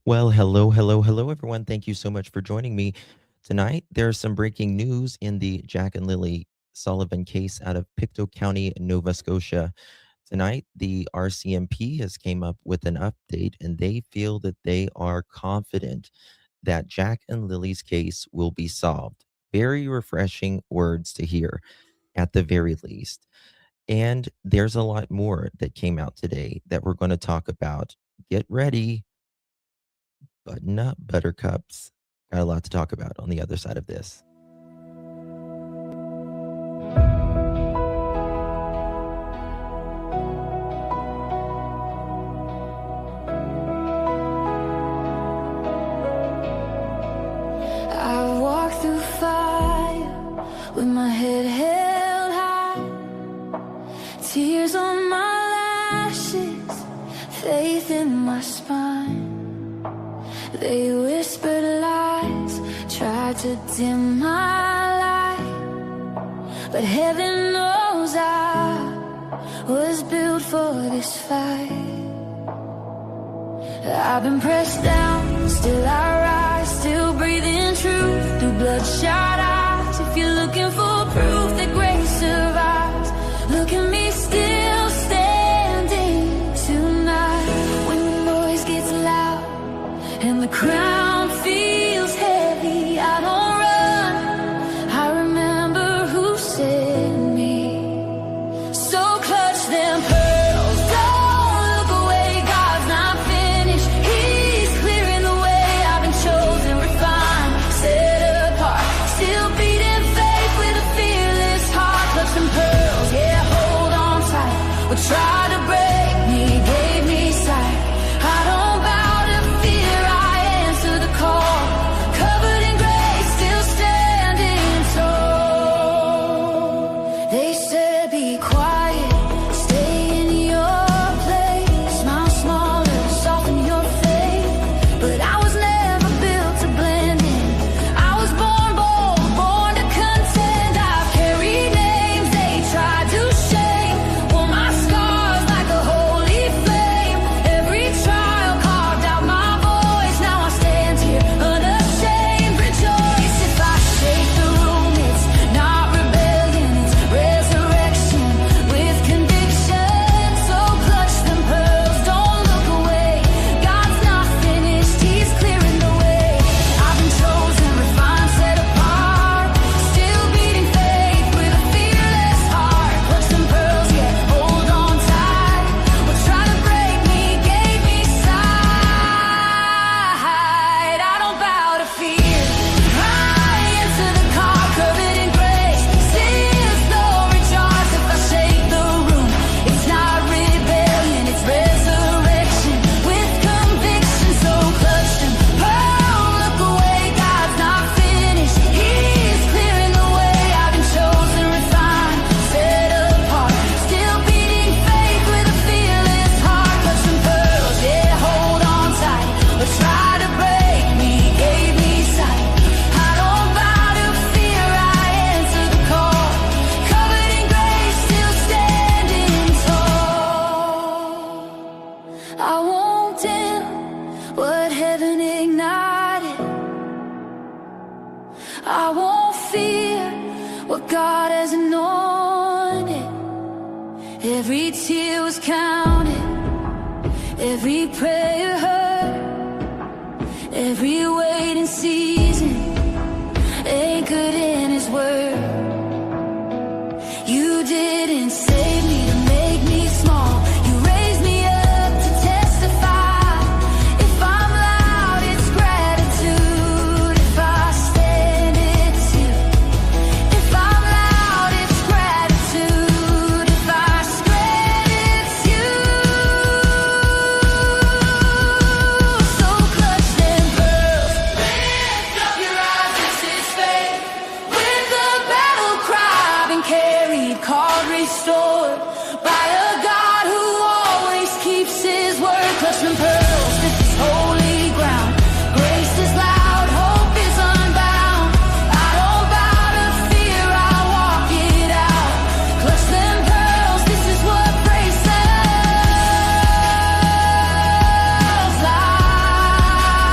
Well, hello, everyone. Thank you so much for joining me tonight. There's some breaking news in the Jack and Lilly Sullivan case out of Pictou County, Nova Scotia. Tonight, the RCMP has came up with an update, and they feel that they are confident that Jack and Lily's case will be solved. Very refreshing words to hear, at the very least. And there's a lot more that came out today that we're going to talk about. Get ready. Button up, buttercups. Got a lot to talk about on the other side of this. I walk through fire with my head held high, tears on my lashes, faith in my spine. They whispered lies, tried to dim my light, but heaven knows I was built for this fight. I've been pressed down, still I rise, still breathing truth through bloodshot eyes. If you're looking for proof that grace survives, look at me still standing tonight. When the noise gets loud and the crown feels heavy, I don't run, I remember who sent me. So clutch them pearls, don't look away, God's not finished, He's clearing the way. I've been chosen, refined, set apart, still beating faith with a fearless heart. Clutch them pearls, yeah, hold on tight. What tried to break me, gave me sight. I don't bow to fear, I answer the call. Covered in grace, still standing tall. They said be quiet, stay in your place, smile smaller, soften your faith. But I was never built to blend in. I was born bold, born to contend. I've carried names they tried to shame, wore my scars like a holy flame. Every trial carved out my voice, now I stand here unashamed. Rejoice if I shake the room, it's not rebellion, it's resurrection with conviction. So clutch them pearls, don't look away, God's not finished, He's clearing the way. I've been chosen, refined, set apart, still beating faith with a fearless heart. Clutch them pearls, yeah, hold on tight. What tried to break me, gave me sight. I don't bow to fear, I answer the call. Covered in grace, still no rejoice if I shake the room. It's not rebellion, it's resurrection with conviction. So clutch them pearl, look away, God's not finished, He's clearing the way. I've been chosen, refined, set apart, still beating faith with a fearless heart. Clutch them pearls, yeah, hold on tight. But try to break me, gave me sight. I don't bow to fear, I answer the call. Covered in grace, still standing tall. I won't dim what heaven ignited, I won't fear what God has anointed. Every tear was counted, every prayer heard, every waiting season anchored in His word. You didn't save me to make me small, You raised me up to testify. If I'm loud, it's gratitude. If I stand, it's You. If I'm loud, it's gratitude. If I spread, it's You. So clutch them pearls, lift up your eyes, this is faith. With the battle cry been carried, called, restored by a God who always keeps His word. Clutch them pearls, this is holy ground. Grace is loud, hope is unbound. I don't bow to fear, I walk it out. Clutch them pearls, this is what praise sounds like.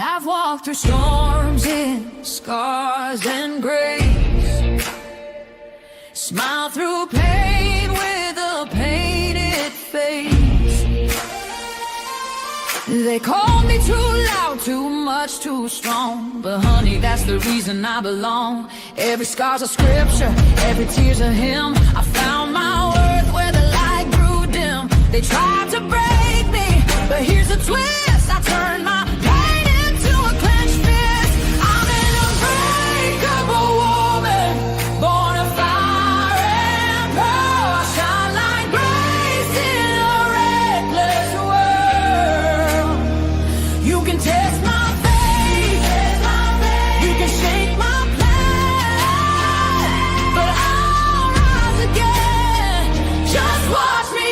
I've walked through storms in scars and grace, smile through pain with a painted face. They called me too loud, too much, too strong, but honey, that's the reason I belong. Every scar's a scripture, every tear's a hymn. I found my worth where the light grew dim. They tried to break me, but here's a twist. I turned my pain into a clenched fist. I'm an unbreakable woman, born of fire and pearl. I shine like grace in a reckless world. You can test my faith, you can shake my plan, but I'll rise again. Just watch me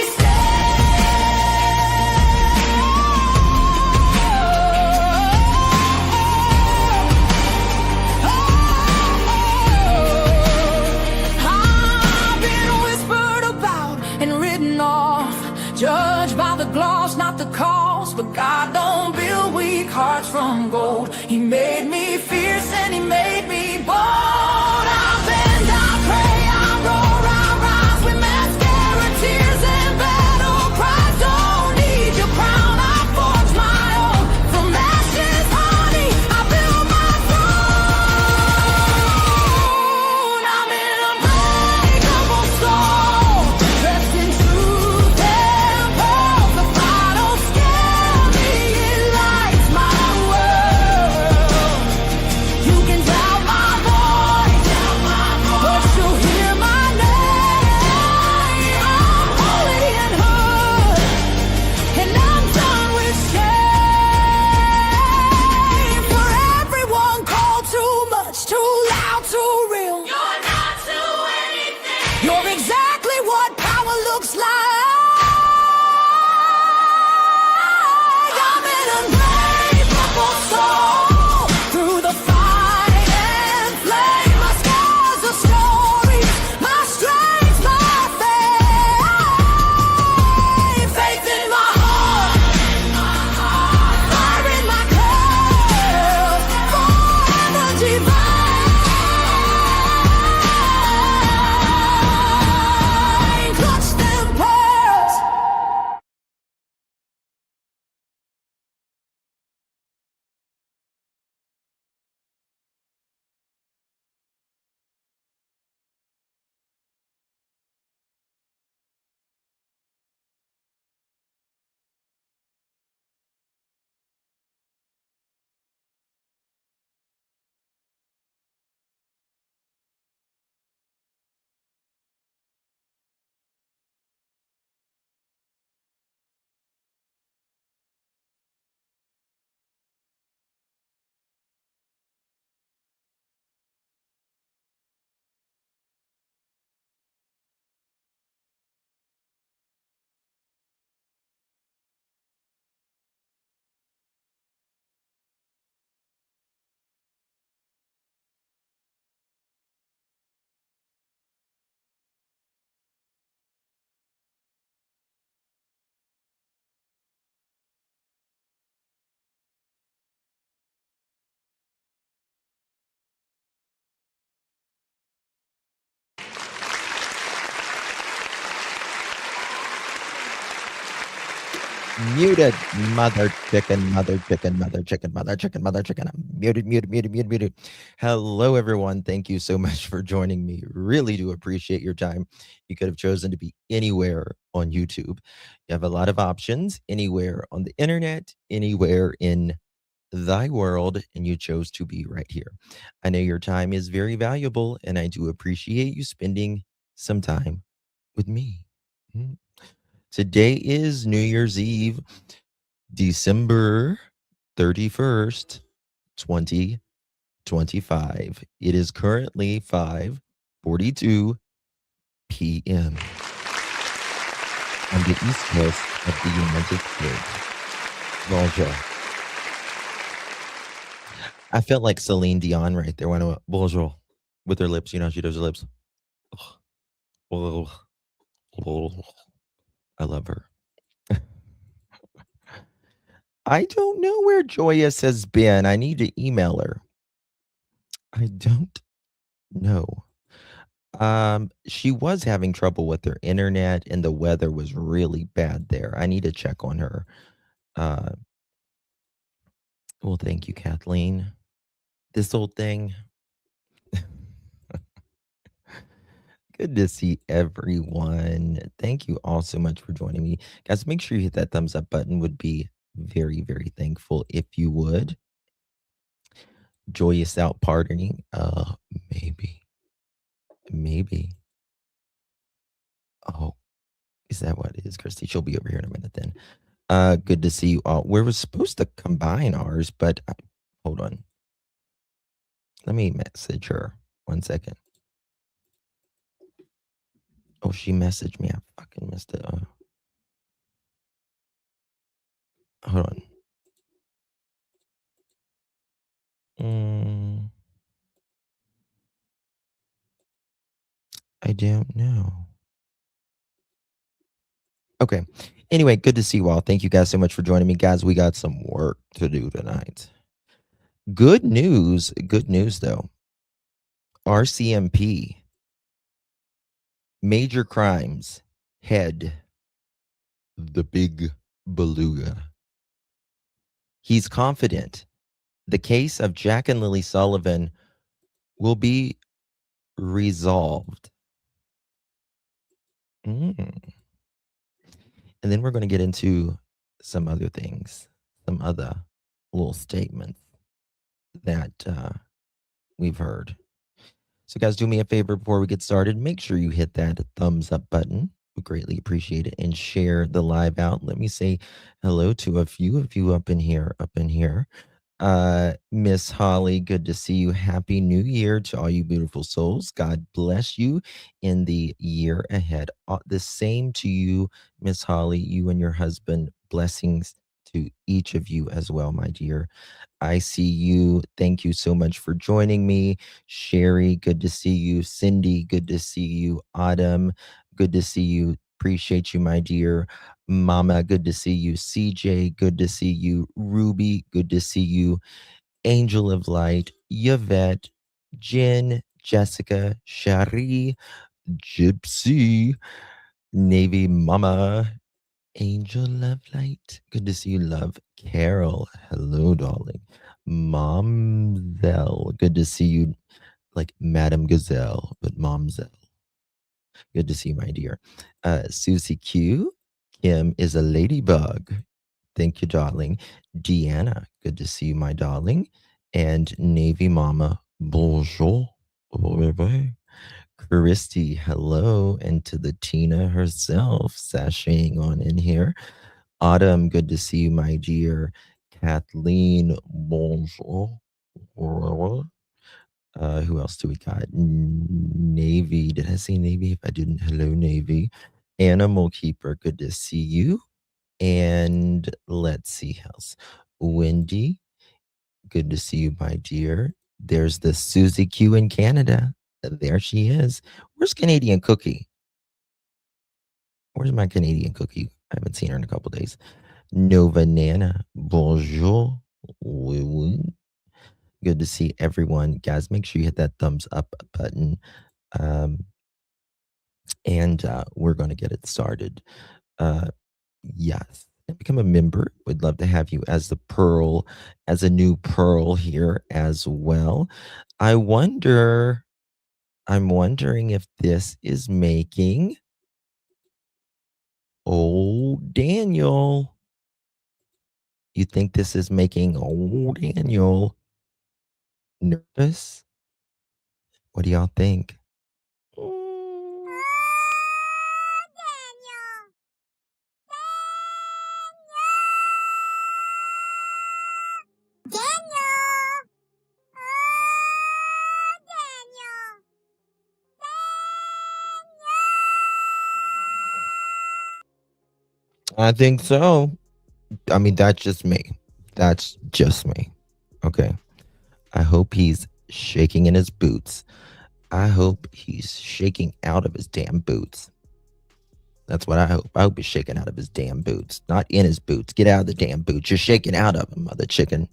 judged by the gloss, not the cause. But God don't build weak hearts from gold. He made me fierce and he made me bold. I bend, I pray, I roar, I rise with mascara, tears and battle cries. Don't need your crown, I forge my own. From ashes, honey, I build my throne. I'm an unbreakable soul, dressed in truth and pearls. The fire don't scare me, it lights my world. You can doubt my voice, but you'll hear my name. I'm holy and hood, and I'm done with shame. For everyone called too much, too loud, too real. You're not to anything. You're exactly what power looks like. I'm an unbreakable soul, through the fight and flame. My scars are stories, my strength, my faith. Faith in my heart, fire in my curls, forever divine. Clutch them pearls. Muted, mother chicken, mother chicken, mother chicken, mother chicken, mother chicken. I'm muted, muted, muted, muted, muted. Hello, everyone. Thank you so much for joining me. Really do appreciate your time. You could have chosen to be anywhere on YouTube. You have a lot of options, anywhere on the internet, anywhere in thy world, and you chose to be right here. I know your time is very valuable, and I do appreciate you spending some time with me. Mm. Today is New Year's Eve, December 31st, 2025. It is currently 5:42 p.m. on the East Coast of the United States. Bonjour. I felt like Celine Dion right there when I went, bonjour, with her lips. You know, she does her lips. Oh, I love her. I don't know where Joyous has been. I need to email her. I don't know. She was having trouble with her internet and the weather was really bad there. I need to check on her. Uh, well, thank you, Kathleen. This old thing. Good to see everyone. Thank you all so much for joining me. Guys, make sure you hit that thumbs up button. Would be very, very thankful if you would. Joyous out partying. Maybe. Maybe. Oh, is that what it is, Christy? She'll be over here in a minute then. Good to see you all. We were supposed to combine ours, but hold on. Let me message her. 1 second. Oh, she messaged me. I fucking missed it. Hold on. I don't know. Okay. Anyway, good to see you all. Thank you guys so much for joining me. Guys, we got some work to do tonight. Good news though. RCMP, major crimes, head, the big beluga. He's confident the case of Jack and Lilly Sullivan will be resolved. And then we're going to get into some other things, some other little statements that we've heard. So guys, do me a favor before we get started. Make sure you hit that thumbs up button. We greatly appreciate it. And share the live out. Let me say hello to a few of you up in here. Miss Holly, good to see you. Happy New Year to all you beautiful souls. God bless you in the year ahead. The same to you, Miss Holly, you and your husband. Blessings to each of you as well, my dear. I see you. Thank you so much for joining me. Sherry, good to see you. Cindy, good to see you. Autumn, good to see you. Appreciate you, my dear. Mama, good to see you. CJ, good to see you. Ruby, good to see you. Angel of Light, Yvette, Jen, Jessica, Shari, Gypsy, Navy Mama, Angel Love Light, good to see you, love. Carol, hello, darling. Momzell, good to see you, like Madame Gazelle, but Momzell. Good to see you, my dear. Susie Q, Kim is a ladybug. Thank you, darling. Deanna, good to see you, my darling. And Navy Mama, bonjour. Christy, hello. And to the Tina herself, sashaying on in here. Autumn, good to see you, my dear. Kathleen, bonjour. Who else do we got? Navy. Did I say Navy? If I didn't, hello, Navy. Animal Keeper, good to see you. And let's see who else. Wendy, good to see you, my dear. There's the Susie Q in Canada. There she is. Where's Canadian Cookie? Where's my Canadian Cookie? I haven't seen her in a couple days. Nova Nana, bonjour. Good to see everyone. Guys, make sure you hit that thumbs up button. And we're going to get it started. Yes. Become a member. We'd love to have you as the Pearl, as a new Pearl here as well. I'm wondering if this is making old Daniel. You think this is making old Daniel nervous? What do y'all think? I think so. I mean, that's just me. That's just me. Okay. I hope he's shaking in his boots. I hope he's shaking out of his damn boots. That's what I hope. I hope he's shaking out of his damn boots. Not in his boots. Get out of the damn boots. You're shaking out of them, mother chicken.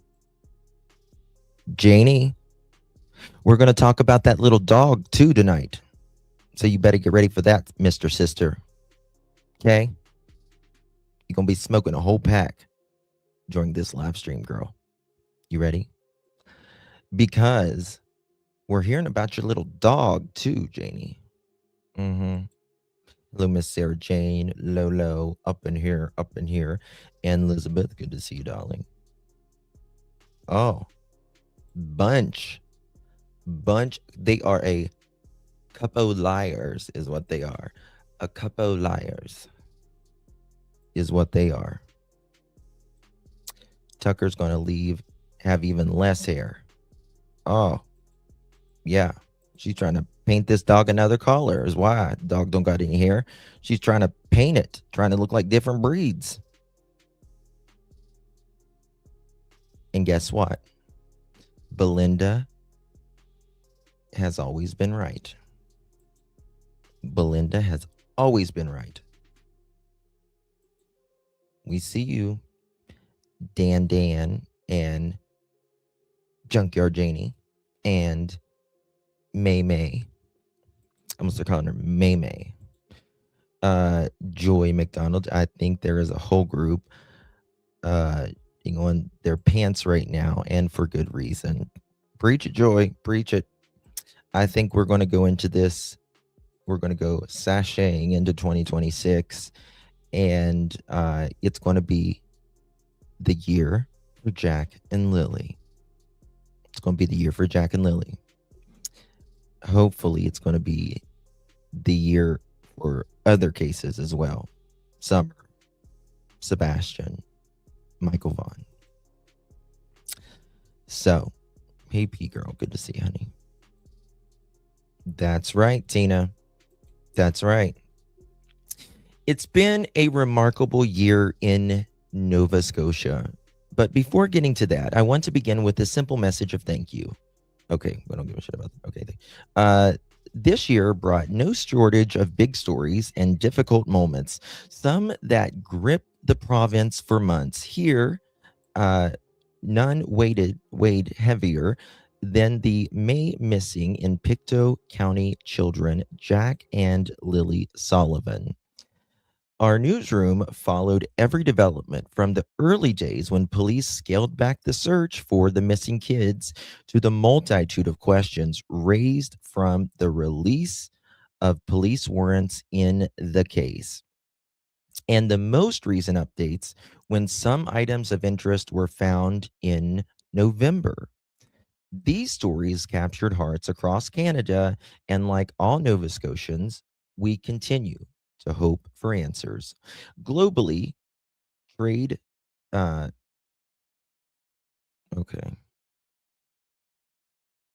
Janie, we're going to talk about that little dog too tonight. So you better get ready for that, Mr. Sister. Okay? You're going to be smoking a whole pack during this live stream, girl. You ready? Because we're hearing about your little dog too, Janie. Mm-hmm. Hello, Miss Sarah Jane, Lolo, up in here, and Elizabeth. Good to see you, darling. Oh, bunch. They are a couple liars, is what they are. A couple liars is what they are. Tucker's gonna have even less hair. Oh, yeah. She's trying to paint this dog another color. Is why dog don't got any hair. She's trying to paint it, trying to look like different breeds. And guess what? Belinda has always been right. Belinda has always been right. We see you, Dan, and Junkyard Janie, and May. I'm gonna start calling her May. Joy McDonald. I think there is a whole group on their pants right now, and for good reason. Preach it, Joy. Preach it. I think we're going to go into this. We're going to go sashaying into 2026, and it's going to be the year for Jack and Lily. It's going to be the year for Jack and Lily. Hopefully, it's going to be the year for other cases as well. Summer, Sebastian, Michael Vaughn. So, hey, P girl, good to see you, honey. That's right, Tina. That's right. It's been a remarkable year in Nova Scotia. But before getting to that, I want to begin with a simple message of thank you. Okay, we don't give a shit about that. Okay. This year brought no shortage of big stories and difficult moments, some that gripped the province for months. Here, none weighed heavier than the May missing in Pictou County children, Jack and Lilly Sullivan. Our newsroom followed every development from the early days when police scaled back the search for the missing kids to the multitude of questions raised from the release of police warrants in the case. And the most recent updates when some items of interest were found in November. These stories captured hearts across Canada, and like all Nova Scotians, we continue to hope for answers. Globally, trade. Okay.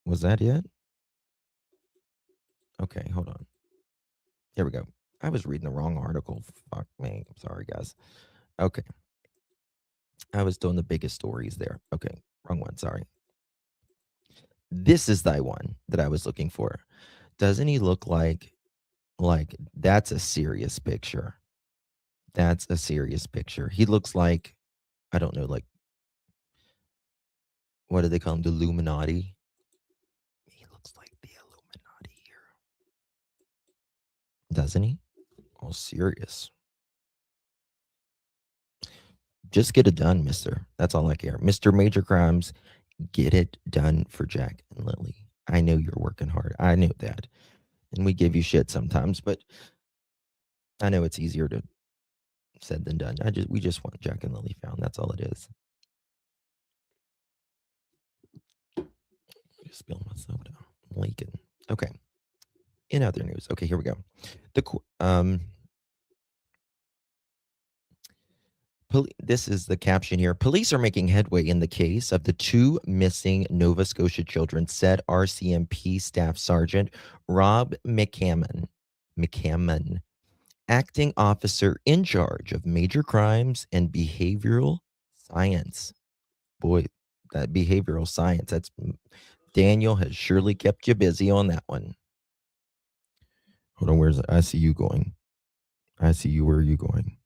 Was that it? Okay, hold on. Here we go. I was reading the wrong article. Fuck me. I'm sorry, guys. Okay. I was doing the biggest stories there. Okay, wrong one. Sorry. This is the one that I was looking for. Doesn't he look like that's a serious picture? That's a serious picture. He looks like, I don't know, like, what do they call him? The Illuminati? He looks like the Illuminati here. Doesn't he? Oh, serious. Just get it done, mister. That's all I care. Mr. Major Crimes, get it done for Jack and Lily. I know you're working hard. I know that. And we give you shit sometimes, but I know it's easier to said than done. We just want Jack and Lily found. That's all it is. I just spilled my soda. I'm leaking. Okay. In other news, okay, here we go. This is the caption here. Police are making headway in the case of the two missing Nova Scotia children, said RCMP Staff Sergeant Rob McCammon, acting officer in charge of major crimes and behavioral science. Boy, that behavioral science, that's Daniel has surely kept you busy on that one. Hold on, I see you going. I see you. Where are you going?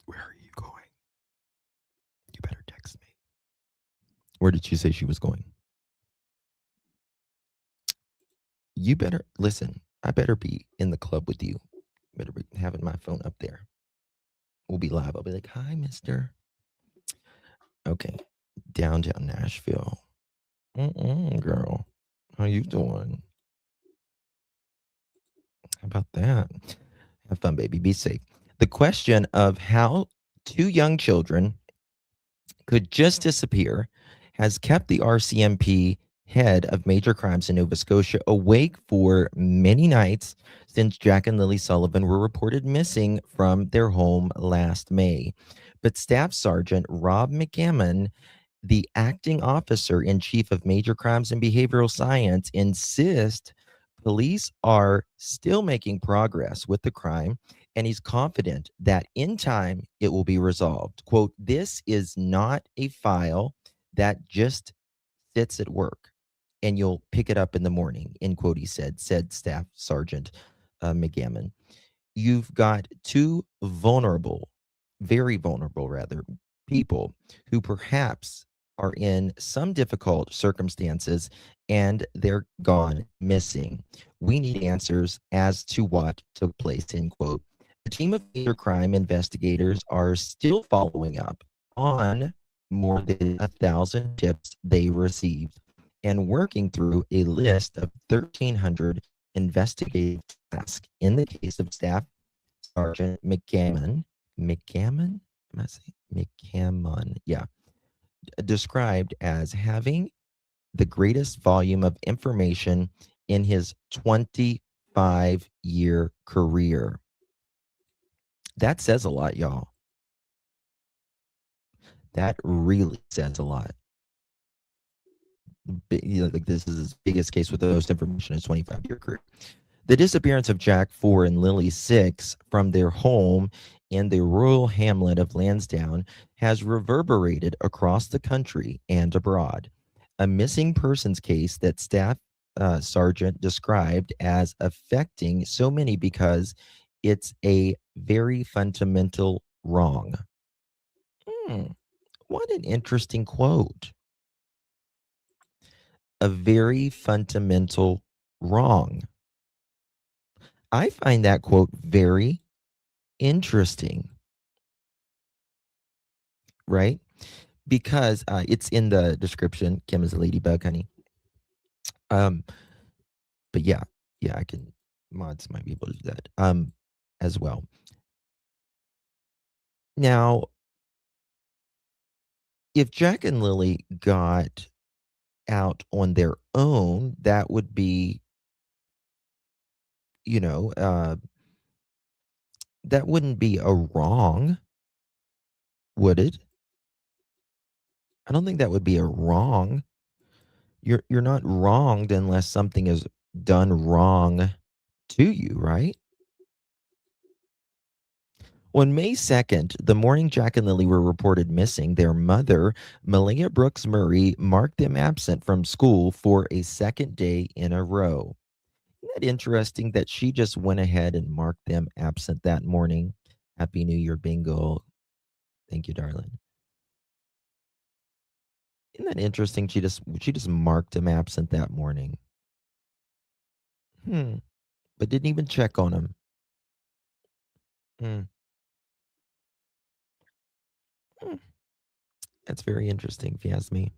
Where are you going? You better text me. Where did she say she was going? You better listen. I better be in the club with you. Better be having my phone up there. We'll be live. I'll be like, "Hi, Mister." Okay, downtown Nashville. Girl, how you doing? How about that? Have fun, baby. Be safe. The question of how two young children could just disappear has kept the RCMP head of major crimes in Nova Scotia awake for many nights since Jack and Lilly Sullivan were reported missing from their home last May. But Staff Sergeant Rob McGammon, the acting officer in chief of major crimes and behavioral science, insists police are still making progress with the crime, and he's confident that in time it will be resolved. Quote, "This is not a file that just sits at work and you'll pick it up in the morning," end quote, he said Staff Sergeant McGammon. You've got two vulnerable, very vulnerable, rather, people who perhaps are in some difficult circumstances and they're gone missing. We need answers as to what took place, end quote. A team of major crime investigators are still following up on more than 1,000 tips they received and working through a list of 1,300 investigative tasks in the case of Staff Sergeant McGammon. McGammon? Am I saying McGammon? Yeah. Described as having the greatest volume of information in his 25-year career. That says a lot, y'all. That really says a lot. Like this is his biggest case with the most information in his 25-year career. The disappearance of Jack 4 and Lily 6 from their home in the rural hamlet of Lansdowne has reverberated across the country and abroad. A missing persons case that Staff Sergeant described as affecting so many because it's a very fundamental wrong. What an interesting quote. A very fundamental wrong. I find that quote very interesting, right? Because it's in the description. Kim is a ladybug, honey. But yeah, I can. Mods might be able to do that as well. Now, if Jack and Lily got out on their own, that would be, that wouldn't be a wrong, would it? I don't think that would be a wrong. You're not wronged unless something is done wrong to you, right? On May 2nd, the morning Jack and Lily were reported missing, their mother, Malia Brooks Murray, marked them absent from school for a second day in a row. Isn't that interesting that she just went ahead and marked them absent that morning? Happy New Year, bingo. Thank you, darling. Isn't that interesting? She just marked him absent that morning. But didn't even check on him. That's very interesting, if you ask me.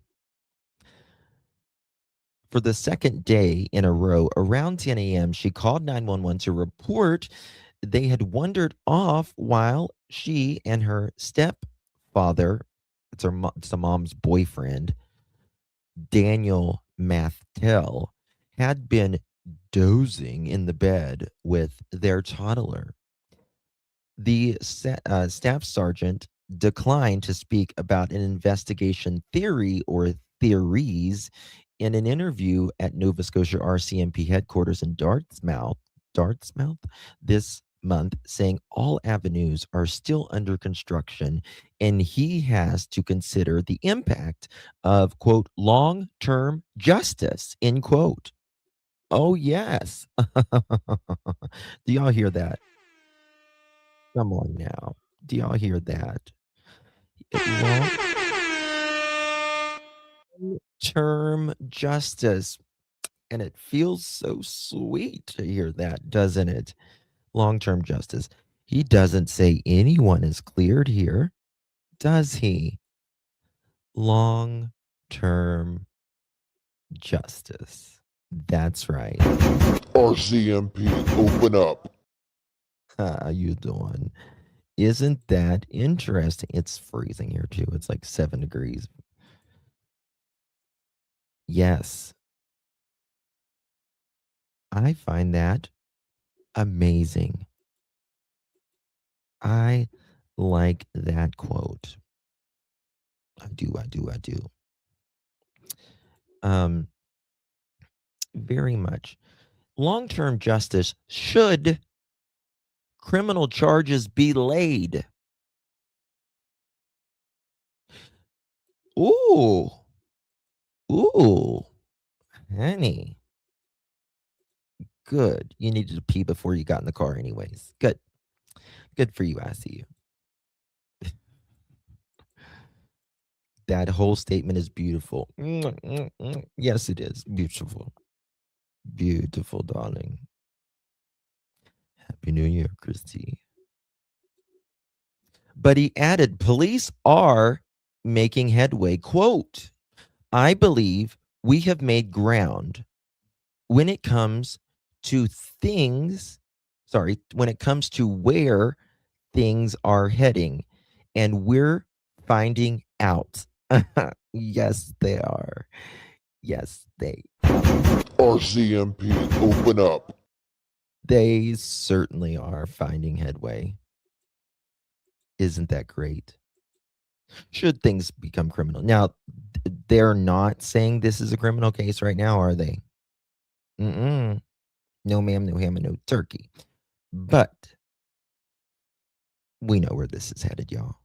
For the second day in a row, around 10 a.m., she called 911 to report they had wandered off while she and her stepfather, it's the mom's boyfriend, Daniel Mathtel, had been dozing in the bed with their toddler. The staff sergeant declined to speak about an investigation theory or theories in an interview at Nova Scotia RCMP headquarters in Dartmouth this month, saying all avenues are still under construction and he has to consider the impact of, quote, long-term justice, end quote. Oh, yes. Do y'all hear that? Come on now. Do y'all hear that? Long-term justice. And it feels so sweet to hear that, doesn't it? Long-term justice. He doesn't say anyone is cleared here, does he? Long-term justice. That's right. RCMP, open up. How you doing? Isn't that interesting? It's freezing here too. It's like 7 degrees. Yes. I find that amazing. I like that quote. I do. Very much. Long-term justice should criminal charges be laid. Ooh, honey. Good. You needed to pee before you got in the car anyways. Good. Good for you. I see you. That whole statement is beautiful. Yes, it is. Beautiful. Beautiful, darling. Happy New Year, Christy. But he added, police are making headway. Quote, I believe we have made ground when it comes to when it comes to where things are heading, and we're finding out. Yes, they are. Yes, they RCMP, open up. They certainly are finding headway. Isn't that great? Should things become criminal? Now, they're not saying this is a criminal case right now, are they? No ma'am, no ham, and no turkey. But we know where this is headed, y'all.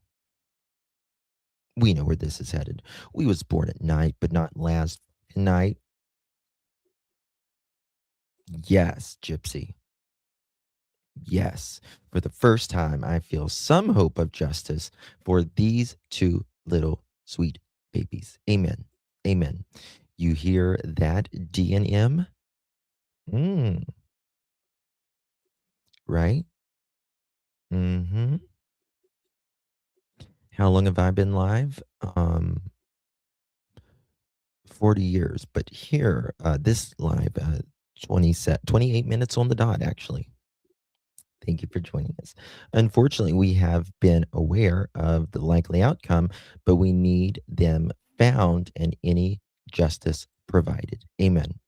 We know where this is headed. We was born at night, but not last night. Yes, Gypsy. Yes, for the first time, I feel some hope of justice for these two little sweet babies. Amen. Amen. You hear that, D&M? Right? Mm-hmm. How long have I been live? 40 years. But here, this live, 28 minutes on the dot, actually. Thank you for joining us. Unfortunately, we have been aware of the likely outcome, but we need them found and any justice provided. Amen.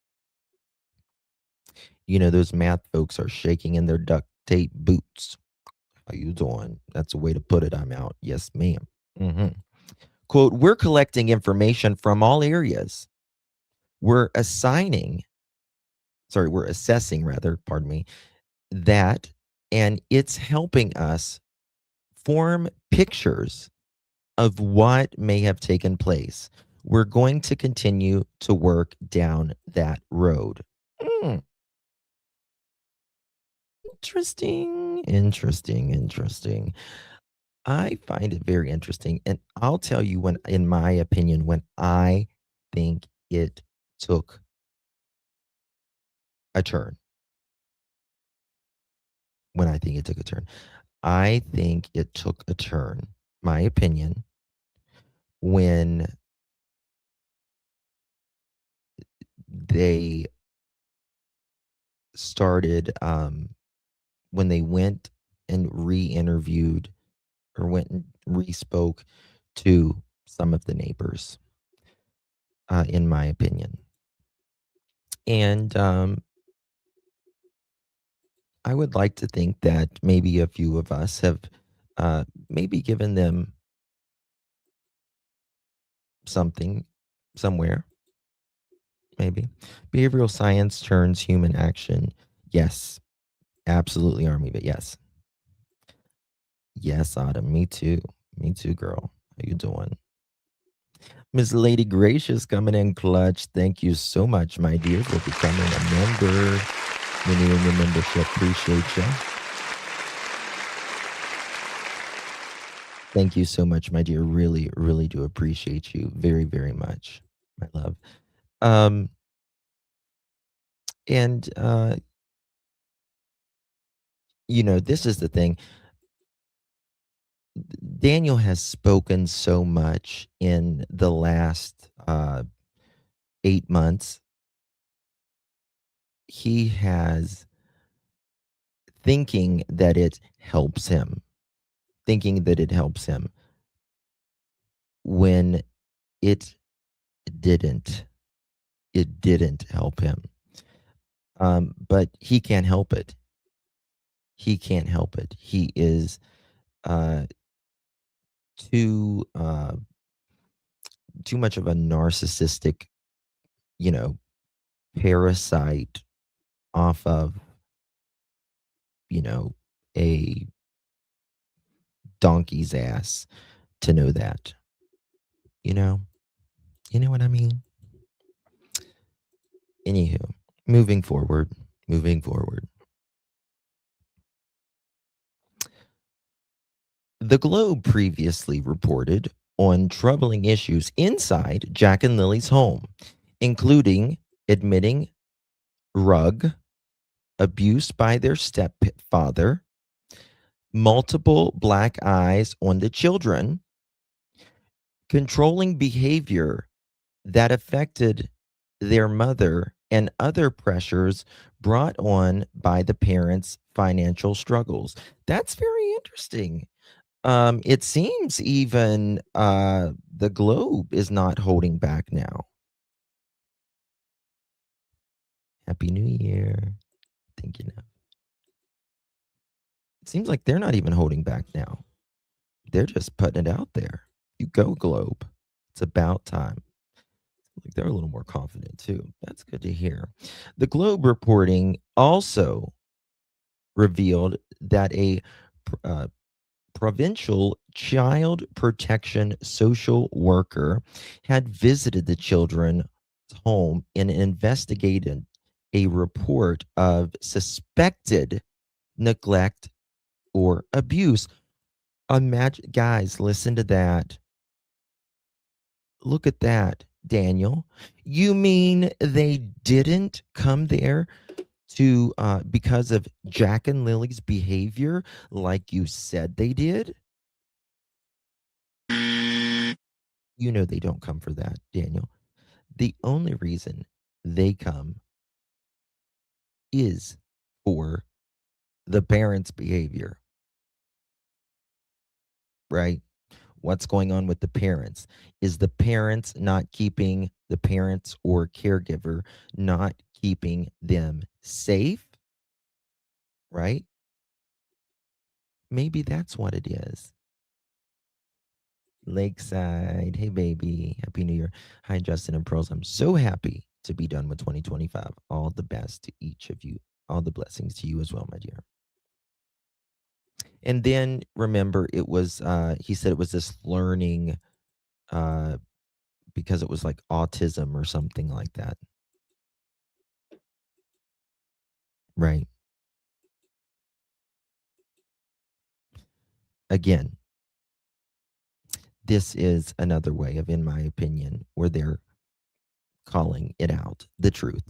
You know, those math folks are shaking in their duct tape boots. How you doing? That's a way to put it. I'm out. Yes, ma'am. Quote, we're collecting information from all areas. We're assessing rather, pardon me, that, and it's helping us form pictures of what may have taken place. We're going to continue to work down that road. Interesting. I find it very interesting. And I'll tell you when, in my opinion, when I think it took a turn. I think it took a turn, my opinion, when they started, when they went and re-interviewed or went and re-spoke to some of the neighbors, in my opinion. And I would like to think that maybe a few of us have maybe given them something somewhere. Maybe. Behavioral science turns human action. Yes. Absolutely, Army, but yes. Yes, Autumn. Me too. Me too, girl. How you doing? Miss Lady Gracious coming in clutch. Thank you so much, my dear, for becoming a member. Renewing your membership. Appreciate you. Thank you so much, my dear. Really, really do appreciate you very, very much, my love. Um, and this is the thing. Daniel has spoken so much in the last 8 months. He has thinking that it helps him, when it didn't. It didn't help him. But he can't help it. He can't help it. He is uh, too too much of a narcissistic, you know, parasite off of, a donkey's ass to know that. You know, you know what I mean. Anywho, moving forward. The Globe previously reported on troubling issues inside Jack and Lily's home, including admitting rug abuse by their stepfather, multiple black eyes on the children, controlling behavior that affected their mother, and other pressures brought on by the parents' financial struggles. That's very interesting. It seems even the Globe is not holding back now. Happy New Year. Thinking of. It seems like they're not even holding back now. They're just putting it out there. You go, Globe. It's about time. Like they're a little more confident too. That's good to hear. The Globe reporting also revealed that a uh, provincial child protection social worker had visited the children's home and investigated a report of suspected neglect or abuse. Imagine, guys, listen to that. Look at that, Daniel. You mean they didn't come there to because of Jack and Lily's behavior like you said they did? You know they don't come for that, Daniel. The only reason they come is for the parents' behavior, right? What's going on with the parents? Is the parents not keeping the parents or caregiver not keeping them safe, right? Maybe that's what it is. Lakeside. Hey, baby. Happy New Year. Hi, Justin and Pearls. I'm so happy to be done with 2025. All the best to each of you. All the blessings to you as well, my dear. And then remember, it was, he said it was this learning, because it was like autism or something like that. Right. Again, this is another way of, in my opinion, where they're calling it out, the truth.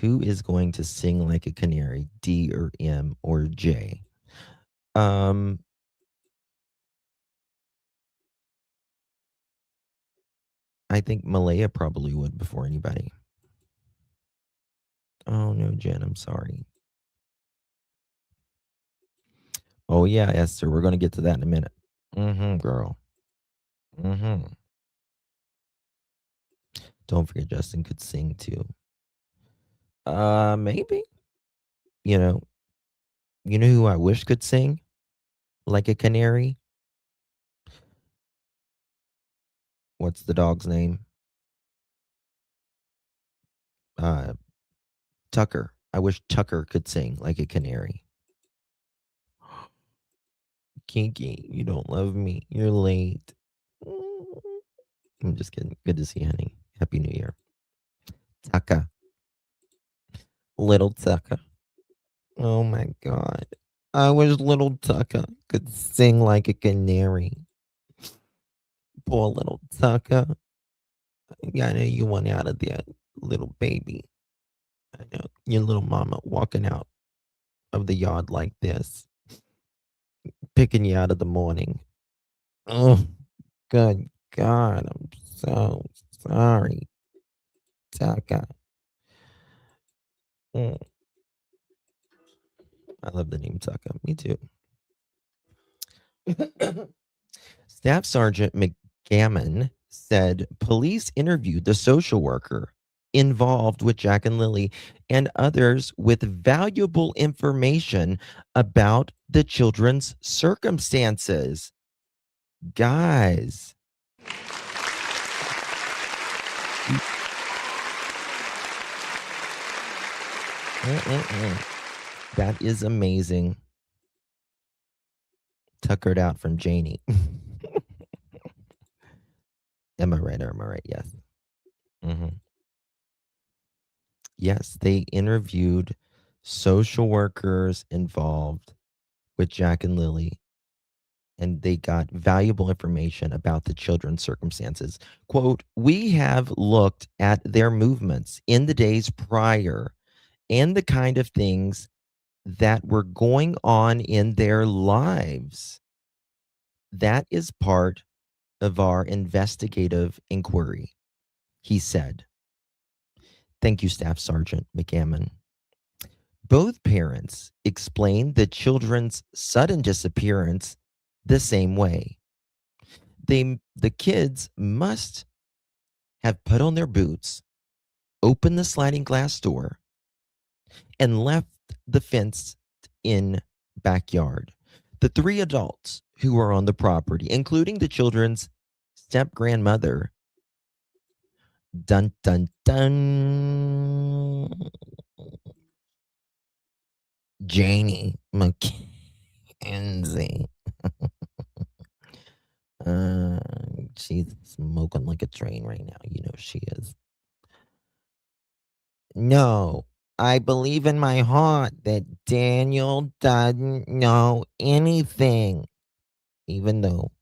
Who is going to sing like a canary, D or M or J? I think Malaya probably would before anybody. Oh no, Jen, I'm sorry. Oh yeah, Esther, we're gonna get to that in a minute. Girl. Don't forget Justin could sing too. Maybe. You know, who I wish could sing like a canary? What's the dog's name? Tucker. I wish Tucker could sing like a canary. Kinky, you don't love me. You're late. I'm just kidding. Good to see you, honey. Happy New Year. Tucker. Little Tucker. Oh my God. I wish little Tucker could sing like a canary. Poor little Tucker. Yeah, I know you want out of there, little baby. I know your little mama walking out of the yard like this, picking you out of the morning. Oh, good God, I'm so sorry, Tucker. Mm, I love the name Tucker. Me too. Staff Sergeant McGammon said police interviewed the social worker involved with Jack and Lily and others with valuable information about the children's circumstances. Guys, that is amazing. Tuckered out from Janie. Am I right or am I right? Yes. Mm-hmm. Yes, they interviewed social workers involved with Jack and Lily, and they got valuable information about the children's circumstances. Quote, we have looked at their movements in the days prior and the kind of things that were going on in their lives. That is part of our investigative inquiry, he said. Thank you, Staff Sergeant McGammon. Both parents explained the children's sudden disappearance the same way. The kids must have put on their boots, opened the sliding glass door, and left the fenced in backyard. The three adults who were on the property, including the children's step grandmother, dun dun dun, Janie McKenzie. She's smoking like a train right now. You know she is. No, I believe in my heart that Daniel doesn't know anything, even though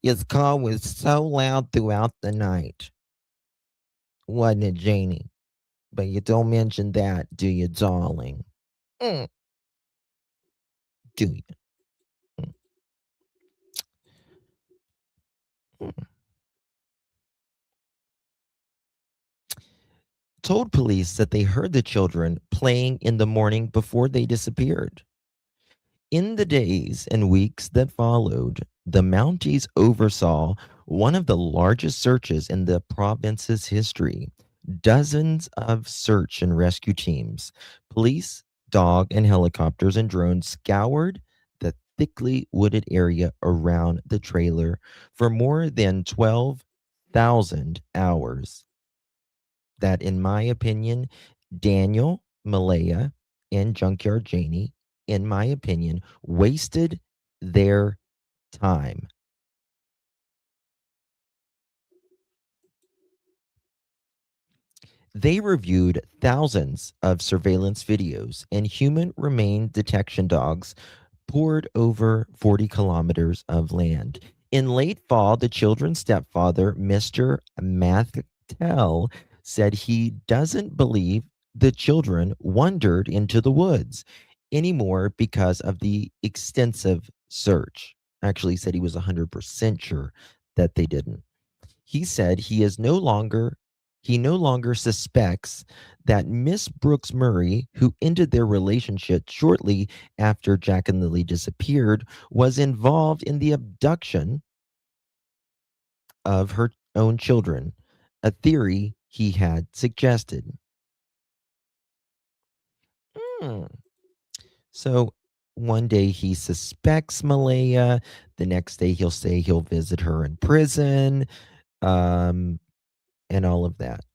his call was so loud throughout the night. Wasn't it, Janie? But you don't mention that, do you, darling? Mm, do you? Mm, mm. Told police that they heard the children playing in the morning before they disappeared. In the days and weeks that followed, the Mounties oversaw one of the largest searches in the province's history. Dozens of search and rescue teams, police, dog, and helicopters and drones scoured the thickly wooded area around the trailer for more than 12,000 hours. That, in my opinion, Daniel, Malaya, and Junkyard Janie, in my opinion, wasted their time. They reviewed thousands of surveillance videos and human remain detection dogs poured over 40 kilometers of land. In late fall, the children's stepfather, Mr. Mathtel, said he doesn't believe the children wandered into the woods anymore because of the extensive search. Actually, he said he was 100% sure that they didn't. He said he no longer suspects that Miss Brooks Murray, who ended their relationship shortly after Jack and Lily disappeared, was involved in the abduction of her own children, a theory he had suggested. Hmm. So one day he suspects Malaya. The next day he'll say he'll visit her in prison, and all of that.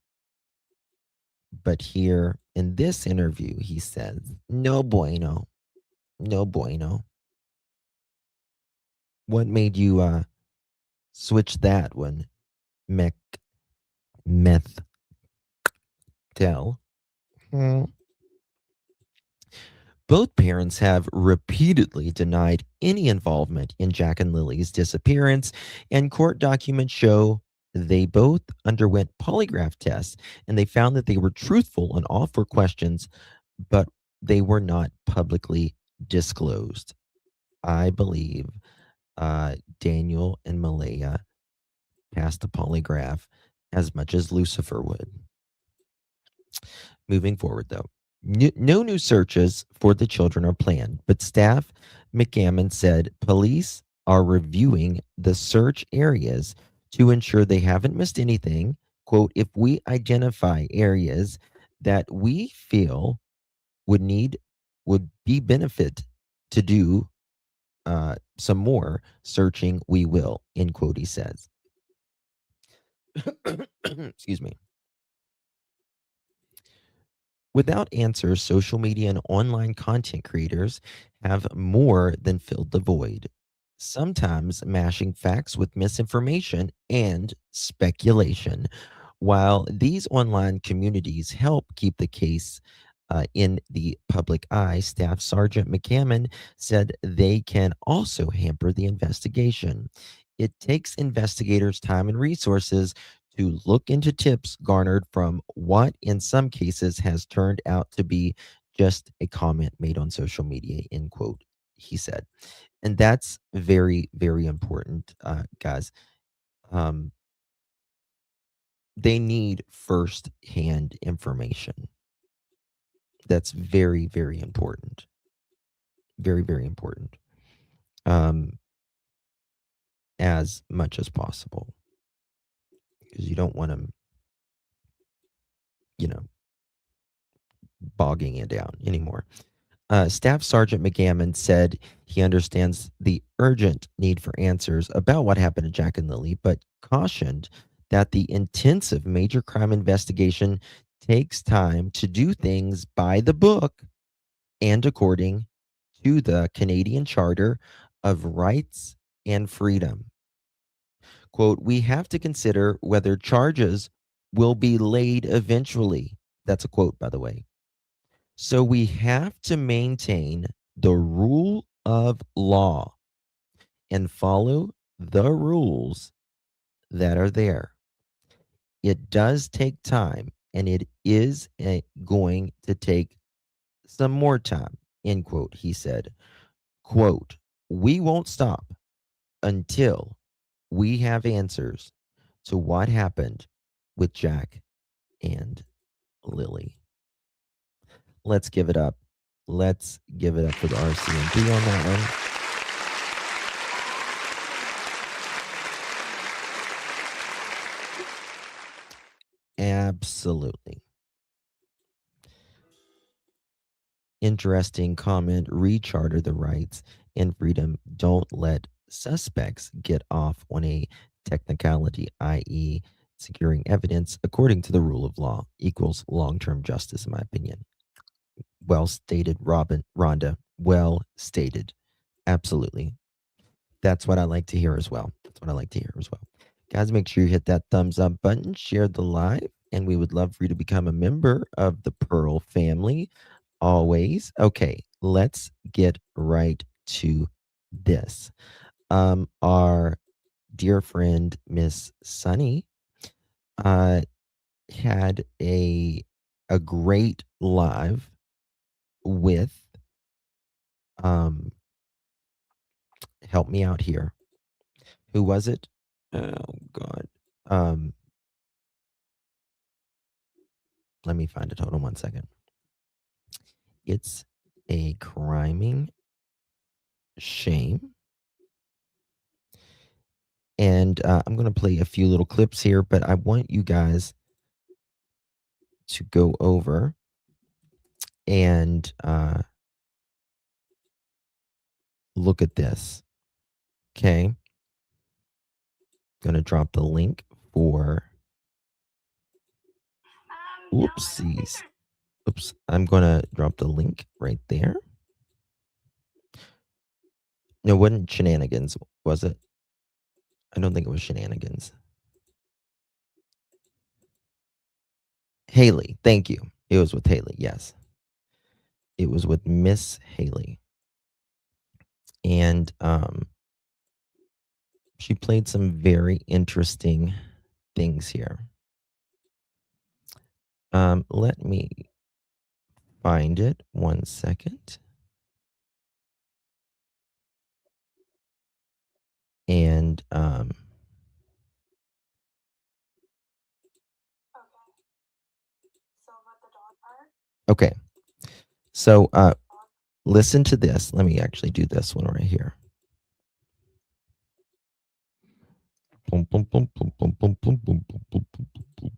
But here in this interview, he says, no bueno. No bueno. What made you switch that one, Meth Tell? Hmm. Both parents have repeatedly denied any involvement in Jack and Lily's disappearance, and court documents show they both underwent polygraph tests and they found that they were truthful on all four questions, but they were not publicly disclosed. I believe Daniel and Malaya passed the polygraph as much as Lucifer would. Moving forward, though, no new searches for the children are planned, but staff McGammon said police are reviewing the search areas to ensure they haven't missed anything. Quote, if we identify areas that we feel would be benefit to do some more searching, we will, end quote, he says. Excuse me. Without answers, social media and online content creators have more than filled the void, sometimes mashing facts with misinformation and speculation. While these online communities help keep the case in the public eye, Staff Sergeant McCammon said they can also hamper the investigation. It takes investigators time and resources to look into tips garnered from what, in some cases, has turned out to be just a comment made on social media, end quote, he said. And that's very, very important, guys. They need first-hand information. That's very, very important. Very, very important. As much as possible. Because you don't want them, bogging it down anymore. Staff Sergeant McGammon said he understands the urgent need for answers about what happened to Jack and Lily, but cautioned that the intensive major crime investigation takes time to do things by the book and according to the Canadian Charter of Rights and Freedom. Quote, we have to consider whether charges will be laid eventually. That's a quote, by the way. So we have to maintain the rule of law and follow the rules that are there. It does take time, and it is going to take some more time, end quote, he said. Quote, we won't stop until we have answers to what happened with Jack and Lily. Let's give it up. Let's give it up for the RCMP on that one. Absolutely. Interesting comment. Recharter the rights and freedom. Don't let suspects get off on a technicality, i.e., securing evidence according to the rule of law equals long-term justice, in my opinion. Well stated, Rhonda. Well stated. Absolutely. That's what I like to hear as well. Guys, make sure you hit that thumbs up button, share the live, and we would love for you to become a member of the Pearl family. Always. Okay, let's get right to this. Our dear friend, Miss Sunny, had a great live with help me out here. Who was it? Oh God. Let me find it. Hold on one second. It's a criming shame. And I'm going to play a few little clips here, but I want you guys to go over and look at this. Okay. Going to drop the link for. Oopsies. Oops. I'm going to drop the link right there. No, it wasn't shenanigans, was it? I don't think it was shenanigans. Haley, thank you. It was with Haley, yes. It was with Miss Haley. And she played some very interesting things here. Let me find it 1 second. And okay. So listen to this. Let me actually do this one right here. Boom, boom, boom, boom, boom, boom, boom, boom, boom, boom, boom, boom.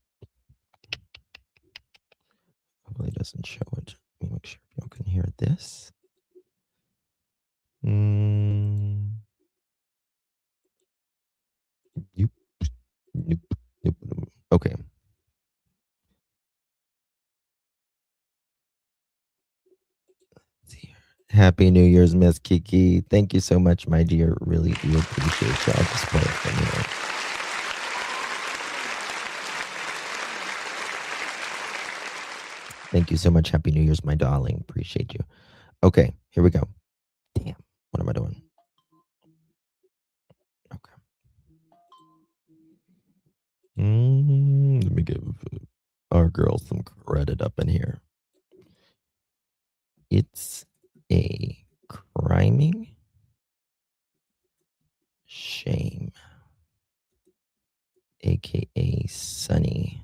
Probably doesn't show it. Let me make sure y'all can hear this. Nope. Nope. Nope. Nope. Okay. Let's see here. Happy New Year's, Miss Kiki. Thank you so much, my dear. Really do appreciate y'all. Just play it from here. Thank you so much. Happy New Year's, my darling. Appreciate you. Okay, here we go. Damn, what am I doing? Okay. Let me give our girl some credit up in here. It's a criming shame, aka Sunny.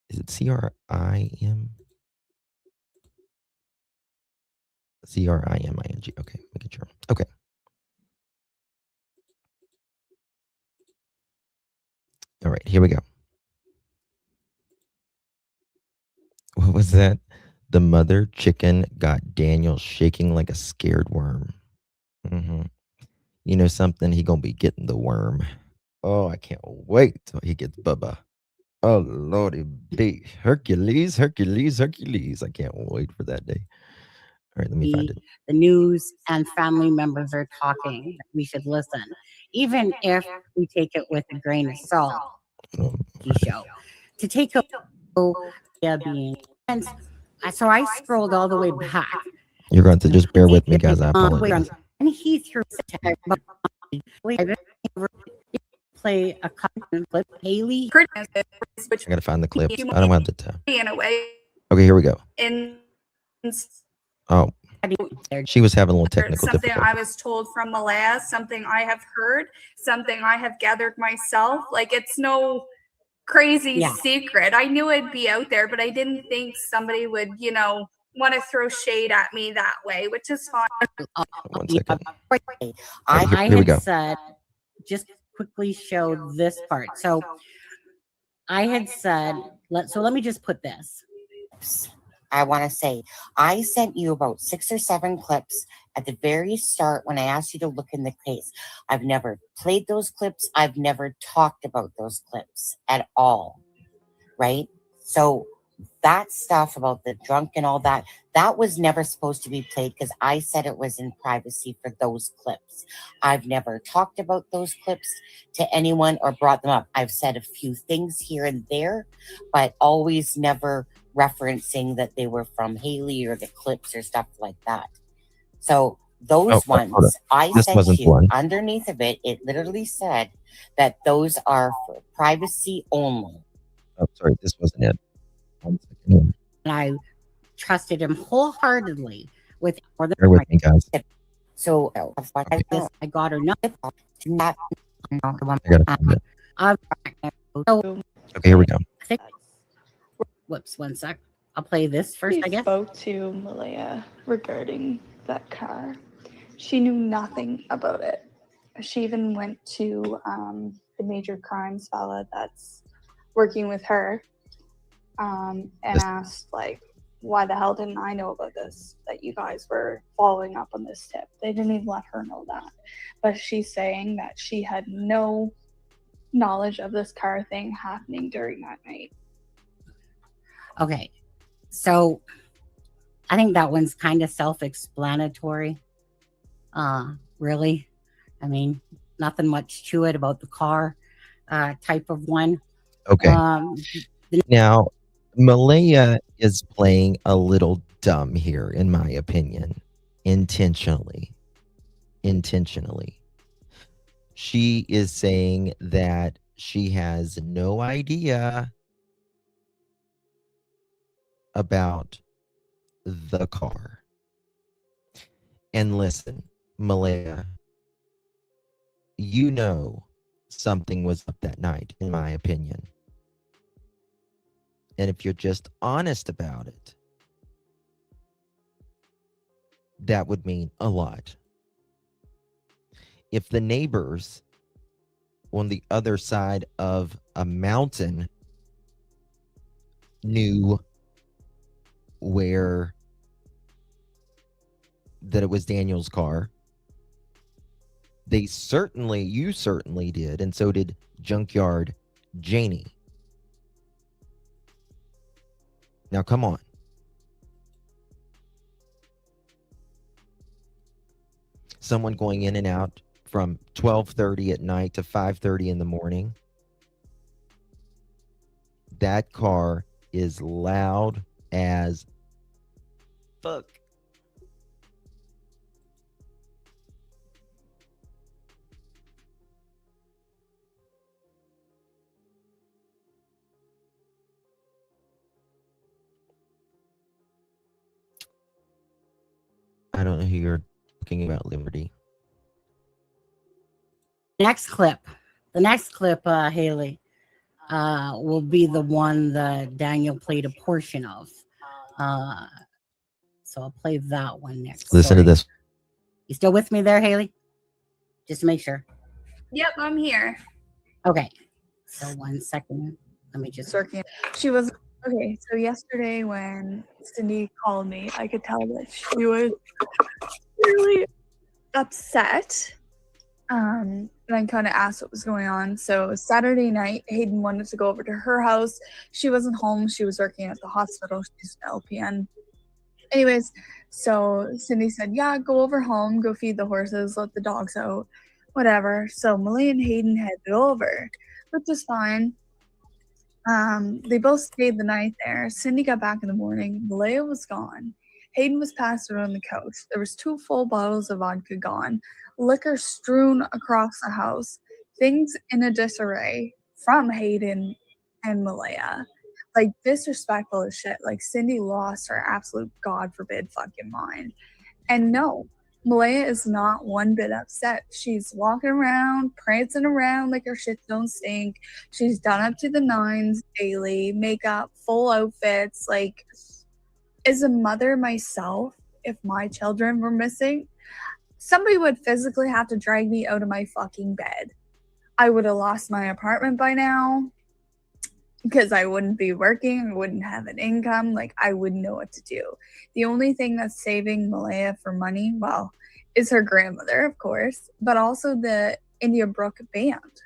Is it C-R-I-M? C-R-I-M-I-N-G. Okay, making sure. Okay. All right, here we go. What was that? The mother chicken got Daniel shaking like a scared worm. You know something? He gonna be getting the worm. Oh, I can't wait till he gets Bubba. Oh, Lordy B. Hercules, Hercules, Hercules. I can't wait for that day. All right, let me find it. The news and family members are talking. We should listen, even if we take it with a grain of salt. Show to take a being. So I scrolled all the way back. You're going to just bear with me, guys. I apologize. And he threw play a clip. Haley, I gotta find the clip. I don't have the time. In a way. Okay, here we go. In Oh, she was having a little technical something difficulty. I was told from Malaya, something I have heard, something I have gathered myself. Like, it's no crazy secret. I knew it'd be out there, but I didn't think somebody would, want to throw shade at me that way, which is fine. 1 second. I here we go. had said, just quickly show this part. So I had said, let me just put this. I want to say, I sent you about 6 or 7 clips at the very start when I asked you to look in the case. I've never played those clips. I've never talked about those clips at all, right? So that stuff about the drunk and all that, that was never supposed to be played because I said it was in privacy for those clips. I've never talked about those clips to anyone or brought them up. I've said a few things here and there, but always never referencing that they were from Haley or the clips or stuff like that. So those ones I sent you underneath of it, it literally said that those are for privacy only. Oh, sorry, this wasn't it. 1 second. And I trusted him wholeheartedly with more than Bear with me, guys. So I got her nothing. I gotta find it. Okay, here we go. Whoops, 1 sec. I'll play this first, I guess. Spoke to Malaya regarding that car. She knew nothing about it. She even went to the major crimes fella that's working with her and asked, like, why the hell didn't I know about this, that you guys were following up on this tip? They didn't even let her know that. But she's saying that she had no knowledge of this car thing happening during that night. Okay, so I think that one's kind of self-explanatory. Really, I mean, nothing much to it about the car type of one. Okay. Now, Malaya is playing a little dumb here, in my opinion, intentionally. She is saying that she has no idea about the car. And listen, Malaya, you know something was up that night, in my opinion. And if you're just honest about it, that would mean a lot. If the neighbors on the other side of a mountain knew that it was Daniel's car, you certainly did, and so did Junkyard Janie. Now, come on. Someone going in and out from 12:30 at night to 5:30 in the morning. That car is loud as fuck. I don't know who you're talking about, Liberty. The next clip, Haley, will be the one that Daniel played a portion of. So I'll play that one next. Listen to this. You still with me there, Haley? Just to make sure. Yep, I'm here. Okay. So 1 second. Let me just. She was okay. So yesterday when Cindy called me, I could tell that she was really upset. And I kind of asked what was going on. So Saturday night, Hayden wanted to go over to her house. She wasn't home. She was working at the hospital. She's an LPN. Anyways, so Cindy said, yeah, go over home, go feed the horses, let the dogs out, whatever. So Malaya and Hayden headed over, which is fine. They both stayed the night there. Cindy got back in the morning. Malaya was gone. Hayden was passed out on the couch. There was 2 full bottles of vodka gone, liquor strewn across the house, things in a disarray from Hayden and Malaya. Like, disrespectful as shit. Like, Cindy lost her absolute God forbid fucking mind. And no, Malaya is not one bit upset. She's walking around, prancing around like her shit don't stink. She's done up to the nines daily, makeup, full outfits. Like, as a mother myself, if my children were missing, somebody would physically have to drag me out of my fucking bed. I would have lost my apartment by now because I wouldn't be working, I wouldn't have an income, like I wouldn't know what to do. The only thing that's saving Malaya for money, well, is her grandmother, of course, but also the India Brook band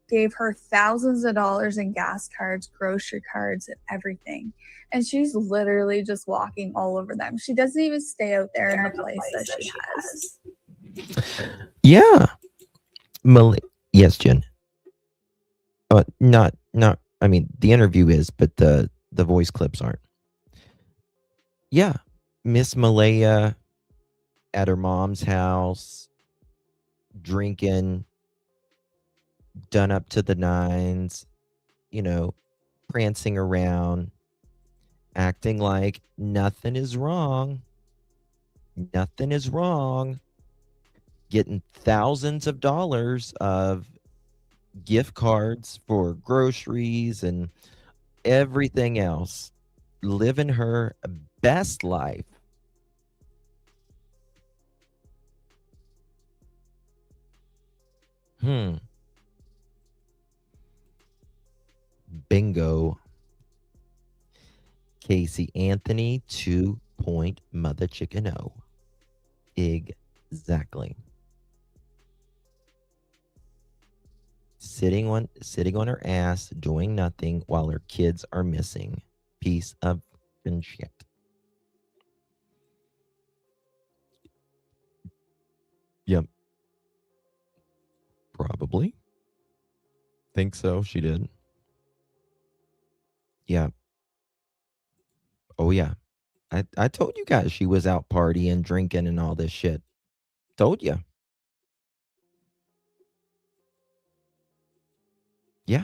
gave her thousands of dollars in gas cards, grocery cards, and everything. And she's literally just walking all over them. She doesn't even stay out there in the place that she has. Yeah. Yes, Jen. Not. I mean, the interview is, but the voice clips aren't. Yeah, Miss Malaya at her mom's house, drinking, done up to the nines, prancing around, acting like nothing is wrong. Nothing is wrong. Getting thousands of dollars of gift cards for groceries and everything else. Living her best life. Bingo. Casey Anthony, 2-point mother chicken O. Exactly. Sitting on her ass, doing nothing while her kids are missing. Piece of shit. Yep. Probably. Think so. She did. Yeah. Oh, yeah. I told you guys she was out partying, drinking, and all this shit. Told you. Yeah.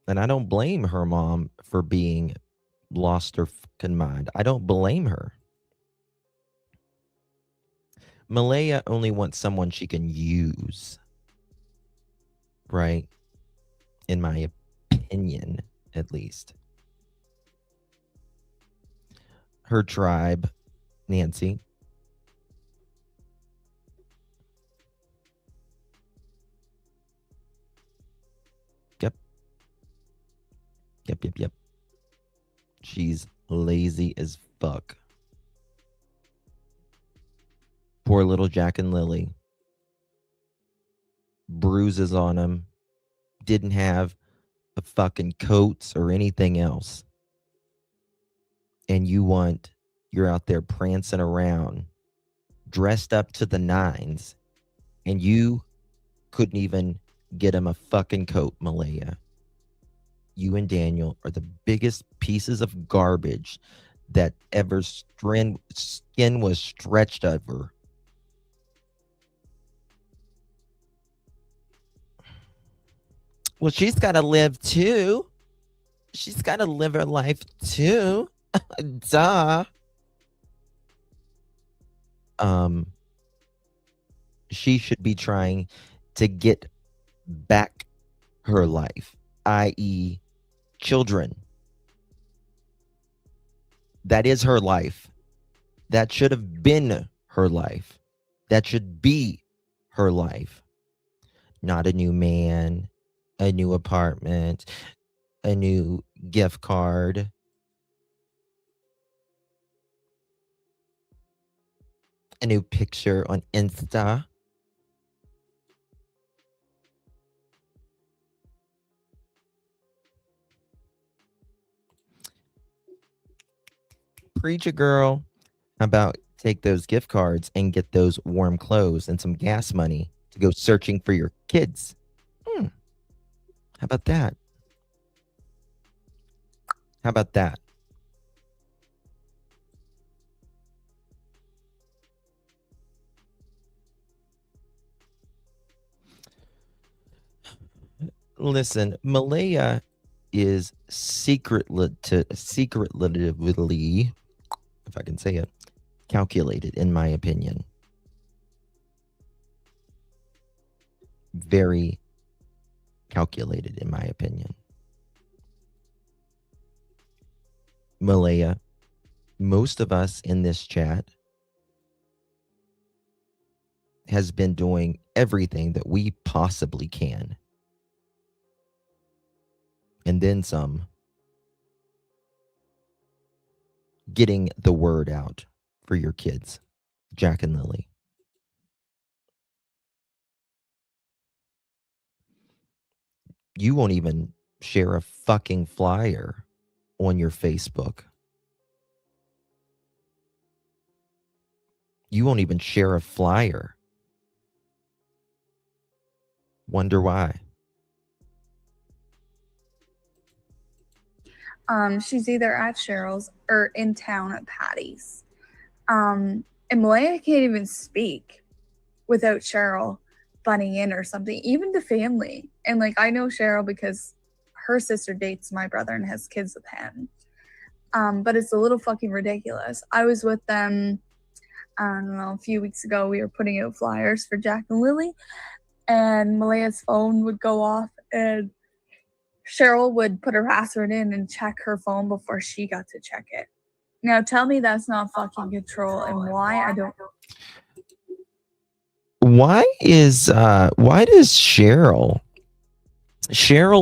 And I don't blame her mom for being lost her fucking mind. I don't blame her. Malaya only wants someone she can use. Right? In my opinion, at least. Her tribe, Nancy. Yep. Yep. She's lazy as fuck. Poor little Jack and Lily. Bruises on him. Didn't have a fucking coats or anything else. And you're out there prancing around, dressed up to the nines, and you couldn't even get him a fucking coat, Malaya. You and Daniel are the biggest pieces of garbage that ever skin was stretched over. Well, she's got to live too. She's got to live her life too. Duh. She should be trying to get back her life, i.e., children. That is her life. That should have been her life. That should be her life. Not a new man, a new apartment, a new gift card. A new picture on Insta. Preacher girl. How about take those gift cards and get those warm clothes and some gas money to go searching for your kids? How about that? How about that? Listen, Malaya is secretly, if I can say it, calculated, in my opinion. Very calculated, in my opinion. Malaya, most of us in this chat has been doing everything that we possibly can. And then some. Getting the word out for your kids, Jack and Lily. You won't even share a fucking flyer on your Facebook. You won't even share a flyer. Wonder why? She's either at Cheryl's or in town at Patty's. And Malaya can't even speak without Cheryl butting in or something, even to family. And like, I know Cheryl because her sister dates my brother and has kids with him. But it's a little fucking ridiculous. I was with them, I don't know, a few weeks ago. We were putting out flyers for Jack and Lily, and Malaya's phone would go off, and Cheryl would put her password in and check her phone before she got to check it. Now tell me that's not fucking control, and why I don't. Why does Cheryl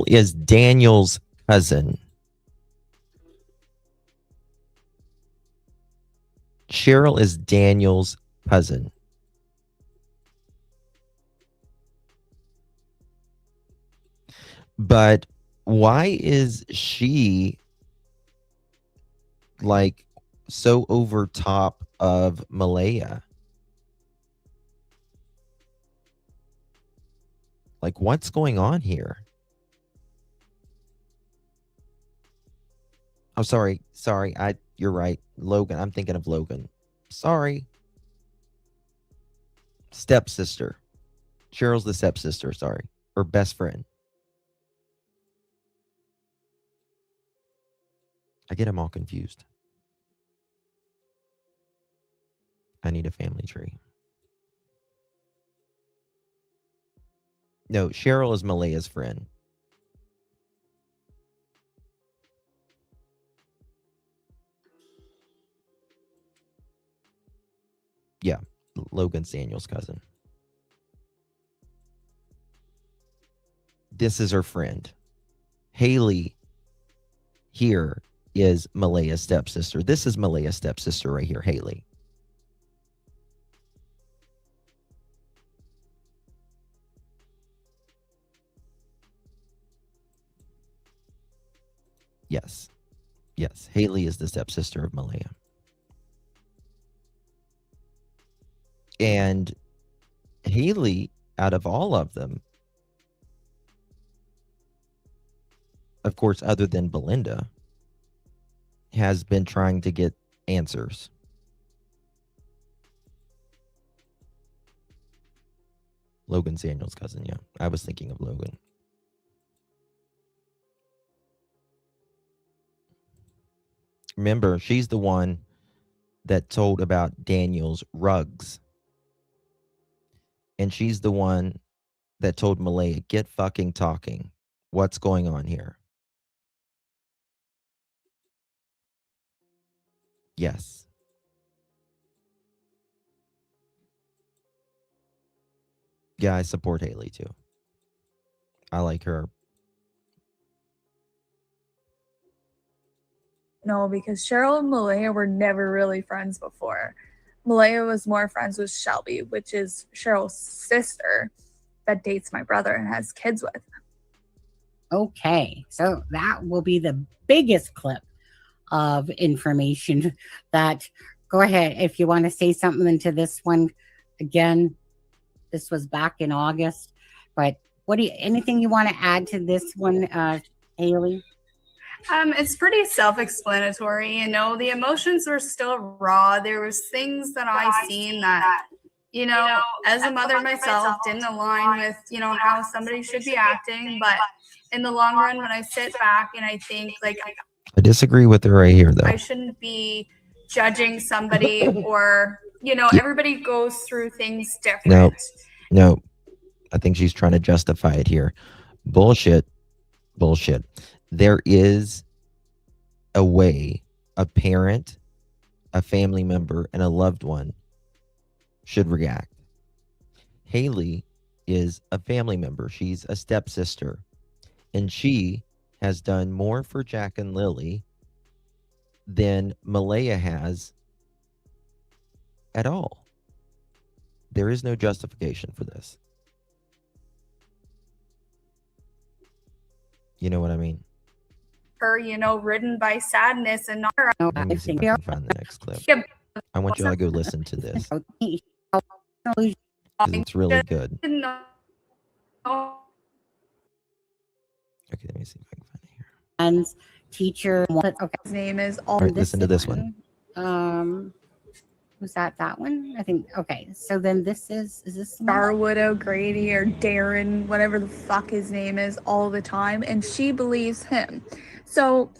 is Daniel's cousin. Cheryl is Daniel's cousin. But why is she like so over top of Malaya? Like, what's going on here? Oh, sorry. You're right. Logan. I'm thinking of Logan. Sorry. Stepsister. Cheryl's the stepsister, sorry. Or best friend. I get them all confused. I need a family tree. No, Cheryl is Malaya's friend. Yeah, Logan's Daniel's cousin. This is her friend. Haley here is Malaya's stepsister. This is Malaya's stepsister right here, Haley. Yes. Yes, Haley is the stepsister of Malaya. And Haley, out of all of them, of course, other than Belinda, has been trying to get answers. Logan Daniel's cousin, yeah. I was thinking of Logan. Remember, she's the one that told about Daniel's rugs. And she's the one that told Malaya, get fucking talking. What's going on here? Yes. Yeah, I support Haley too. I like her. No, because Cheryl and Malaya were never really friends before. Malaya was more friends with Shelby, which is Cheryl's sister that dates my brother and has kids with. Okay, so that will be the biggest clip of information that, go ahead, if you want to say something to this one. Again, this was back in August, but anything you want to add to this one, Haley? It's pretty self-explanatory, you know. The emotions were still raw. There was things that I seen that, you know, as a mother myself, didn't align with, you know, how somebody should be acting. But in the long run, when I sit back and I think, like, I disagree with her right here, though. I shouldn't be judging somebody, or, you know, everybody goes through things different. No. I think she's trying to justify it here. Bullshit. There is a way a parent, a family member, and a loved one should react. Haley is a family member. She's a stepsister. And she has done more for Jack and Lily than Malaya has at all. There is no justification for this. You know what I mean? Her, you know, ridden by sadness and not. Let me see if I can find the next clip. I want you all to go listen to this. It's really good. Okay, let me see if I can find it here. And teacher. Okay. His name is All right, listen to this one. Was that one? I think. Okay, so then this is this Starwood O'Grady or Darren, whatever the fuck his name is, all the time, and she believes him. So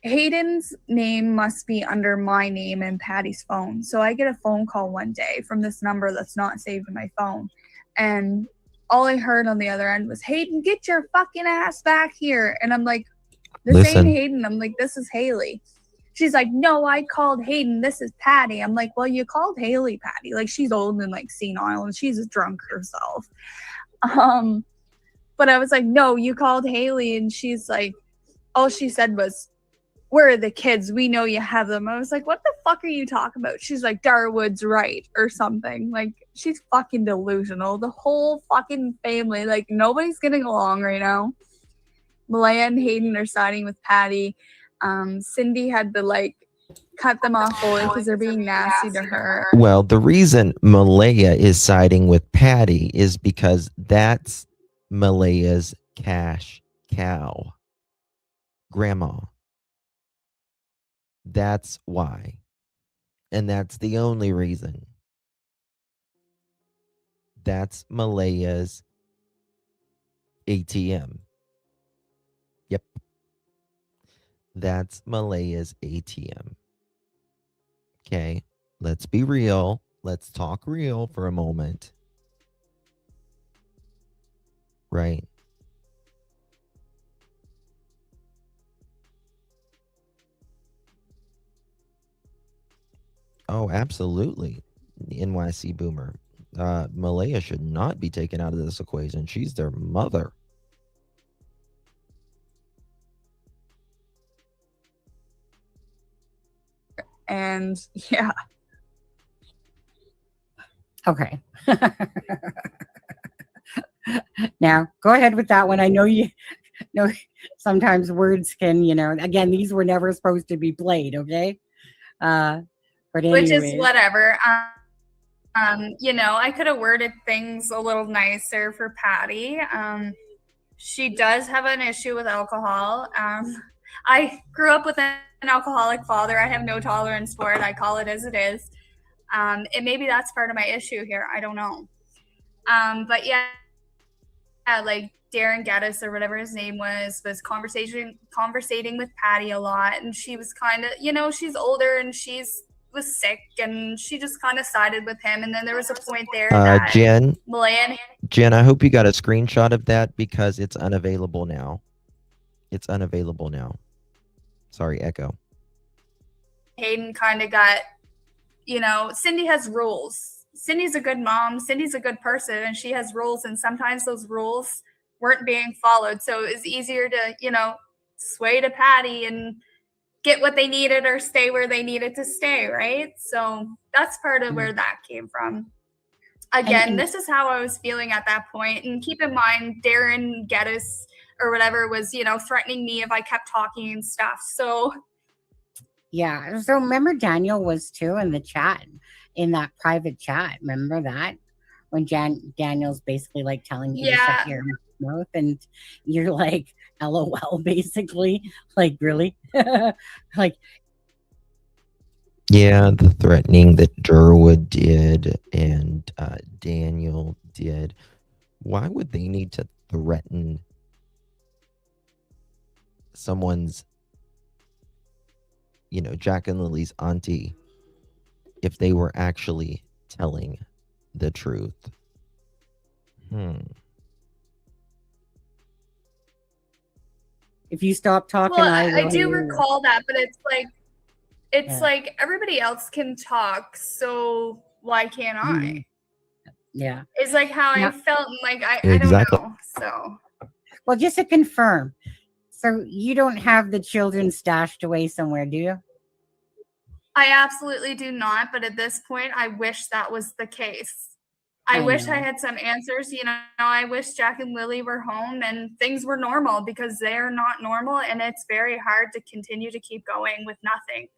Hayden's name must be under my name and Patty's phone. So I get a phone call one day from this number that's not saved in my phone, and all I heard on the other end was, Hayden, get your fucking ass back here. And I'm like, this ain't Hayden. I'm like, this is Haley. She's like, no, I called Hayden. This is Patty. I'm like, well, you called Haley Patty. Like, she's old and like senile and she's drunk herself. But I was like, no, you called Haley. And she's like, all she said was, where are the kids? We know you have them. I was like, what the fuck are you talking about? She's like, Darwood's right or something. Like, she's fucking delusional. The whole fucking family, like, nobody's getting along right now. Malaya and Hayden are siding with Patty. Cindy had to like cut them off fully because they're being nasty to her. Well, the reason Malaya is siding with Patty is because that's Malaya's cash cow, grandma. That's why. And that's the only reason. That's Malaya's ATM. Yep. That's Malaya's ATM. Okay. Let's be real. Let's talk real for a moment. Right. Oh, absolutely. NYC Boomer. Malaya should not be taken out of this equation. She's their mother. And yeah. Okay. Now, go ahead with that one. I know you know sometimes words can, again, these were never supposed to be played, okay? But Which is anyways. whatever. I could have worded things a little nicer for Patty. She does have an issue with alcohol. I grew up with an alcoholic father. I have no tolerance for it. I call it as it is. And maybe that's part of my issue here. I don't know. But yeah, like Darren Gaddis or whatever his name was conversating with Patty a lot. And she was kind of, she's older and was sick and she just kind of sided with him. And then there was a point there that Jen, I hope you got a screenshot of that because it's unavailable now. It's unavailable now. Sorry, Echo. Hayden kind of got, Cindy has rules. Cindy's a good mom. Cindy's a good person and she has rules. And sometimes those rules weren't being followed. So it was easier to, sway to Patty and get what they needed or stay where they needed to stay, right? So that's part of where that came from. Again, this is how I was feeling at that point. And keep in mind, Darren Geddes or whatever was, threatening me if I kept talking and stuff. So yeah. So remember Daniel was too in the chat, in that private chat. Remember that? When Daniel's basically like telling you to shut your mouth and you're like, LOL, basically. Like, really? Like, yeah, the threatening that Durwood did and Daniel did. Why would they need to threaten someone's, Jack and Lily's auntie if they were actually telling the truth? If you stop talking, well, I do recall that, but it's like everybody else can talk, so why can't I? Yeah. It's like how I felt, and like I don't know. So well, just to confirm, so you don't have the children stashed away somewhere, do you? I absolutely do not, but at this point I wish that was the case. I wish I had some answers. I wish Jack and Lily were home and things were normal because they're not normal, and it's very hard to continue to keep going with nothing.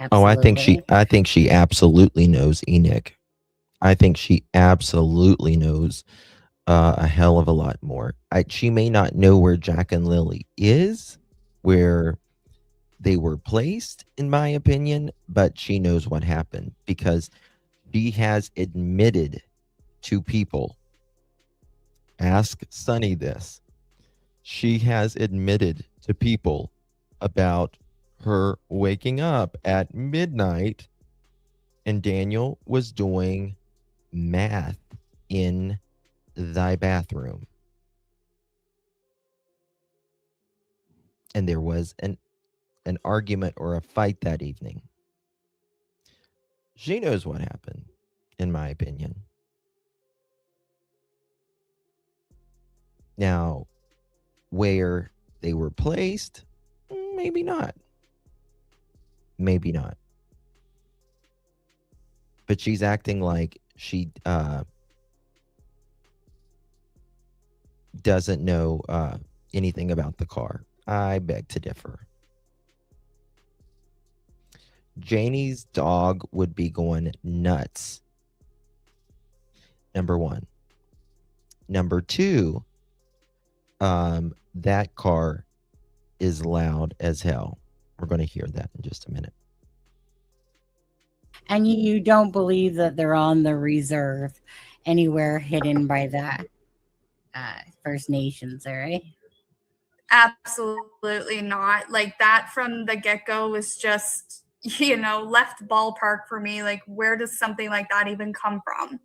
Absolutely. Oh, I think she absolutely knows Enoch. I think she absolutely knows a hell of a lot more. She may not know where Jack and Lily is, where they were placed, in my opinion, but she knows what happened because she has admitted to people. Ask Sunny this. She has admitted to people about her waking up at midnight and Daniel was doing math in thy bathroom. And there was an argument or a fight that evening. She knows what happened, in my opinion. Now, where they were placed, maybe not. Maybe not. But she's acting like she doesn't know anything about the car. I beg to differ. Janie's dog would be going nuts. Number one. Number two, that car is loud as hell, We're going to hear that in just a minute. And you don't believe that they're on the reserve anywhere hidden by the First Nations, all right? Absolutely not. Like that from the get-go was just, left ballpark for me. Like, where does something like that even come from?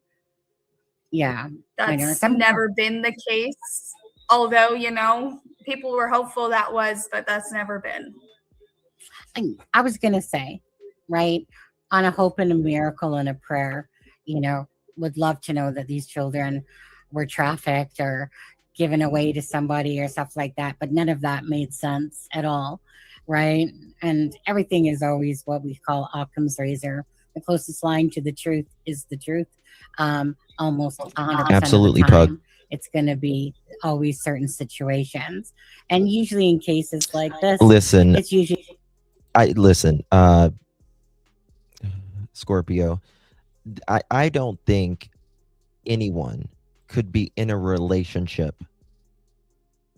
Yeah. That's never been the case. Although, people were hopeful that was, but that's never been. I was going to say, right, on a hope and a miracle and a prayer, would love to know that these children were trafficked or given away to somebody or stuff like that. But none of that made sense at all, right? And everything is always what we call Occam's razor. The closest line to the truth is the truth. Almost 100% Absolutely, of the time. Pug. It's going to be always certain situations. And usually in cases like this, Listen, it's usually... Scorpio, I don't think anyone could be in a relationship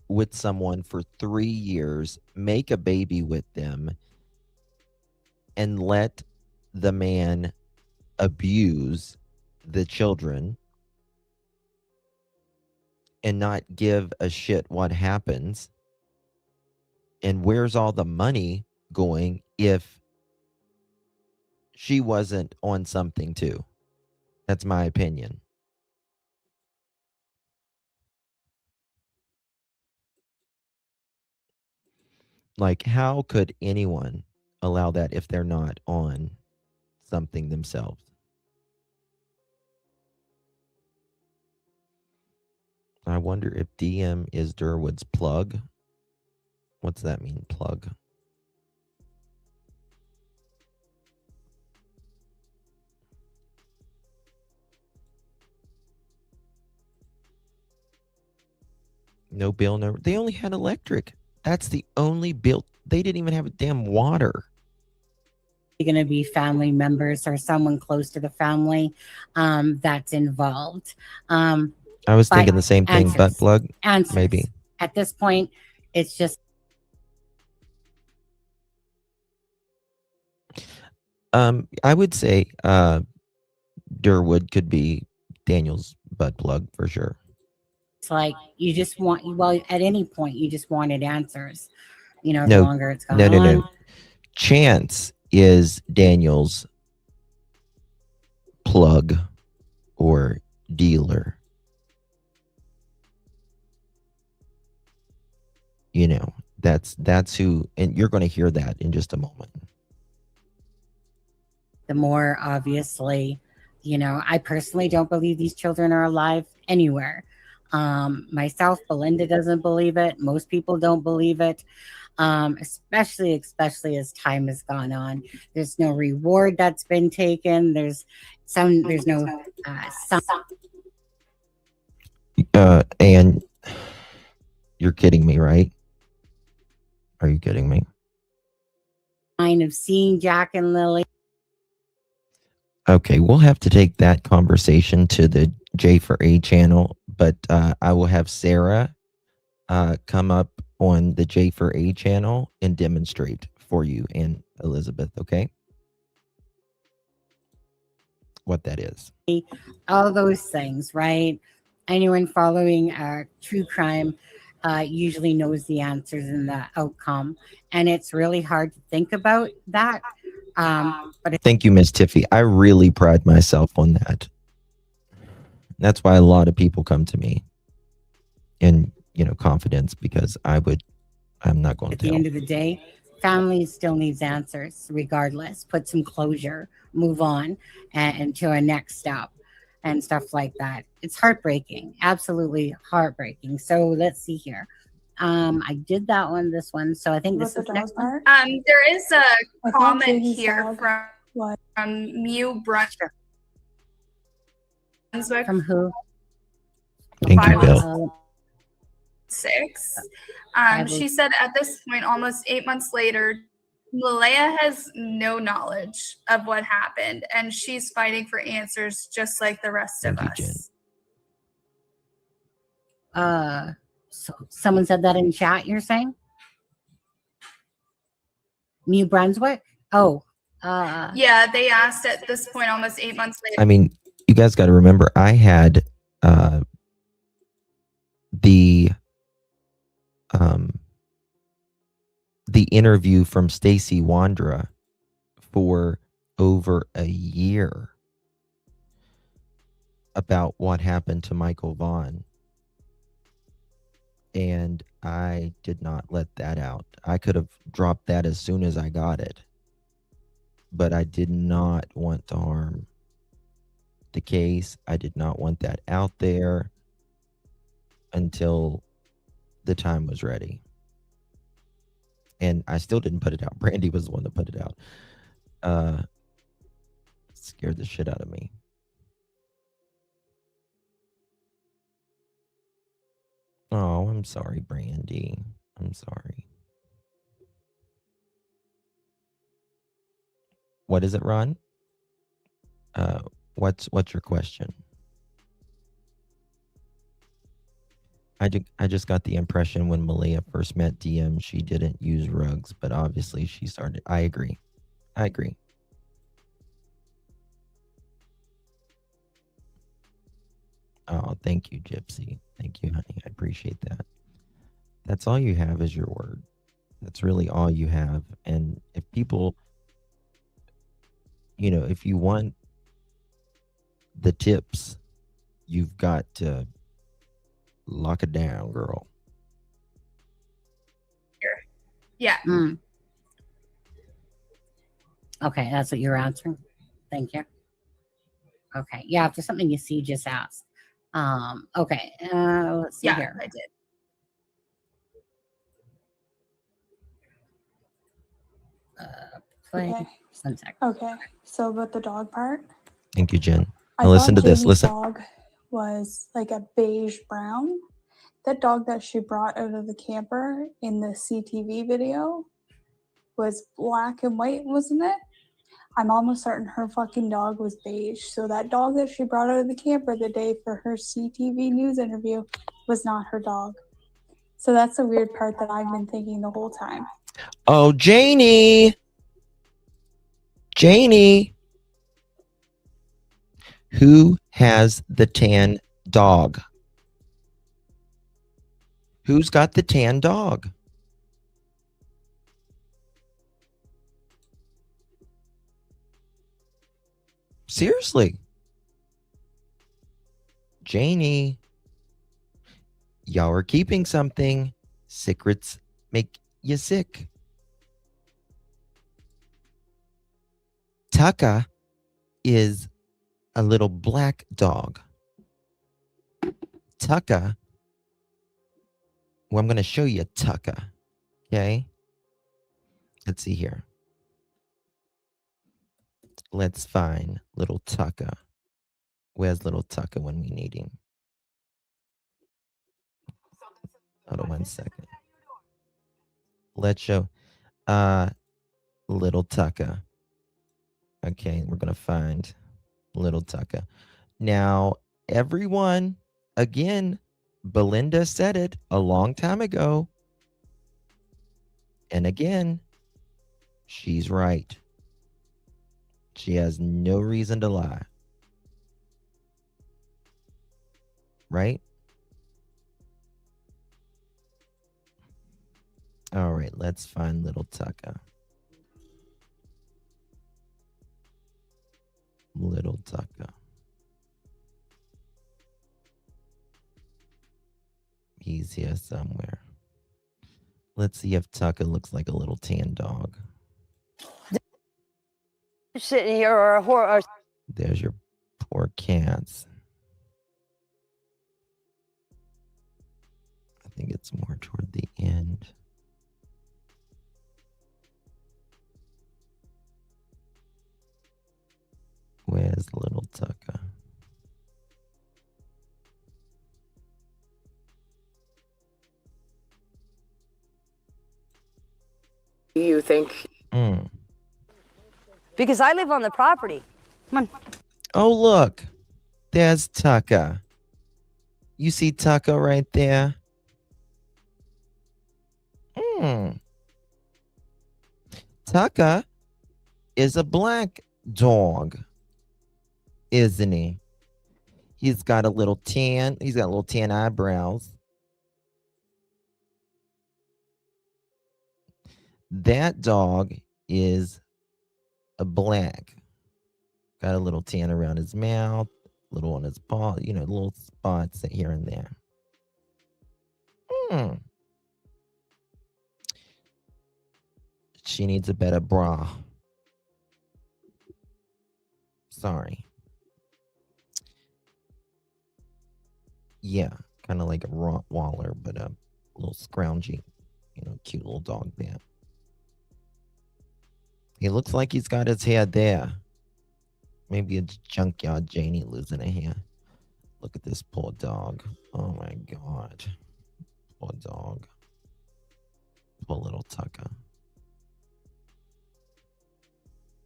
with someone for 3 years, make a baby with them, and let the man abuse the children and not give a shit what happens. And where's all the money going if she wasn't on something too? That's my opinion. Like, how could anyone allow that if they're not on something themselves? I wonder if DM is Durwood's plug. What's that mean, plug? No bill, no. They only had electric. That's the only bill. They didn't even have a damn water. Going to be family members or someone close to the family that's involved. I was thinking the same thing, butt plug. Answers. Maybe. At this point, it's just... I would say Durwood could be Daniel's butt plug for sure. It's like you just want, well, at any point, you just wanted answers. The No, longer it's gone on. No. Chance is Daniel's plug or dealer. That's who, and you're going to hear that in just a moment. The more, obviously, I personally don't believe these children are alive anywhere. Myself, Belinda doesn't believe it. Most people don't believe it. Especially as time has gone on. There's no reward that's been taken. There's no and you're kidding me, right? Are you kidding me? Sign of seeing Jack and Lily. Okay, we'll have to take that conversation to the J for A channel, but I will have Sarah come up on the J for A channel and demonstrate for you and Elizabeth, okay? What that is. All those things, right? Anyone following true crime usually knows the answers and the outcome. And it's really hard to think about that. But thank you, Miss Tiffy. I really pride myself on that. That's why a lot of people come to me in, confidence, because I'm not going to tell. At the end of the day, family still needs answers regardless. Put some closure, move on and to a next step and stuff like that. It's heartbreaking, absolutely heartbreaking. So let's see here. I did that one, this one. So I think this is the next one. There is a comment here from Mew Brunswick. From who? Thank you, Bill. 6. She said at this point, almost 8 months later, Malaya has no knowledge of what happened, and she's fighting for answers just like the rest of us. So someone said that in chat, you're saying? New Brunswick? Oh, Yeah, they asked at this point almost 8 months later. I mean, you guys got to remember, I had the interview from Stacy Wandra for over a year about what happened to Michael Vaughn. And I did not let that out. I could have dropped that as soon as I got it. But I did not want to harm the case. I did not want that out there until the time was ready. And I still didn't put it out. Brandy was the one that put it out. Scared the shit out of me. Oh, I'm sorry, Brandy. I'm sorry. What is it, Ron? What's your question? I just got the impression when Malia first met DM, she didn't use rugs, but obviously she started. I agree. Oh, thank you, Gypsy. Thank you, honey. I appreciate that. That's all you have is your word. That's really all you have. And if people, if you want the tips, you've got to lock it down, girl. Yeah. Okay, that's what you're answering. Thank you. Okay, yeah, if there's something you see, just ask. Okay, let's see here. I did. Play. Okay. 1 second. Okay, so about the dog part. Thank you, Jen. I Now listen thought to this. Jamie's Listen. dog was like a beige brown. That dog that she brought out of the camper in the CTV video was black and white, wasn't it? I'm almost certain her fucking dog was beige. So that dog that she brought out of the camper the day for her CTV news interview was not her dog. So that's the weird part that I've been thinking the whole time. Oh, Janie. Who has the tan dog? Who's got the tan dog? Seriously. Janie. Y'all are keeping something. Secrets make you sick. Tucka is a little black dog. Tucka. Well, I'm going to show you Tucka. Okay. Let's see here. Let's find little Tucka. Where's little Tucka when we need him? Hold on 1 second. Let's show little Tucka. Okay, we're going to find little Tucka. Now, everyone, again, Belinda said it a long time ago. And again, she's right. She has no reason to lie. Right? All right, let's find little Tucka. Little Tucka. He's here somewhere. Let's see if Tucka looks like a little tan dog. Sitting here or a horse. There's your poor cats. I think it's more toward the end. Where's little Tucka? You think? Because I live on the property. Come on. Oh, look. There's Tucka. You see Tucka right there? Tucker is a black dog, isn't he? He's got a little tan. He's got little tan eyebrows. That dog is a black. Got a little tan around his mouth, little on his paw, little spots here and there. She needs a better bra. Sorry. Yeah, kind of like a Rottweiler, but a little scroungy, cute little dog there. He looks like he's got his hair there. Maybe it's junkyard Janie losing a hair. Look at this poor dog. Oh my God. Poor dog. Poor little Tucker.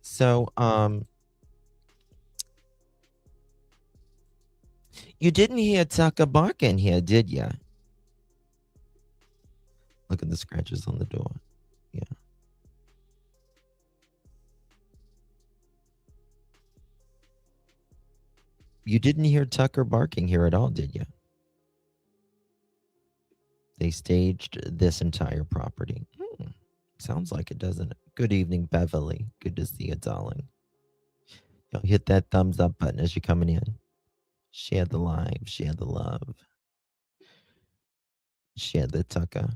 So, you didn't hear Tucker barking here, did ya? Look at the scratches on the door. Yeah. You didn't hear Tucker barking here at all, did you? They staged this entire property. Sounds like it, doesn't it? Good evening, Beverly. Good to see you, darling. Hit that thumbs up button as you're coming in. Share the live. Share the love. Share the Tucker.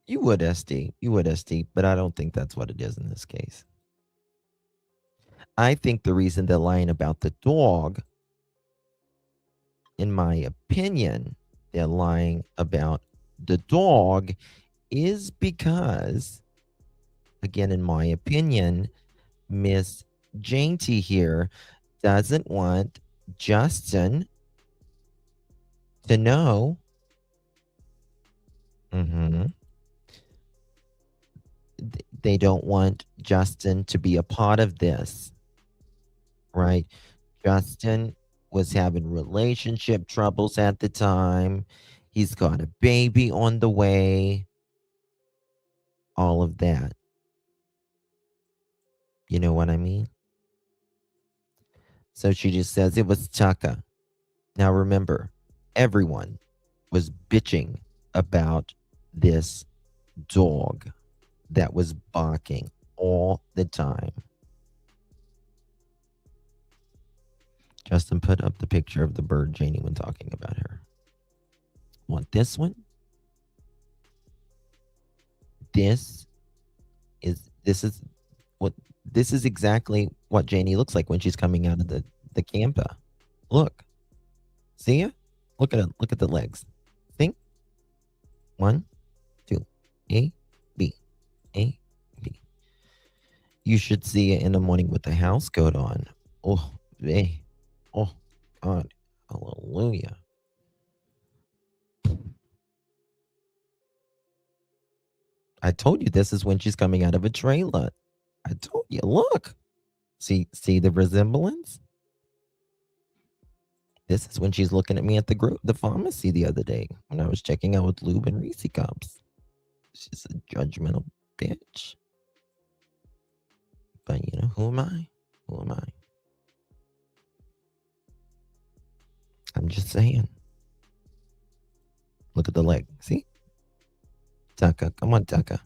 You would, SD. You would, SD. But I don't think that's what it is in this case. I think the reason they're lying about the dog, in my opinion, they're lying about the dog is because, again, in my opinion, Miss Jainty here doesn't want Justin to know. They don't want Justin to be a part of this, right? Justin was having relationship troubles at the time. He's got a baby on the way. All of that. You know what I mean? So she just says it was Tucker. Now remember, everyone was bitching about this dog that was barking all the time. Justin put up the picture of the bird Janie when talking about her. Want this one? This is exactly what Janie looks like when she's coming out of the camper. Look. See ya? Look at it. Look at the legs. See? 1, 2. A, B. A, B. You should see it in the morning with the house coat on. Oh, hey. Oh, God. Hallelujah. I told you this is when she's coming out of a trailer. I told you, look. See the resemblance? This is when she's looking at me at the pharmacy the other day when I was checking out with lube and Reese cups. She's a judgmental bitch. But who am I? Who am I? I'm just saying. Look at the leg. See? Tucker. Come on, Tucker.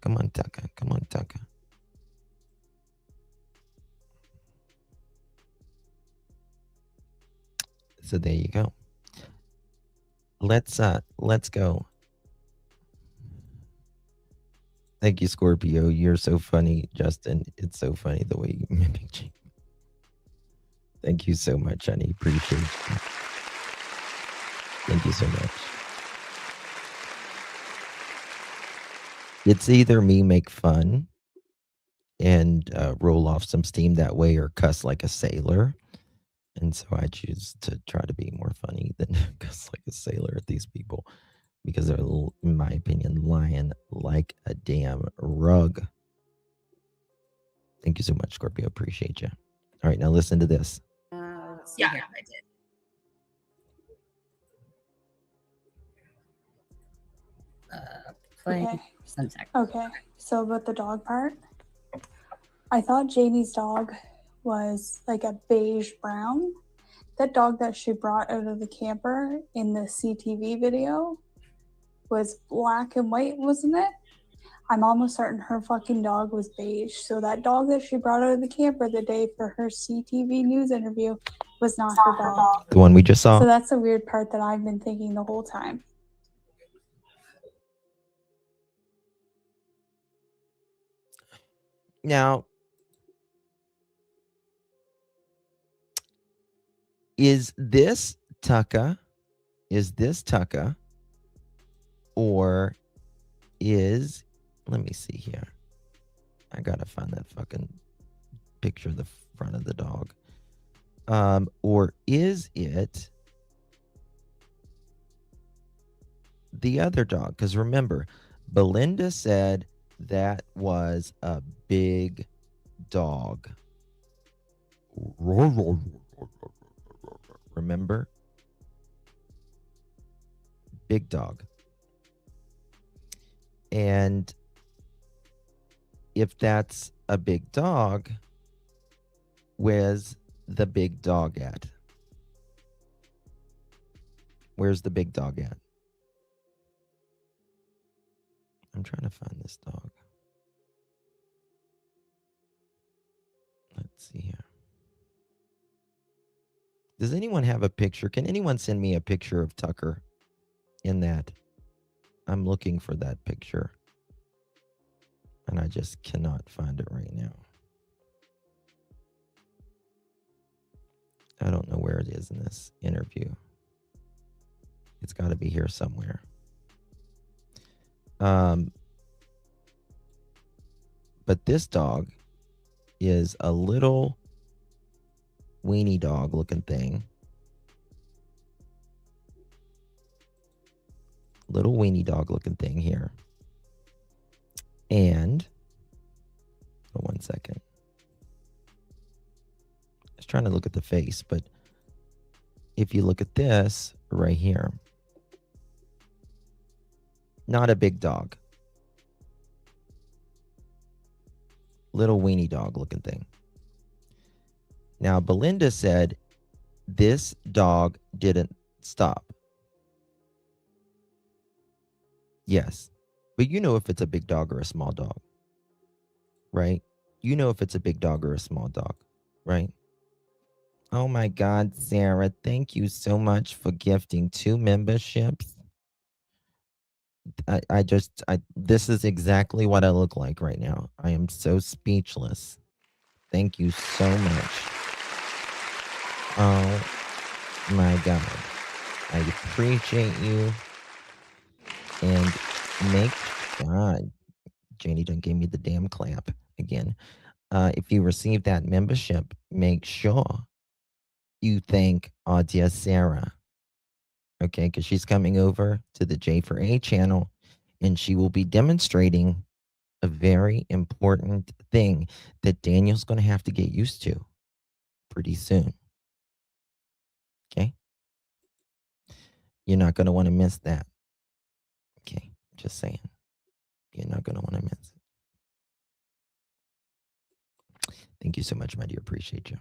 Come on, Tucker. Come on, Tucker. So there you go. Let's go. Thank you, Scorpio. You're so funny, Justin. It's so funny the way you mimic me. Thank you so much, honey. Appreciate you. Thank you so much. It's either me make fun and roll off some steam that way or cuss like a sailor. And so I choose to try to be more funny than cuss like a sailor at these people because they're, in my opinion, lying like a damn rug. Thank you so much, Scorpio. Appreciate you. All right, now listen to this. Yeah, I did. explain? Okay. One sec. Okay. So about the dog part, I thought Janie's dog was like a beige brown. That dog that she brought out of the camper in the CTV video was black and white, wasn't it? I'm almost certain her fucking dog was beige. So that dog that she brought out of the camper the day for her CTV news interview was not her dog. The one we just saw. So that's the weird part that I've been thinking the whole time. Now, is this Tucka? Is this Tucka? Or is, let me see here. I gotta find that fucking picture of the front of the dog. Or is it the other dog? Because remember, Belinda said that was a big dog. Remember? Big dog. And if that's a big dog, where's the big dog at? Where's the big dog at? I'm trying to find this dog. Let's see here. Does anyone have a picture? Can anyone send me a picture of Tucker in that? I'm looking for that picture. And I just cannot find it right now. I don't know where it is in this interview. It's got to be here somewhere. But this dog is a little weenie dog looking thing. Little weenie dog looking thing here. And, oh, 1 second. I was trying to look at the face, but if you look at this right here, not a big dog. Little weenie dog looking thing. Now, Belinda said this dog didn't stop. Yes. But you know if it's a big dog or a small dog, right? You know if it's a big dog or a small dog, right? Oh my God, Sarah, thank you so much for gifting 2 memberships. This is exactly what I look like right now. I am so speechless. Thank you so much. Oh my God. I appreciate you. And make God, Janie done gave me the damn clap again. If you receive that membership, make sure you thank our dear Sarah. Okay, because she's coming over to the J for A channel and she will be demonstrating a very important thing that Daniel's going to have to get used to pretty soon. Okay? You're not going to want to miss that. Okay, just saying. You're not going to want to miss it. Thank you so much, my dear. Appreciate you.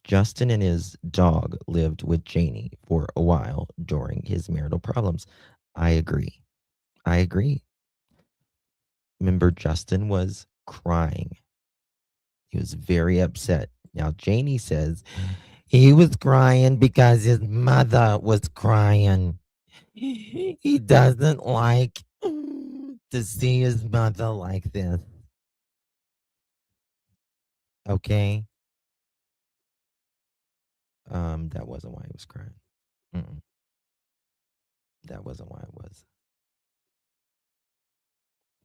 Justin and his dog lived with Janie for a while during his marital problems. I agree. I agree. Remember, Justin was crying. He was very upset. Now, Janie says he was crying because his mother was crying. He doesn't like to see his mother like this. Okay? That wasn't why he was crying. That wasn't why it was.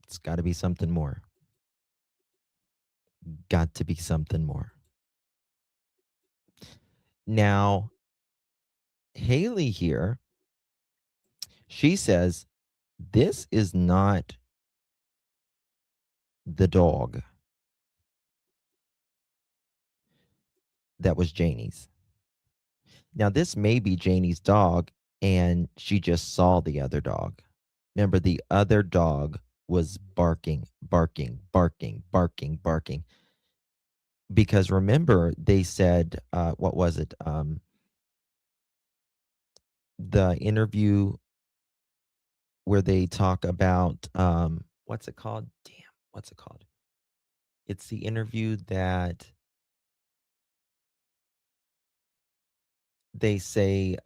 It's got to be something more. Got to be something more. Now, Haley here, she says, this is not the dog that was Janie's. Now, this may be Janie's dog, and she just saw the other dog. Remember, the other dog was barking, barking, barking, barking, barking. Because remember, they said, what was it? The interview where they talk about, what's it called? Damn, what's it called? It's the interview that they say,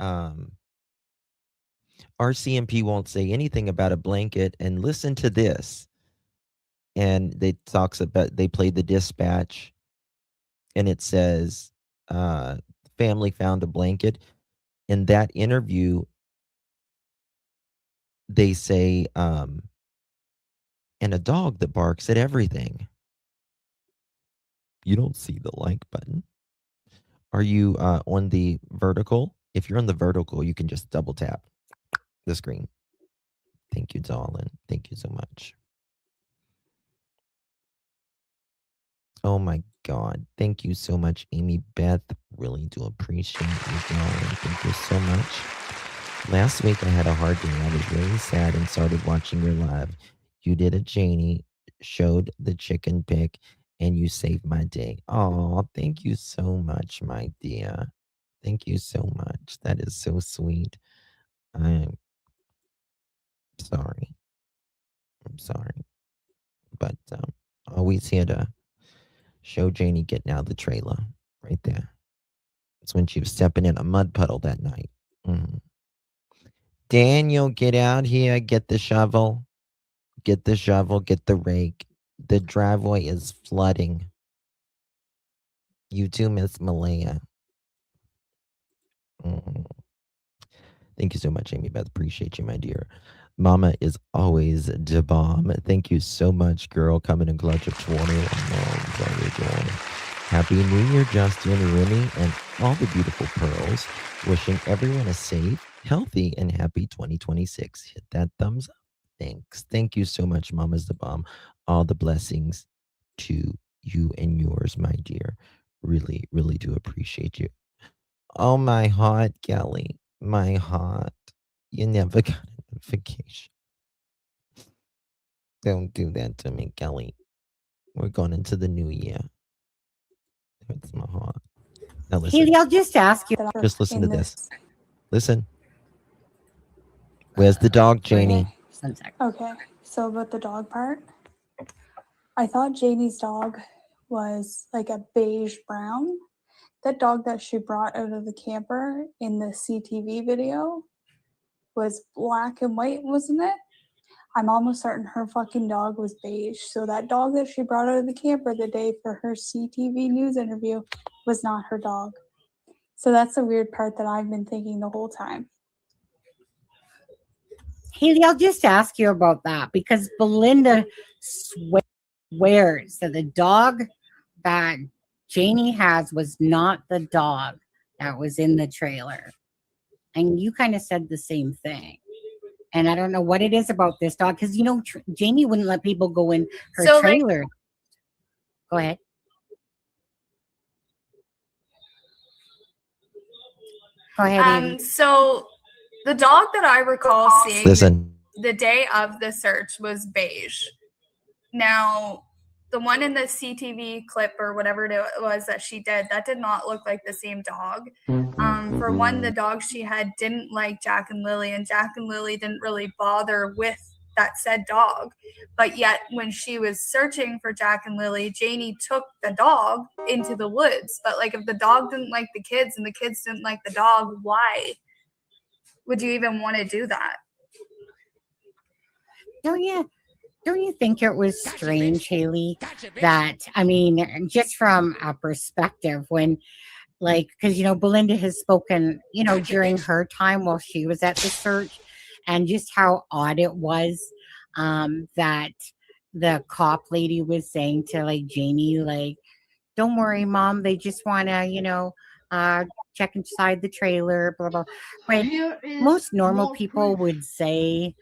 RCMP won't say anything about a blanket, and listen to this. And they talks about, they played the dispatch, and it says, family found a blanket. In that interview, they say, and a dog that barks at everything. You don't see the like button. Are you on the vertical? If you're on the vertical, you can just double tap the screen. Thank you, darling. Thank you so much. Oh my God. Thank you so much, Amy Beth. Really do appreciate you, darling. Thank you so much. Last week I had a hard day. I was really sad and started watching your live. You did a Janie, showed the chicken pic, and you saved my day. Oh, thank you so much, my dear. Thank you so much. That is so sweet. I'm sorry. I'm sorry. But always here to show Janie getting out of the trailer right there. It's when she was stepping in a mud puddle that night. Daniel, get out here. Get the shovel. Get the shovel. Get the rake. The driveway is flooding. You too, Miss Malaya. Thank you so much, Amy Beth. Appreciate you, my dear. Mama is always the bomb. Thank you so much, girl. Coming in clutch of 20. Happy New Year, Justin, Remy, and all the beautiful pearls. Wishing everyone a safe, healthy, and happy 2026. Hit that thumbs up. Thanks. Thank you so much, Mama's the bomb. All the blessings to you and yours, my dear. Really, really do appreciate you. Oh, my heart, Kelly. My heart. You never got a notification. Don't do that to me, Kelly. We're going into the new year. It's my heart. Now listen. Haley, I'll just ask you. Just listen to this. Listen. Where's the dog, Janie? Okay, so about the dog part, I thought Janie's dog was like a beige brown. That dog that she brought out of the camper in the CTV video was black and white, wasn't it? I'm almost certain her fucking dog was beige. So that dog that she brought out of the camper the day for her CTV news interview was not her dog. So that's the weird part that I've been thinking the whole time. Haley, I'll just ask you about that because Belinda swears that the dog that Janie has was not the dog that was in the trailer. And you kind of said the same thing. And I don't know what it is about this dog because, you know, Janie wouldn't let people go in her trailer. Go ahead. Go ahead. So the dog that I recall seeing the day of the search was beige. Now, the one in the CTV clip or whatever it was that she did, that did not look like the same dog. For one, the dog she had didn't like Jack and Lily, and Jack and Lily didn't really bother with that said dog. But yet, when she was searching for Jack and Lily, Janie took the dog into the woods. But like, if the dog didn't like the kids and the kids didn't like the dog, why would you even want to do that? Don't you think it was strange, Haley, that, I mean, just from a perspective when, like, because, you know, Belinda has spoken, you know, during her time while she was at the search, and just how odd it was that the cop lady was saying to, like, Janie, like, don't worry, Mom, they just want to, you know, check inside the trailer, blah, blah. But most normal people would say,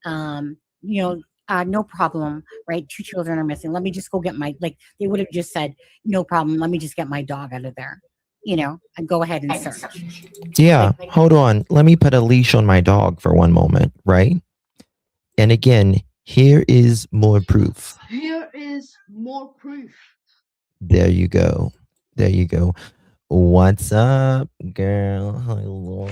you know, no problem, right? 2 children are missing. Let me just go get my, like, they would have just said, no problem. Let me just get my dog out of there. I'd go ahead and search. Yeah, hold on. Let me put a leash on my dog for one moment, right? And again, here is more proof. Here is more proof. There you go. There you go. What's up, girl? Hello.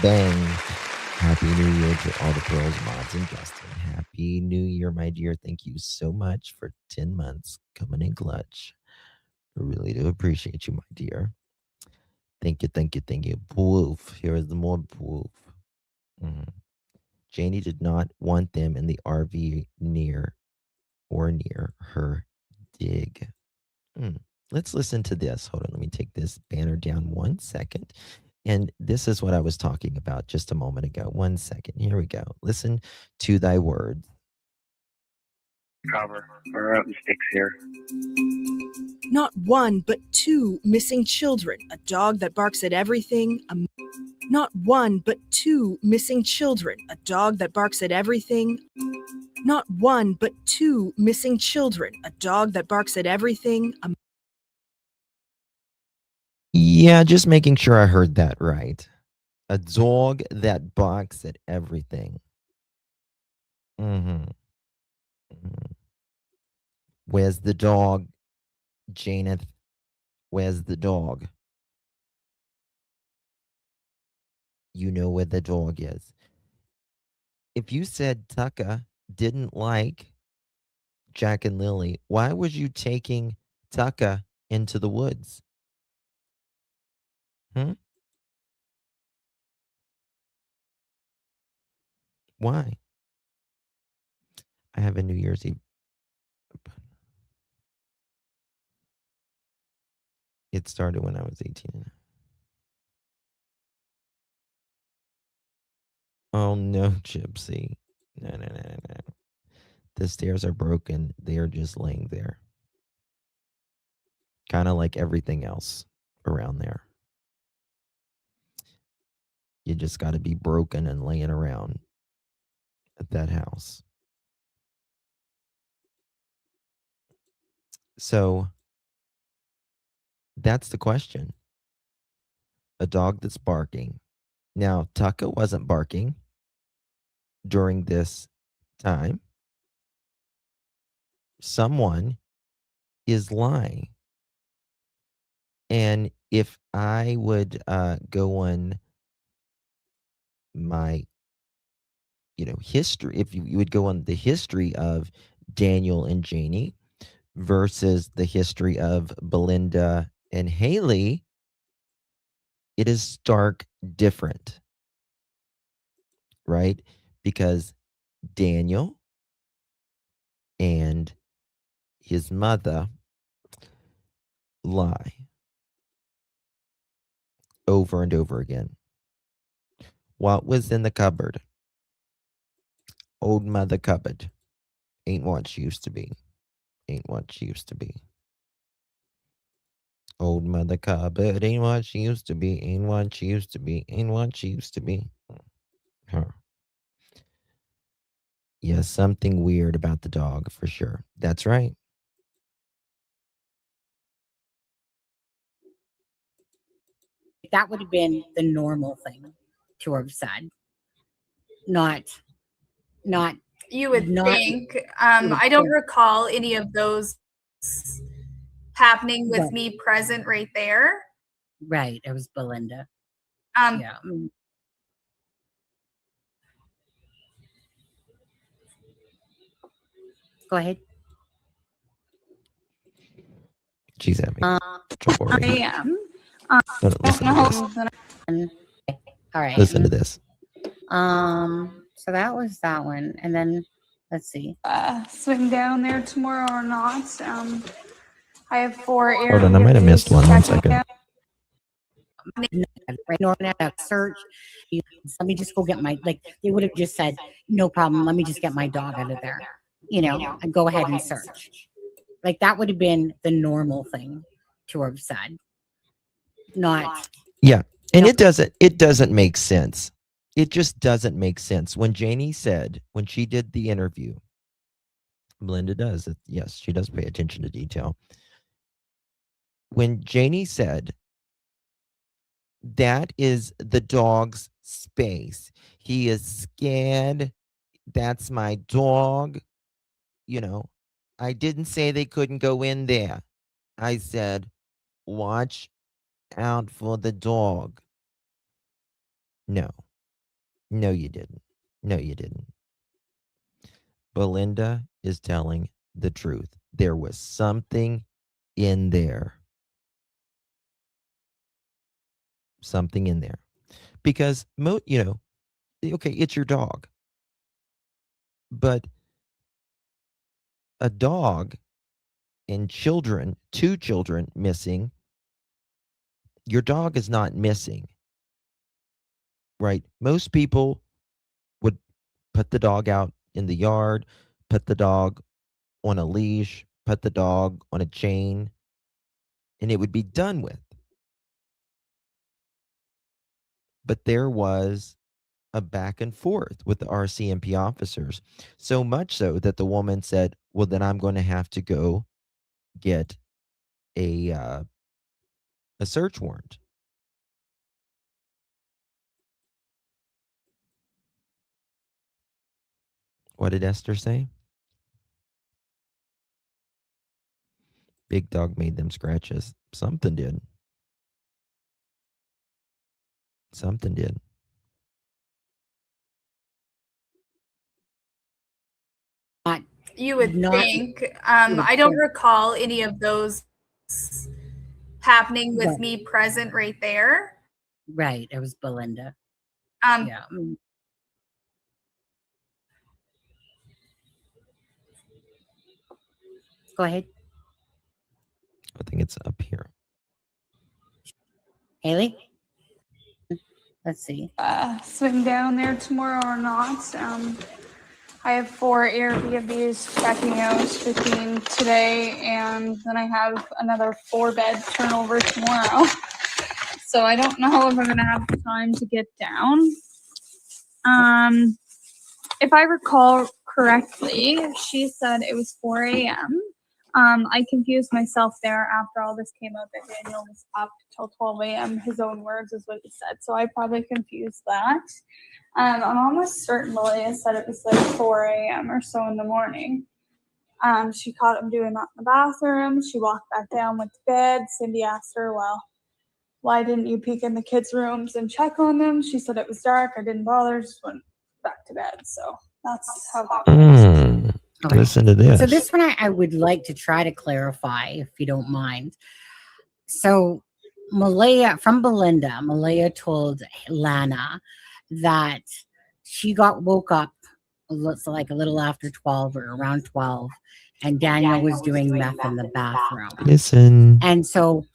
Bang. Happy New Year to all the girls, mods, and Justin. Happy New Year, my dear. Thank you so much for 10 months coming in clutch. I really do appreciate you, my dear. Thank you, thank you, thank you. Proof. Here is the more proof. Janie did not want them in the RV near her dig. Let's listen to this. Hold on, let me take this banner down 1 second. And this is what I was talking about just a moment ago. 1 second. Here we go. Listen to thy words. Cover. We're out in sticks here. Not one, but two missing children. A dog that barks at everything. Not one, but two missing children. A dog that barks at everything. Not one, but two missing children. A dog that barks at everything. Yeah, just making sure I heard that right. A dog that barks at everything. Where's the dog, Janeth? Where's the dog? You know where the dog is. If you said Tucka didn't like Jack and Lily, why was you taking Tucka into the woods? Why? I have a New Year's Eve. It started when I was 18. Oh no, Gypsy. No. The stairs are broken. They are just laying there. Kind of like everything else around there. You just got to be broken and laying around at that house. So that's the question. A dog that's barking. Now, Tucka wasn't barking during this time. Someone is lying. And if I would go on my history, if you would go on the history of Daniel and Janie versus the history of Belinda and Haley, it is stark different, right? Because Daniel and his mother lie over and over again. What was in the cupboard? Old mother cupboard. Ain't what she used to be. Ain't what she used to be. Old mother cupboard. Ain't what she used to be. Ain't what she used to be. Ain't what she used to be. Yeah, something weird about the dog for sure. That's right. That would have been the normal thing to have said. Not. You would think. I don't recall any of those happening with me present right there. Right. It was Belinda. Yeah. Go ahead. She's having trouble. I am. All right. Listen to this. So that was that one, and then let's see. Swing down there tomorrow or not? I have 4 areas. Hold on, I might have missed one. 1 second. Right now, search. Let me just go get my. They would have just said, "No problem. Let me just get my dog out of there." And go ahead and search. That would have been the normal thing to have said. Not. Yeah, and it doesn't make sense. It just doesn't make sense. When Janie said, when she did the interview, Belinda does. Yes, she does pay attention to detail. When Janie said, that is the dog's space. He is scared. That's my dog. You know, I didn't say they couldn't go in there. I said, watch out for the dog. No. No, you didn't. No, you didn't. Belinda is telling the truth. There was something in there. Something in there. Because, okay, it's your dog. But a dog and children, 2 children missing, your dog is not missing. Right? Most people would put the dog out in the yard, put the dog on a leash, put the dog on a chain, and it would be done with. But there was a back and forth with the RCMP officers, so much so that the woman said, well, then I'm going to have to go get a search warrant. What did Esther say? Big dog made them scratches. Something did. Something did. You would Not- think. I don't recall any of those happening with Right. me present right there. Right. It was Belinda. Yeah. Go ahead. I think it's up here. Haley? Let's see. Swing down there tomorrow or not. I have 4 Airbnbs checking out between today and then I have another 4-bed turnover tomorrow. So I don't know if I'm gonna have time to get down. If I recall correctly, she said it was 4 a.m. I confused myself there after all this came out that Daniel was up till 12 a.m. His own words is what he said. So I probably confused that. I'm almost certain Malia said it was like 4 a.m. or so in the morning. She caught him doing that in the bathroom. She walked back down, went to bed. Cindy asked her, well, why didn't you peek in the kids' rooms and check on them? She said it was dark. I didn't bother. Just went back to bed. So that's how that goes. Okay. Listen to this. So this one I would like to try to clarify, if you don't mind. So from Belinda, Malaya told Lana that she woke up, looks like a little after 12 or around 12, and Daniel was doing meth in the bathroom. Listen. And so,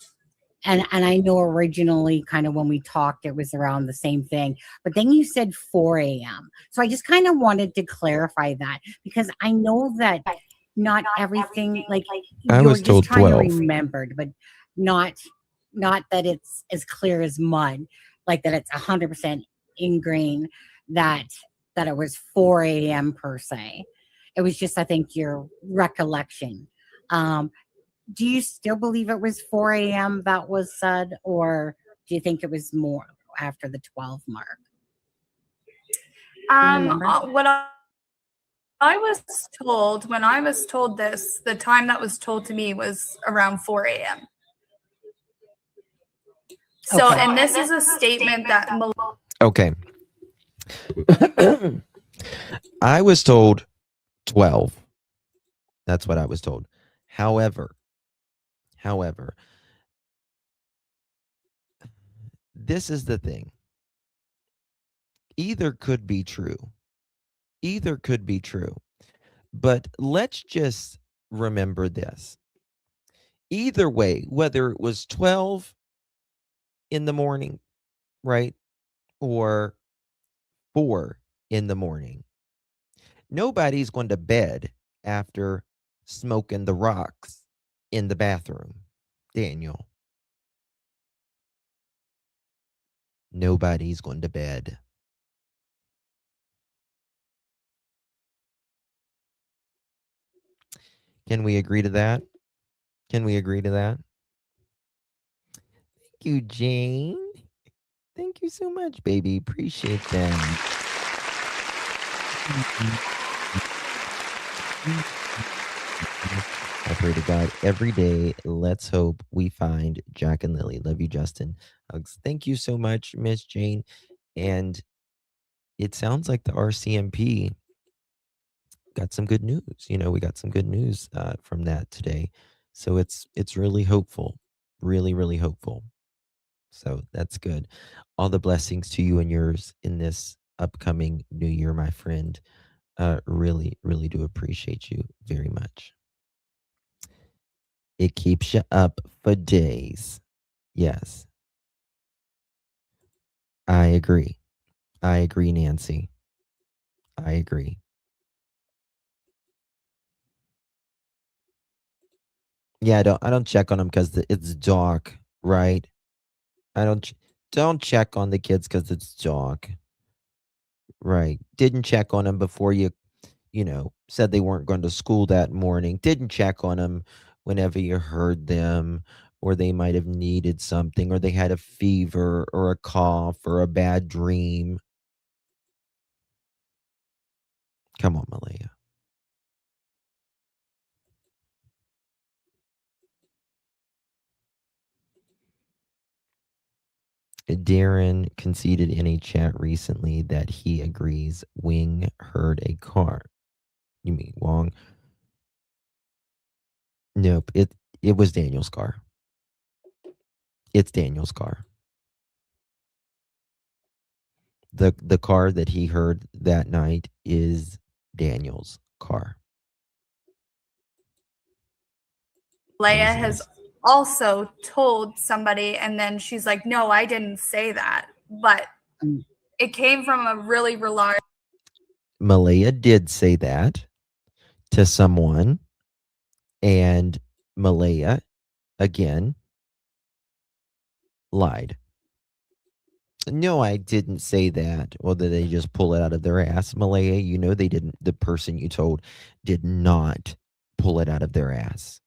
and I know originally kind of when we talked, it was around the same thing, but then you said 4 a.m. So I just kind of wanted to clarify that because I know that not everything, like I you're was just told trying 12. to remember, but not that it's as clear as mud, like that it's 100% ingrained that it was 4 a.m. per se. It was just, I think, your recollection. Do you still believe it was 4 a.m. that was said, or do you think it was more after the 12 mark? What I was told, when I was told this, the time that was told to me was around 4 a.m. So, Okay. and this is a statement that Okay. I was told 12. That's what I was told. However, this is the thing. Either could be true. But let's just remember this. Either way, whether it was 12 in the morning, right, or 4 in the morning, nobody's going to bed after smoking the rocks in the bathroom, Daniel. Nobody's going to bed. Can we agree to that? Can we agree to that? Thank you, Jane. Thank you so much, baby. Appreciate that. I pray to God every day. Let's hope we find Jack and Lily. Love you, Justin. Hugs. Thank you so much, Miss Jane. And it sounds like the RCMP got some good news. You know, we got some good news from that today. So it's really hopeful. Really, really hopeful. So that's good. All the blessings to you and yours in this upcoming new year, my friend. Really, really do appreciate you very much. It keeps you up for days. Yes. I agree. I agree, Nancy. I agree. Yeah, I don't check on them because it's dark, right? I don't check on the kids because it's dark. Right. Didn't check on them before you said they weren't going to school that morning. Didn't check on them whenever you heard them, or they might have needed something, or they had a fever or a cough or a bad dream. Come on, Malaya. Darren conceded in a chat recently that he agrees Wing heard a car. You mean Wong? Nope. It was Daniel's car. It's Daniel's car. The car that he heard that night is Daniel's car. Leia has also told somebody, and then she's like, no, I didn't say that. But it came from a really reliable. Malaya did say that to someone, and Malaya, again, lied. No, I didn't say that. Or did they just pull it out of their ass, Malaya? You know they didn't. The person you told did not pull it out of their ass.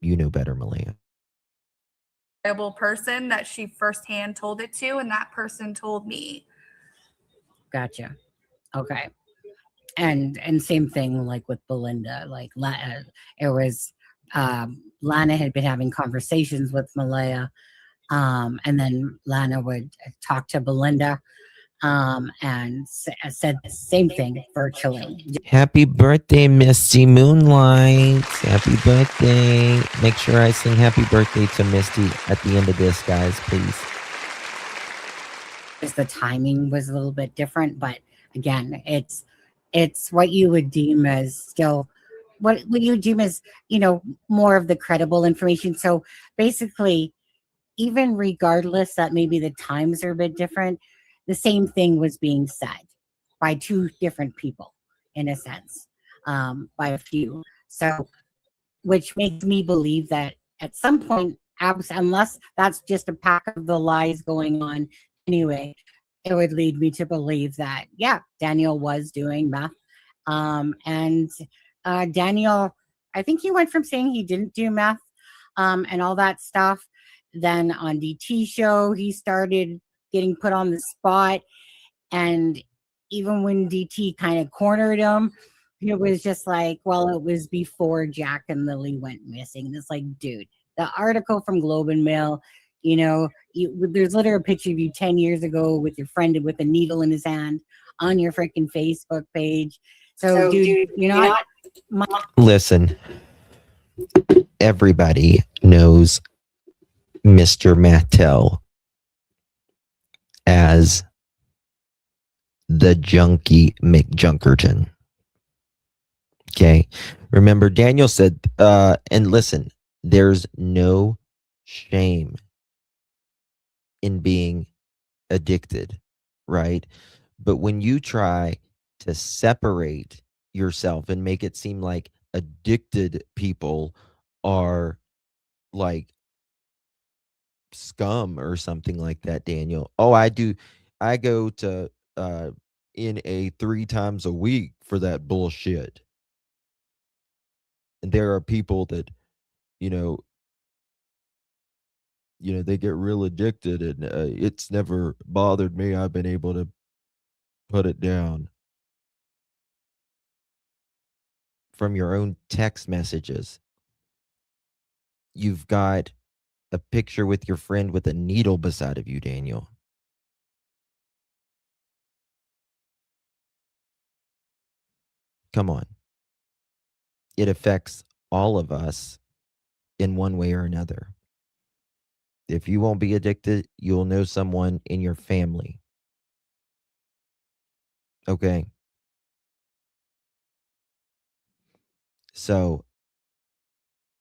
You know better, Malaya. Person that she firsthand told it to, and that person told me. Gotcha. Okay. And same thing like with Belinda. Like it was Lana had been having conversations with Malaya, and then Lana would talk to Belinda, and said the same thing virtually. Happy birthday, Misty Moonlight. Happy birthday. Make sure I sing happy birthday to Misty at the end of this, guys, please. Because the timing was a little bit different, but again, it's what you would deem as still what you would deem as, more of the credible information. So basically, even regardless that maybe the times are a bit different, the same thing was being said by two different people, in a sense, by a few. So, which makes me believe that at some point, unless that's just a pack of the lies going on anyway, it would lead me to believe that, yeah, Daniel was doing meth. And Daniel, I think he went from saying he didn't do meth and all that stuff. Then on DT show, he started getting put on the spot. And even when DT kind of cornered him, it was just like, well, it was before Jack and Lily went missing. And it's like, dude, the article from Globe and Mail, there's literally a picture of you 10 years ago with your friend with a needle in his hand on your freaking Facebook page. So dude, Listen, everybody knows Mr. Mattel as the Junkie McJunkerton. Okay. Remember, Daniel said, and listen, there's no shame in being addicted, right? But when you try to separate yourself and make it seem like addicted people are like scum or something like that, Daniel. Oh, I do. I go to in a 3 times a week for that bullshit. And there are people that, you know, they get real addicted, and it's never bothered me. I've been able to put it down. From your own text messages, you've got a picture with your friend with a needle beside of you, Daniel. Come on. It affects all of us in one way or another. If you won't be addicted, you'll know someone in your family. Okay. So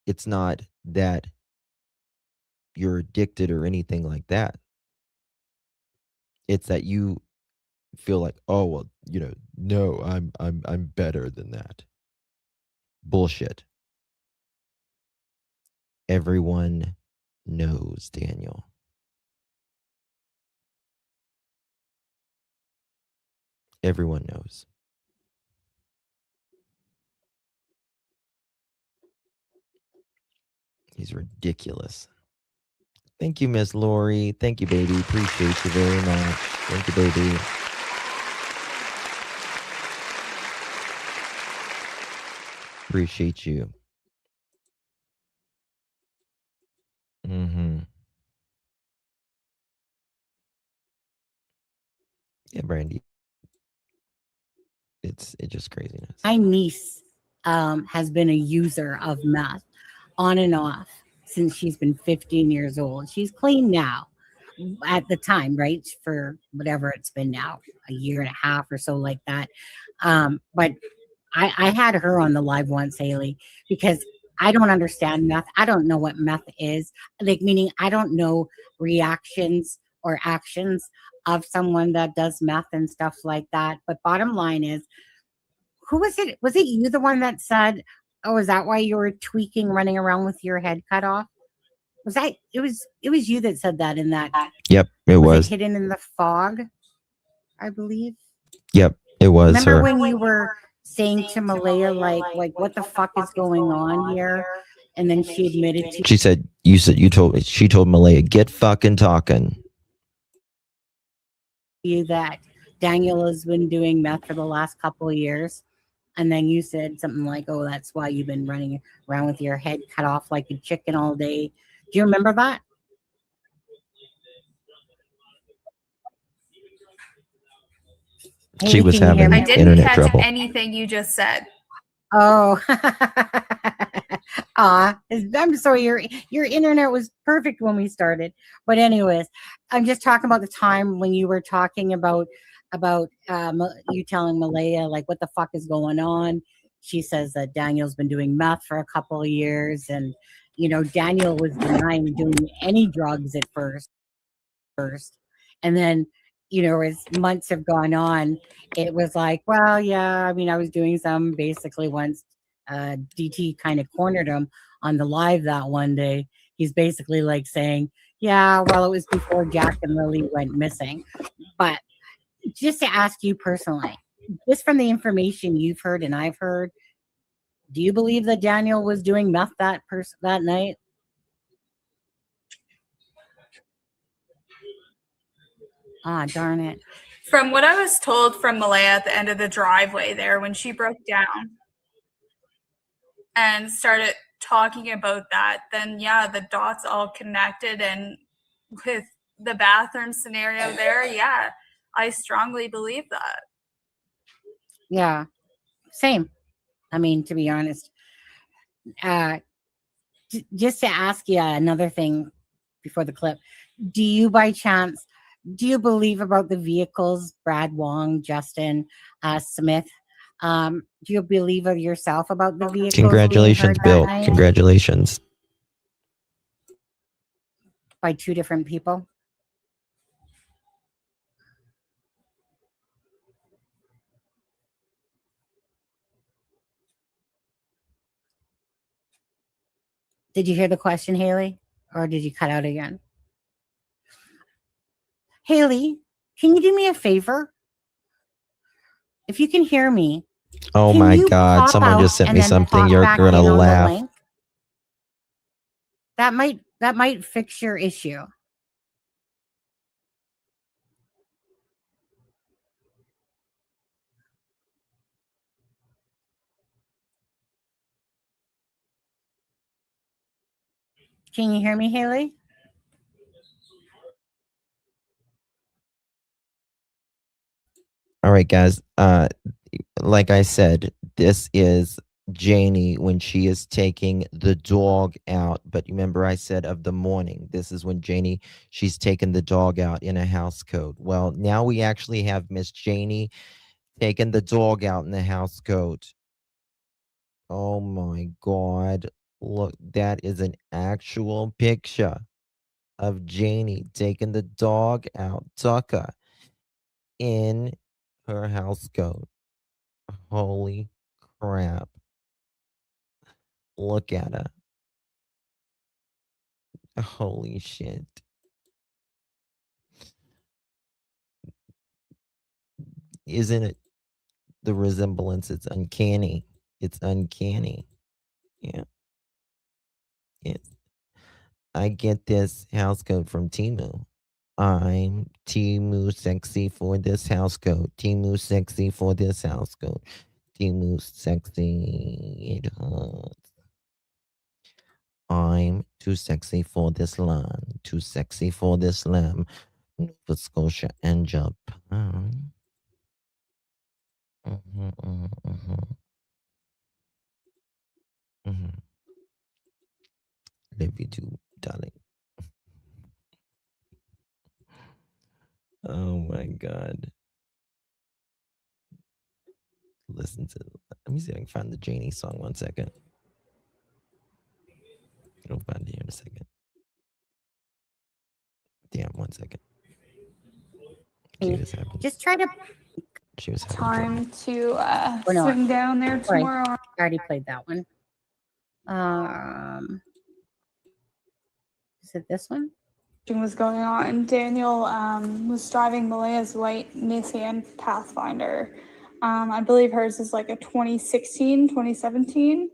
it's not that you're addicted or anything like that. It's that you feel like, oh well, no, I'm better than that. Bullshit. Everyone knows, Daniel. Everyone knows. He's ridiculous. Thank you, Miss Lori. Thank you, baby. Appreciate you very much. Thank you, baby. Appreciate you. Mm-hmm. Yeah, Brandy. It's just craziness. My niece has been a user of meth on and off since she's been 15 years old. She's clean now. At the time, right? For whatever it's been now, a year and a half or so like that. But I had her on the live once, Haley, because I don't understand meth. I don't know what meth is. Like, meaning I don't know reactions or actions of someone that does meth and stuff like that. But bottom line is, who was it? Was it you, the one that said, oh, is that why you were tweaking, running around with your head cut off? Was that it was you that said that in that? Yep, it was. It hidden in the fog, I believe. Yep, it was. Remember her. when you were saying to Malaya, like what the fuck is going on here? And then she admitted to She told Malaya, get fucking talking. You that Daniel has been doing meth for the last couple of years. And then you said something like, oh, that's why you've been running around with your head cut off like a chicken all day. Do you remember that? She was having I didn't internet catch trouble. anything you just said. Oh, I'm sorry. Your internet was perfect when we started. But anyways, I'm just talking about the time when you were talking about you telling Malaya like what the fuck is going on. She says that Daniel's been doing meth for a couple of years, and Daniel was denying doing any drugs at first, and then as months have gone on, it was like, well, yeah, I mean, I was doing some basically once DT kind of cornered him on the live that one day. He's basically like saying, yeah, well, it was before Jack and Lily went missing. But just to ask you personally, just from the information you've heard and I've heard, do you believe that Daniel was doing meth that night? Ah, darn it. From what I was told from Malaya at the end of the driveway there, when she broke down and started talking about that, then yeah, the dots all connected. And with the bathroom scenario there, yeah, I strongly believe that. Yeah, same. I mean, to be honest, just to ask you another thing before the clip, do you believe about the vehicles, Brad Wong, Justin Smith? Do you believe of yourself about the vehicles? Congratulations, Bill. Congratulations. By two different people? Did you hear the question, Haley? Or did you cut out again? Haley, can you do me a favor? If you can hear me, Oh can my you God. pop Someone out just sent and me then something. pop You're back going to in on the laugh. link? That might fix your issue. Can you hear me, Haley? All right, guys. Like I said, this is Janie when she is taking the dog out. But remember, I said of the morning. This is when Janie, she's taking the dog out in a house coat. Well, now we actually have Miss Janie taking the dog out in the house coat. Oh my God. Look, that is an actual picture of Janie taking the dog out, Tucker, in her house coat. Holy crap. Look at her. Holy shit. Isn't it the resemblance? It's uncanny. It's uncanny. Yeah. Yes. I get this house coat from Temu. I'm Temu sexy for this house coat. Temu sexy for this house coat. Temu sexy. It hurts. I'm too sexy for this lamb. Too sexy for this lamb. Nova Scotia and Japan. Love you too, darling. Oh my God. Listen to, let me see if I can find the Janie song. 1 second. I'll find it here in a second. Damn, 1 second. See what's happening. Just try to She was having trouble. Time to or no. swing down there Sorry. tomorrow. I already played that one. Is it this one? Was going on. Daniel was driving Malaya's white Nissan Pathfinder. I believe hers is like a 2016, 2017.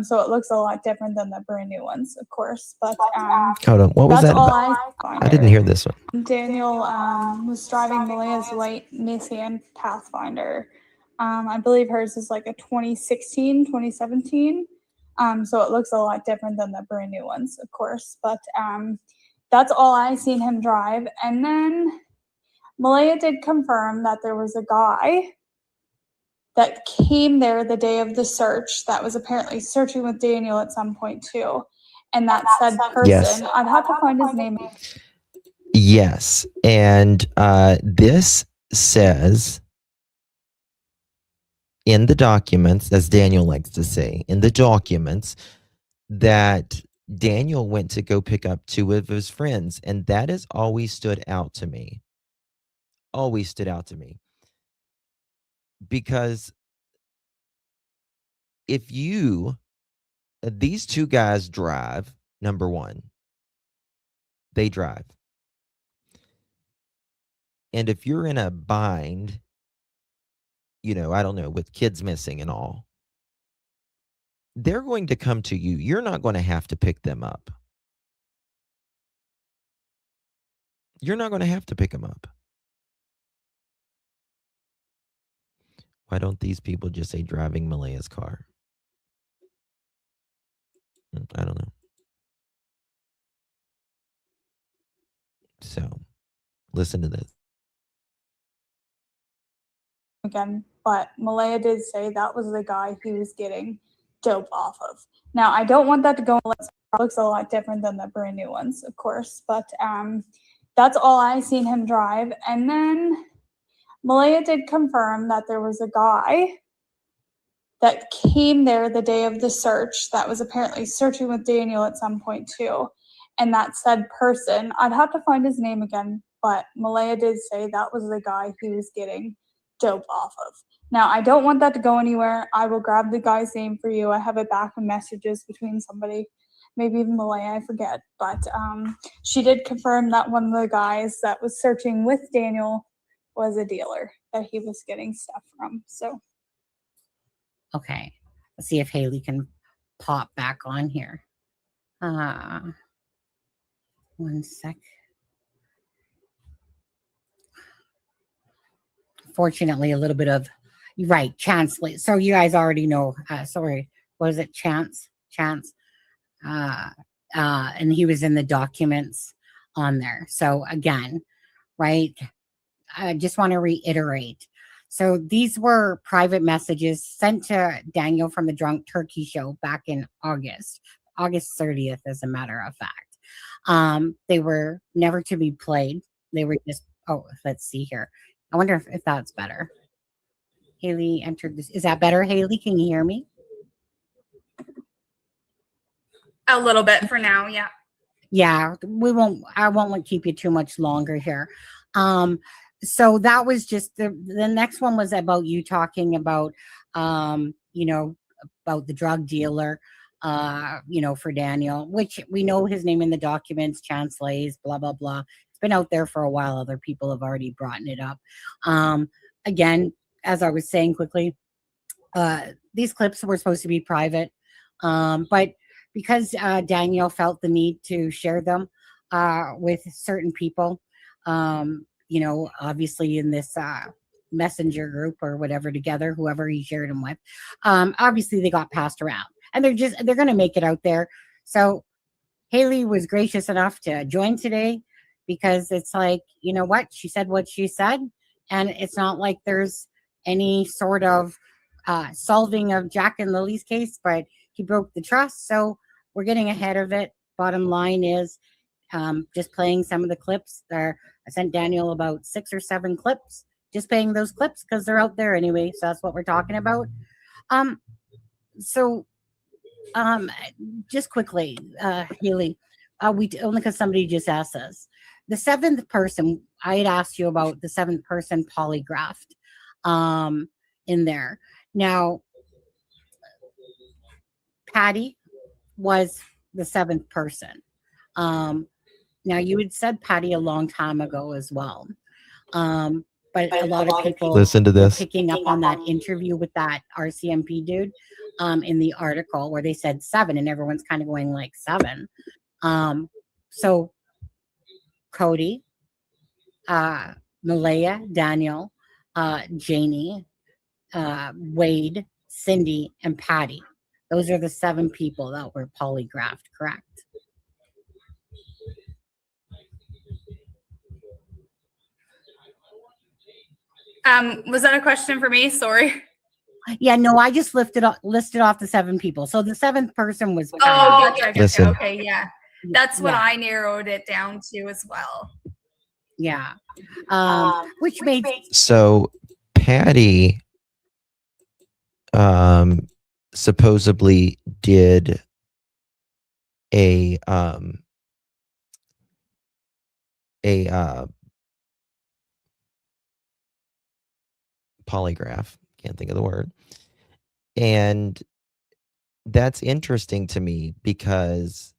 So it looks a lot different than the brand new ones, of course. But hold on, what was that's that? all I didn't hear this one. Daniel was driving Malaya's white Nissan Pathfinder. I believe hers is like a 2016, 2017. So it looks a lot different than the brand new ones, of course. But that's all I seen him drive. And then Malaya did confirm that there was a guy that came there the day of the search that was apparently searching with Daniel at some point too. And that said person, Yes. I'd have to find his name. Yes. And this says in the documents, as Daniel likes to say, in the documents, that Daniel went to go pick up 2 of his friends. And that has always stood out to me. Always stood out to me. Because if you, these 2 guys drive, number 1, they drive. And if you're in a bind, you know, I don't know, with kids missing and all, they're going to come to you. You're not going to have to pick them up. You're not going to have to pick them up. Why don't these people just say driving Malaya's car? I don't know. So, listen to this. Again, but Malaya did say that was the guy he was getting dope off of. Now, I don't want that to go. It looks a lot different than the brand new ones, of course, but that's all I seen him drive. And then Malaya did confirm that there was a guy that came there the day of the search that was apparently searching with Daniel at some point too. And that said person, I'd have to find his name again, but Malaya did say that was the guy he was getting dope off of. Now, I don't want that to go anywhere. I will grab the guy's name for you. I have it back in messages between somebody, maybe even Malaya, I forget. But she did confirm that one of the guys that was searching with Daniel was a dealer that he was getting stuff from. So Okay. Let's see if Haley can pop back on here. 1 sec. Fortunately, a little bit of, right, chance. So you guys already know, sorry, was it Chance? And he was in the documents on there. So again, right, I just want to reiterate. So these were private messages sent to Daniel from the Drunk Turkey Show back in August 30th, as a matter of fact. They were never to be played. They were just, oh, let's see here. I wonder if that's better. Haley entered this. Is that better, Haley? Can you hear me? A little bit for now, yeah. Yeah, I won't keep you too much longer here. So that was just the next one was about you talking about about the drug dealer for Daniel, which we know his name in the documents, Chance Lays, blah blah blah. It's been out there for a while. Other people have already brought it up. Again, as I was saying quickly, these clips were supposed to be private, but because Daniel felt the need to share them with certain people, obviously in this messenger group or whatever together, whoever he shared them with, obviously they got passed around, and they're going to make it out there. So Haley was gracious enough to join today, because it's like, you know what, she said what she said, and it's not like there's any sort of solving of Jack and Lily's case, but he broke the trust, so we're getting ahead of it. Bottom line is just playing some of the clips there. I sent Daniel about 6 or 7 clips, just playing those clips because they're out there anyway, so that's what we're talking about. Just quickly, Haley, only because somebody just asked us, the 7th person, I had asked you about the 7th person polygraphed in there. Now, Patty was the 7th person. Now, you had said Patty a long time ago as well. But a lot of people listen to this, picking up on that interview with that RCMP dude in the article where they said 7, and everyone's kind of going like 7. So Cody, Malaya, Daniel, Janie, Wade, Cindy, and Patty. Those are the 7 people that were polygraphed, correct? Was that a question for me? Sorry. Yeah, no, I just listed off the 7 people. So the 7th person was Patty. Oh, gotcha. Listen. Okay, yeah. That's what I narrowed it down to as well. Yeah. Which made so Patty supposedly did a polygraph, can't think of the word, and that's interesting to me because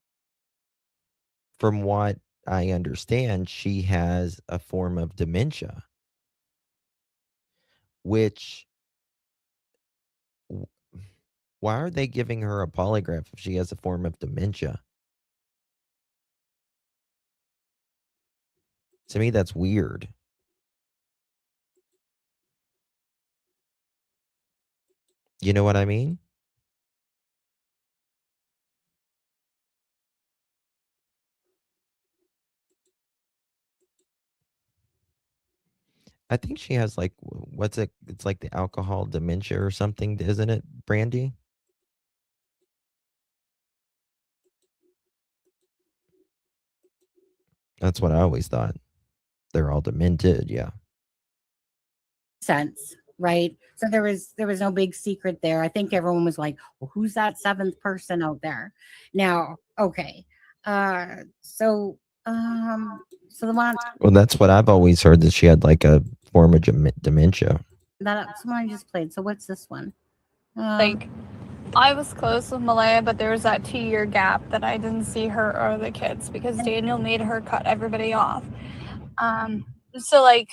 from what I understand, she has a form of dementia, which, why are they giving her a polygraph if she has a form of dementia? To me, that's weird. You know what I mean? I think she has like, what's it? It's like the alcohol dementia or something, isn't it, Brandy? That's what I always thought. They're all demented, yeah. sense, right? So there was no big secret there. I think everyone was like, well, who's that 7th person out there? Now, okay. So the one Well, that's what I've always heard, that she had like a form of dementia. that's the one I just played. So what's this one? like, I was close with Malaya, but there was that 2-year gap that I didn't see her or the kids because Daniel made her cut everybody off. So like,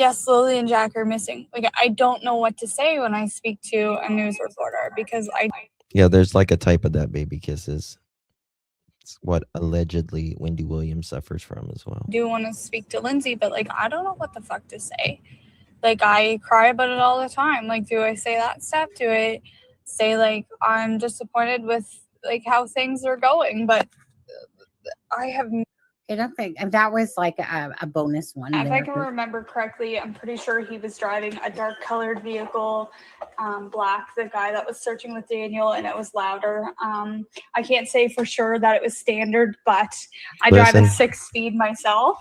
yes, Lily and Jack are missing. Like, I don't know what to say when I speak to a news reporter because I Yeah, there's like a type of that baby kisses. It's what allegedly Wendy Williams suffers from as well. do want to speak to Lindsay, but like, I don't know what the fuck to say. Like, I cry about it all the time. Like, do I say that stuff? Do I say, like, I'm disappointed with, like, how things are going? But I have... I don't think that was like a bonus one. If I there. can remember correctly, I'm pretty sure he was driving a dark colored vehicle, black, the guy that was searching with Daniel, and it was louder. I can't say for sure that it was standard, but I drive a Listen. 6-speed myself.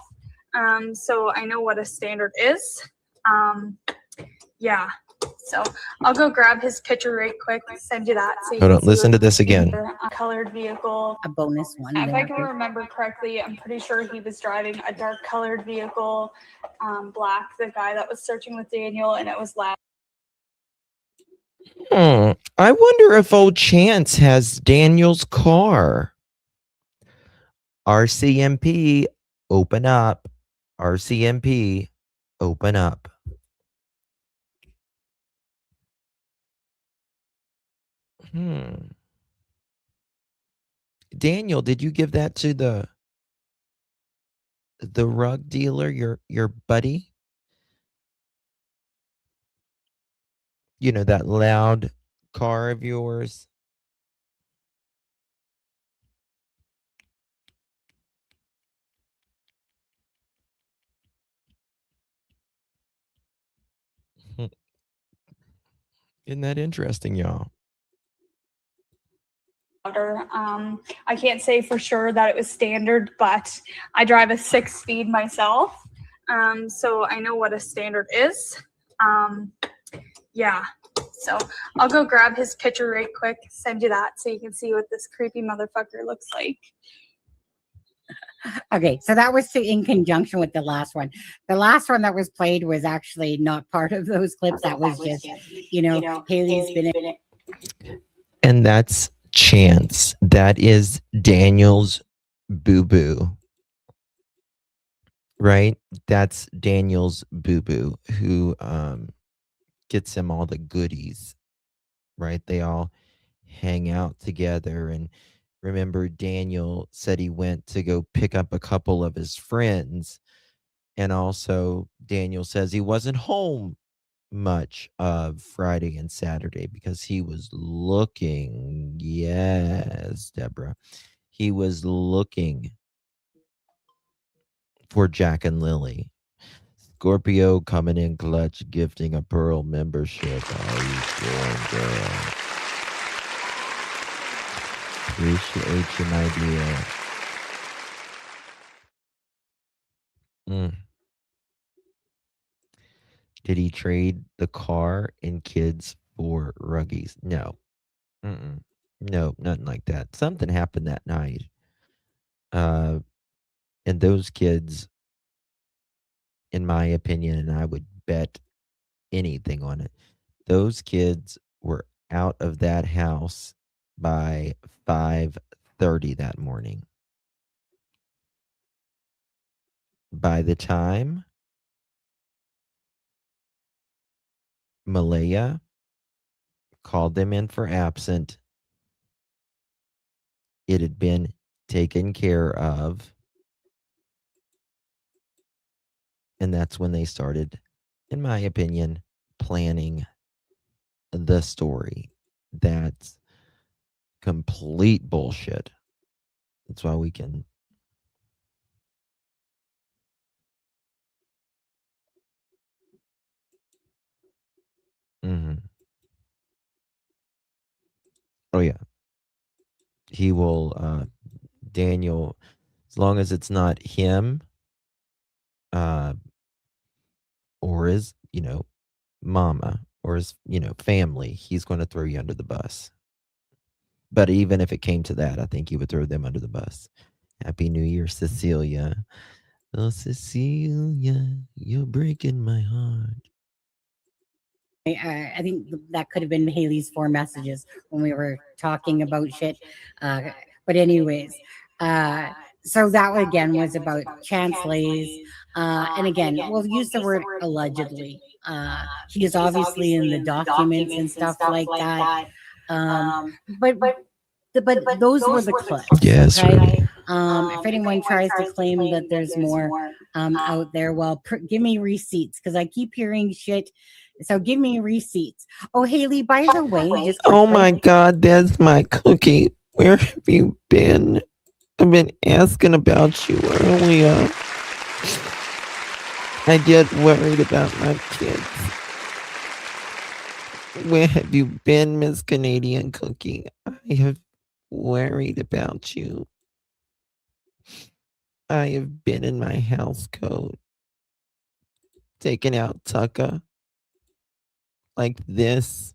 So I know what a standard is. Yeah. So I'll go grab his picture right quick, send you that. So you Hold can on, see listen what to this again. a colored vehicle. A bonus one. If I there. can remember correctly, I'm pretty sure he was driving a dark colored vehicle, black, the guy that was searching with Daniel, and it was loud. I wonder if old Chance has Daniel's car. RCMP, open up. RCMP, open up. Daniel, did you give that to the rug dealer, your buddy? You know, that loud car of yours? Isn't that interesting, y'all? I can't say for sure that it was standard, but I drive a 6-speed myself. So I know what a standard is. Yeah. So I'll go grab his picture right quick, send you that so you can see what this creepy motherfucker looks like. Okay, so that was in conjunction with the last one. The last one that was played was actually not part of those clips. That was just, Haley's been. And that's Chance. That is Daniel's boo-boo. Right? That's Daniel's boo-boo who gets him all the goodies. Right? They all hang out together. And remember, Daniel said he went to go pick up a couple of his friends. And also, Daniel says he wasn't home much of Friday and Saturday because he was looking. Yes, Deborah. He was looking for Jack and Lily. Scorpio coming in clutch, gifting a Pearl membership. How you doing, girl? Appreciate you, my dear. Did he trade the car and kids for ruggies? No. No, nothing like that. Something happened that night. And those kids, in my opinion, and I would bet anything on it, those kids were out of that house by 5:30 that morning. By the time Malaya called them in for absent, it had been taken care of. And that's when they started, in my opinion, planning the story. That's complete bullshit. That's why we can. Oh, yeah. He will, Daniel, as long as it's not him, or his, mama, or his, family, he's going to throw you under the bus. But even if it came to that, I think he would throw them under the bus. Happy New Year, Cecilia. Oh, Cecilia, you're breaking my heart. I think that could have been Haley's 4 messages when we were talking about shit. But anyways, So that again was about Chansley's. And again, we'll use the word allegedly. He is obviously in the documents and stuff like that. But those were the clips. Yes, Okay. right. If anyone tries to claim that there's more out there, well, give me receipts because I keep hearing shit. So give me receipts. Oh, Haley, by the way, just Oh quickly, my God, that's my cookie. Where have you been? I've been asking about you earlier. I get worried about my kids. Where have you been, Miss Canadian Cookie? I have worried about you. I have been in my house coat, taking out Tucker like this.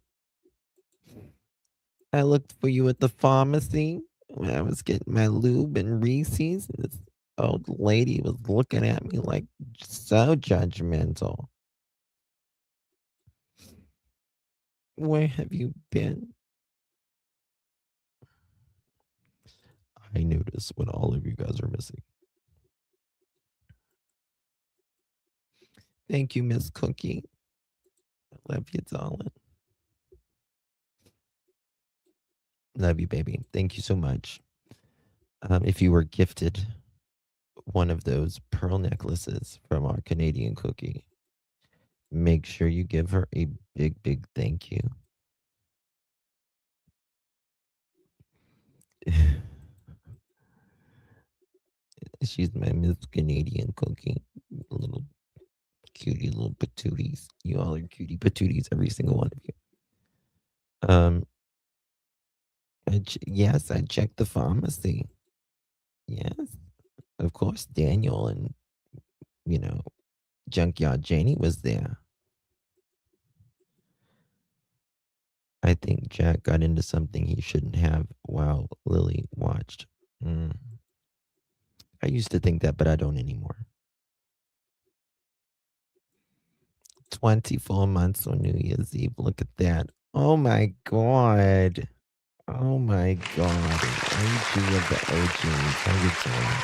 I looked for you at the pharmacy when I was getting my lube and Reese's. And this old lady was looking at me like so judgmental. Where have you been? I notice when all of you guys are missing. Thank you, Miss Cookie. I love you, darling. Love you, baby. Thank you so much. If you were gifted one of those pearl necklaces from our Canadian Cookie, make sure you give her a big, big thank you. She's my Miss Canadian Cookie. Little cutie little patooties. You all are cutie patooties, every single one of you. Yes, I checked the pharmacy. Yes, of course, Daniel and, Junkyard Janie was there. I think Jack got into something he shouldn't have while Lily watched. I used to think that, but I don't anymore. 24 months on New Year's Eve. Look at that. Oh my God. Oh my God. OG of the OGs. How you doing?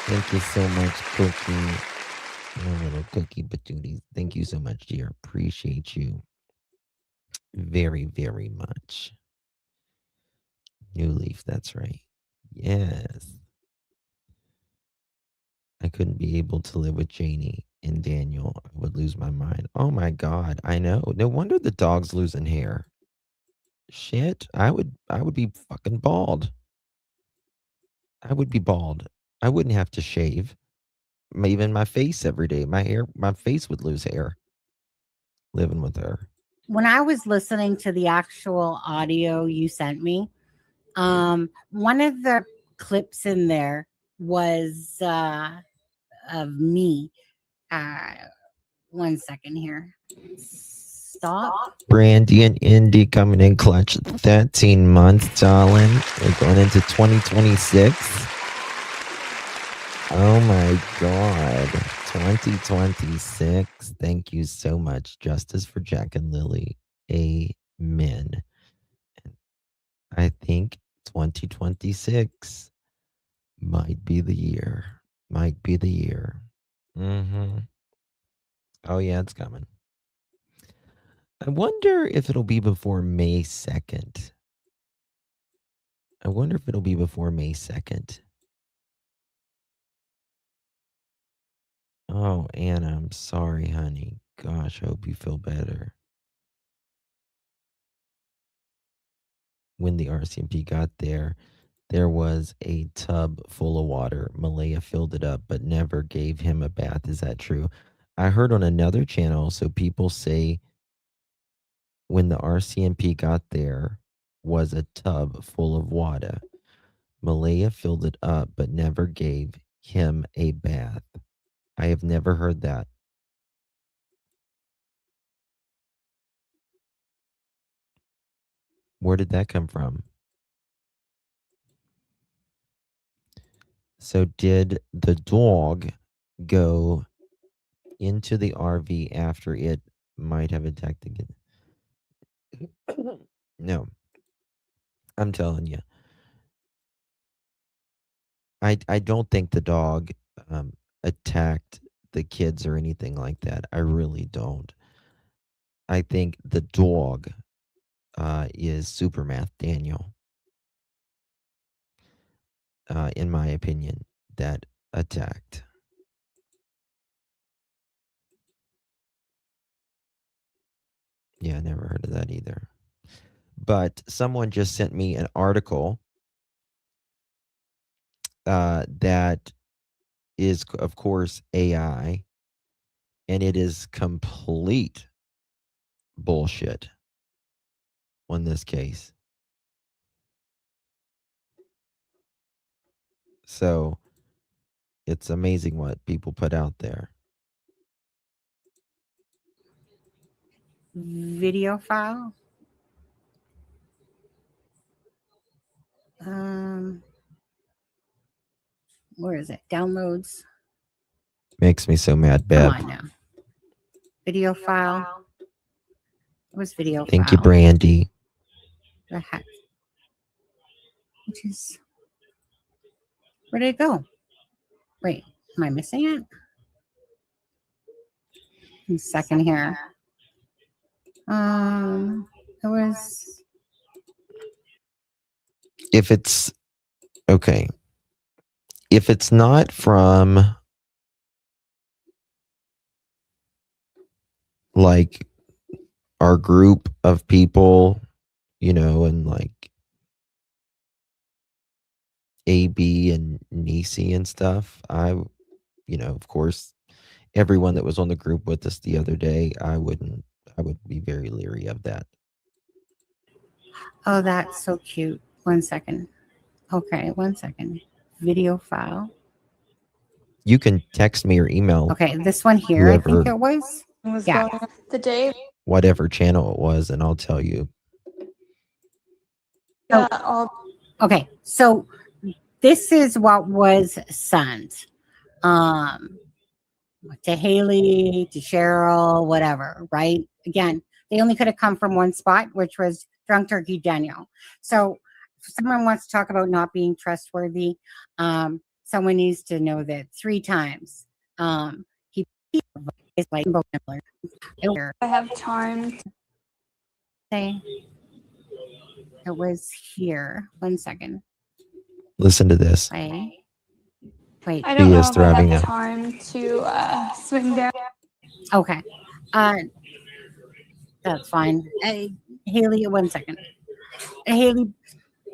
Thank you so much, Cookie. My little cookie patooties. Thank you so much, dear. Appreciate you very, very much. New Leaf, that's right. Yes. I couldn't be able to live with Janie and Daniel. I would lose my mind. Oh my God. I know. No wonder the dog's losing hair. Shit. I would be fucking bald. I would be bald. I wouldn't have to shave. Even my face every day. My face would lose hair. Living with her. when I was listening to the actual audio you sent me, one of the clips in there was of me. One second here. Stop. Brandy and Indy coming in clutch. 13 months, darling. We're going into 2026. Oh my God. 2026. Thank you so much. Justice for Jack and Lily. Amen. I think 2026 might be the year. Might be the year. Oh, yeah, it's coming. I wonder if it'll be before May 2nd. I wonder if it'll be before May 2nd. Oh, Anna, I'm sorry, honey. Gosh, I hope you feel better. When the RCMP got there, there was a tub full of water. Malaya filled it up, but never gave him a bath. Is that true? I heard on another channel, so people say when the RCMP got there was a tub full of water. Malaya filled it up, but never gave him a bath. I have never heard that. Where did that come from? So did the dog go into the RV after it might have attacked again? No. I'm telling you. I don't think the dog attacked the kids or anything like that. I really don't. I think the dog is Supermath Daniel, in my opinion, that attacked. Yeah, I never heard of that either. But someone just sent me an article that is, of course, AI, and it is complete bullshit on this case. So it's amazing what people put out there. Video file. Where is it? Downloads. Makes me so mad, Come Bev. on now. Video file. It was video Thank you, file. Brandy. The heck? Which is, where did it go? Wait, am I missing it? A second here. It was. If it's okay, if it's not from like our group of people, you know, and like AB and Nisi and stuff, you know, of course, everyone that was on the group with us the other day, I would be very leery of that. Oh, that's so cute. 1 second. Okay, 1 second. Video file. You can text me or email. Okay, this one here, I think whoever, it was. Yeah. The day. whatever channel it was, and I'll tell you. Yeah, Okay, so this is what was sent to Haley, to Cheryl, whatever, right? Again, they only could have come from one spot, which was Drunk Turkey Daniel. So if someone wants to talk about not being trustworthy, someone needs to know that 3 times. He is like I have time to say it was here. 1 second. Listen to this. Wait. I don't He know is if I have thriving now. time to swing down. Okay. That's fine. Haley, 1 second. Haley,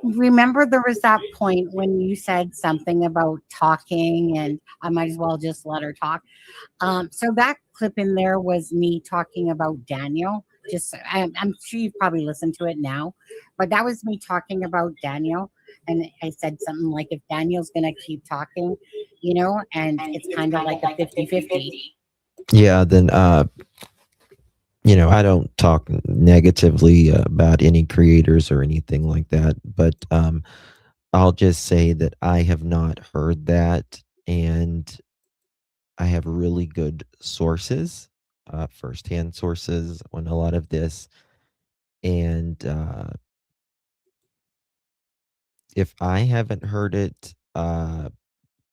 remember there was that point when you said something about talking and I might as well just let her talk. So that clip in there was me talking about Daniel. I'm sure you've probably listened to it now, but that was me talking about Daniel. And I said something like, if Daniel's going to keep talking, you know, and it's kind of like a 50-50. Yeah, then you know, I don't talk negatively about any creators or anything like that, but I'll just say that I have not heard that, and I have really good sources, firsthand sources on a lot of this. And if I haven't heard it,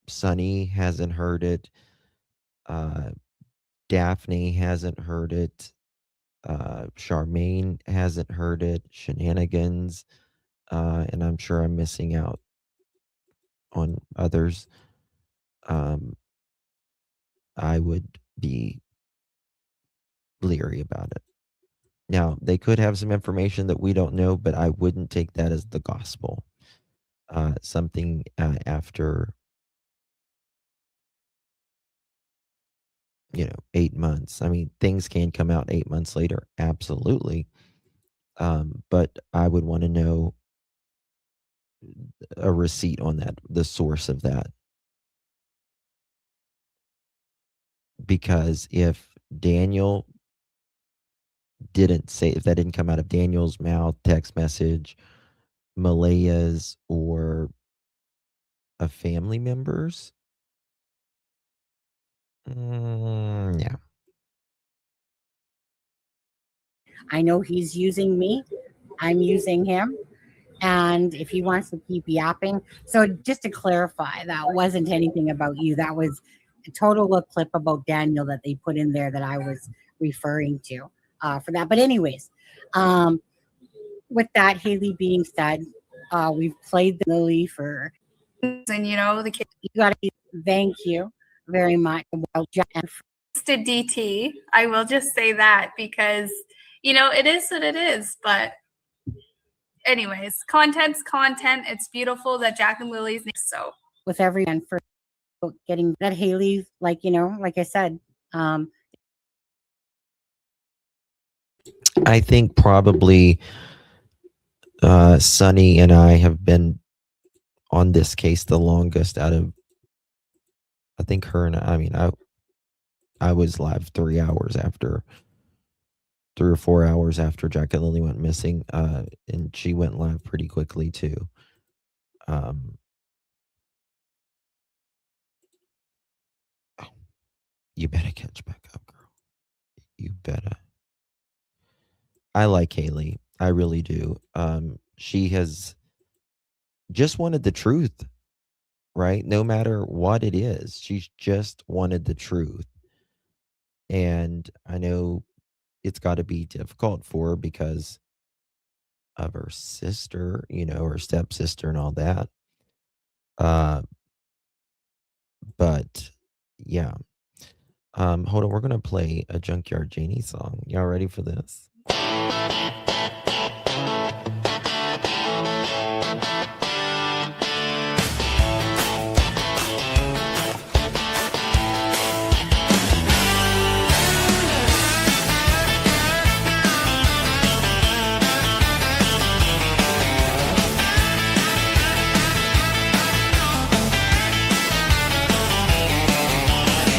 Sunny hasn't heard it, Daphne hasn't heard it, Charmaine hasn't heard it, Shenanigans, and I'm sure I'm missing out on others. I would be leery about it. Now, they could have some information that we don't know, but I wouldn't take that as the gospel. Something after, 8 months. I mean, things can come out 8 months later, absolutely. But I would want to know a receipt on that, the source of that. Because if Daniel didn't say, if that didn't come out of Daniel's mouth, text message, Malaya's, or a family member's, yeah. I know he's using me. I'm using him. And if he wants to keep yapping, so just to clarify, that wasn't anything about you. That was a total clip about Daniel that they put in there that I was referring to for that. But anyways, with that, Haley being said, we've played the Lily for, and you know, the kid. You got to thank you very much. Well, to DT, I will just say that because you know it is what it is. But anyways, content's content. It's beautiful that Jack and Lily's name. So with everyone for getting that Haley, like, you know, like I said, I think probably Sunny and I have been on this case the longest out of, I think her and I was live 3 hours after, 3 or 4 hours after Jack and Lily went missing, and she went live pretty quickly too. You better catch back up, girl. You better. I like Haley. I really do. She has just wanted the truth, right? No matter what it is, she's just wanted the truth. And I know it's got to be difficult for her because of her sister, you know, her stepsister and all that. But yeah. Hold on, we're gonna play a Junkyard Janie song. Y'all ready for this?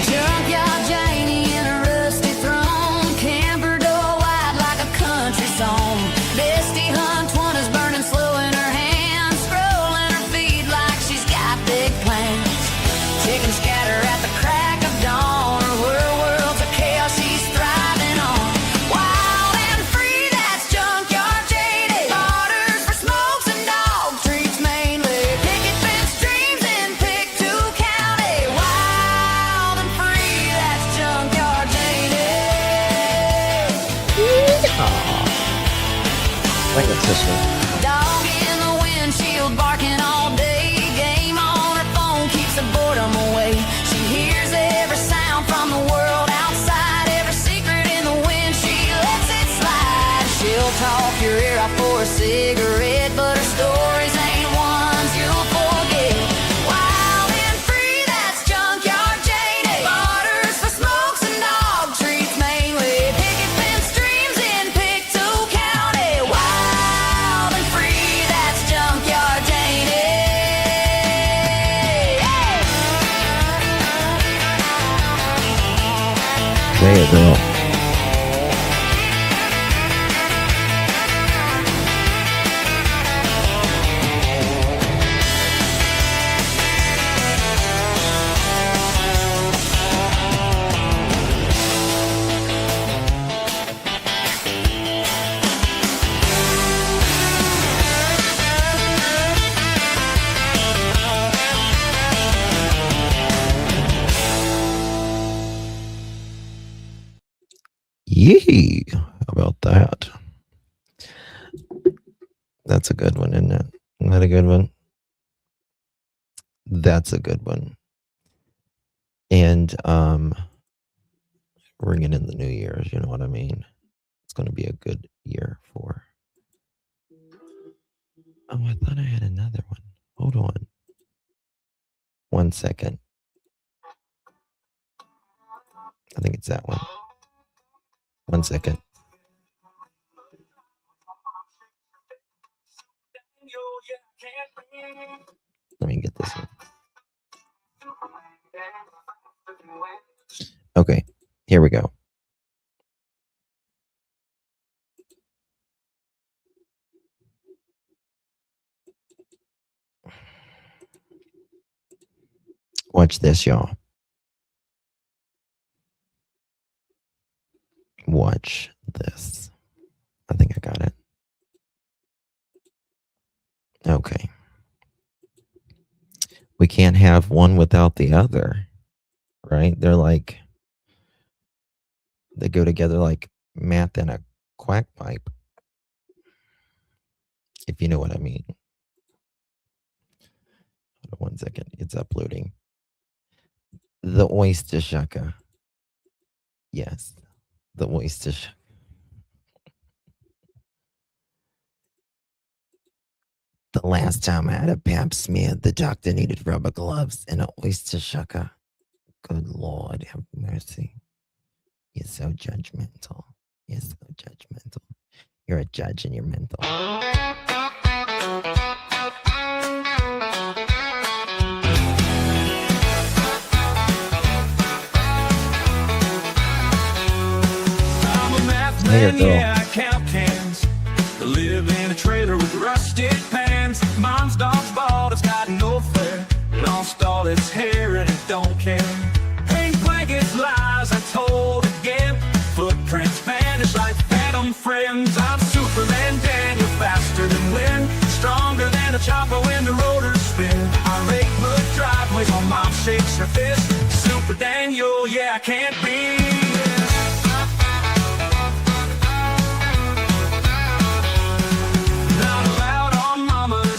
Junkyard Janie in a rusty throne, camper door wide like a country song. Misty Hunt one is burning slow in her hand, scrolling her feed like she's got big plans. Chickens scatter at the crack of dawn, her world's a chaos she's thriving on. Wild and free, that's Junkyard Janie. Orders for smokes and dog treats mainly. Picket fence dreams in Pictou County. Wild and free, that's Junkyard Janie. Like it, sister. Dog in the windshield barking all day. Game on her phone keeps the boredom away. She hears every sound from the world outside. Every secret in the wind, she lets it slide. She'll talk your ear off for a cigarette, but her stories ain't ones you'll forget. Wild and free, that's Junkyard Janie. Orders for smokes and dog treats mainly. Picket fence dreams in Pictou County. Wild and free, that's Junkyard Janie. Play it, girl. Yee! How about that? That's a good one, isn't it? Isn't that a good one? That's a good one. And ringing in the New Year's, you know what I mean? It's going to be a good year for. Oh, I thought I had another one. Hold on. 1 second. I think it's that one. 1 second. Let me get this one. Okay, here we go. Watch this, y'all. Watch this. I think I got it. we can't have one without the other, right? They're like, they go together like math and a quack pipe, if you know what I mean. Hold on 1 second, it's uploading. The oyster shucker. Yes, the oyster shucker. The last time I had a pap smear, the doctor needed rubber gloves and an oyster shucker. Good Lord, have mercy. You're so judgmental. You're so judgmental. You're a judge and you're mental. There you go. Yeah, I count cans. I live in a trailer with rusted pans. Mom's dog's bald, it's got no fur. Lost all its hair and it don't care. Paint blankets, lies I told again. Footprints vanish like phantom friends. I'm Superman Daniel, faster than wind, stronger than a chopper when the rotors spin. I rake wood driveways while Mom shakes her fist. Super Daniel, yeah, I can't be.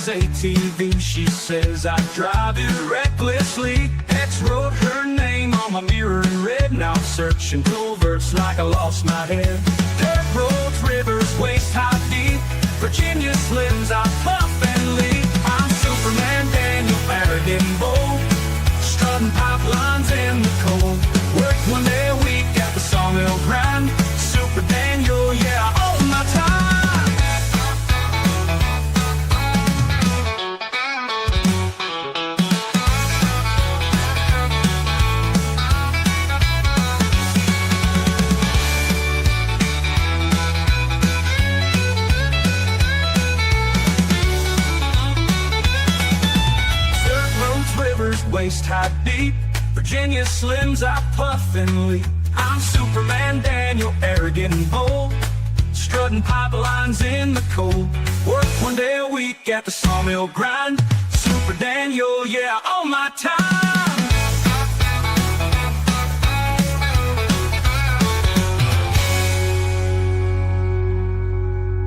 ATV, she says I drive it recklessly. X wrote her name on my mirror in red. Now I'm searching culverts like I lost my head. Dirt roads, rivers, waist high deep. Virginia slims, I puff and leap. I'm Superman Daniel, arrogant and bold, strutting pipelines in the cold. Work 1 day a week at the sawmill grind. Super Daniel, yeah, I own my time. Waist high deep, Virginia slims, I puff and leap. I'm Superman Daniel, arrogant and bold, strutting pipelines in the cold. Work 1 day a week at the sawmill grind. Super Daniel, yeah, all my time.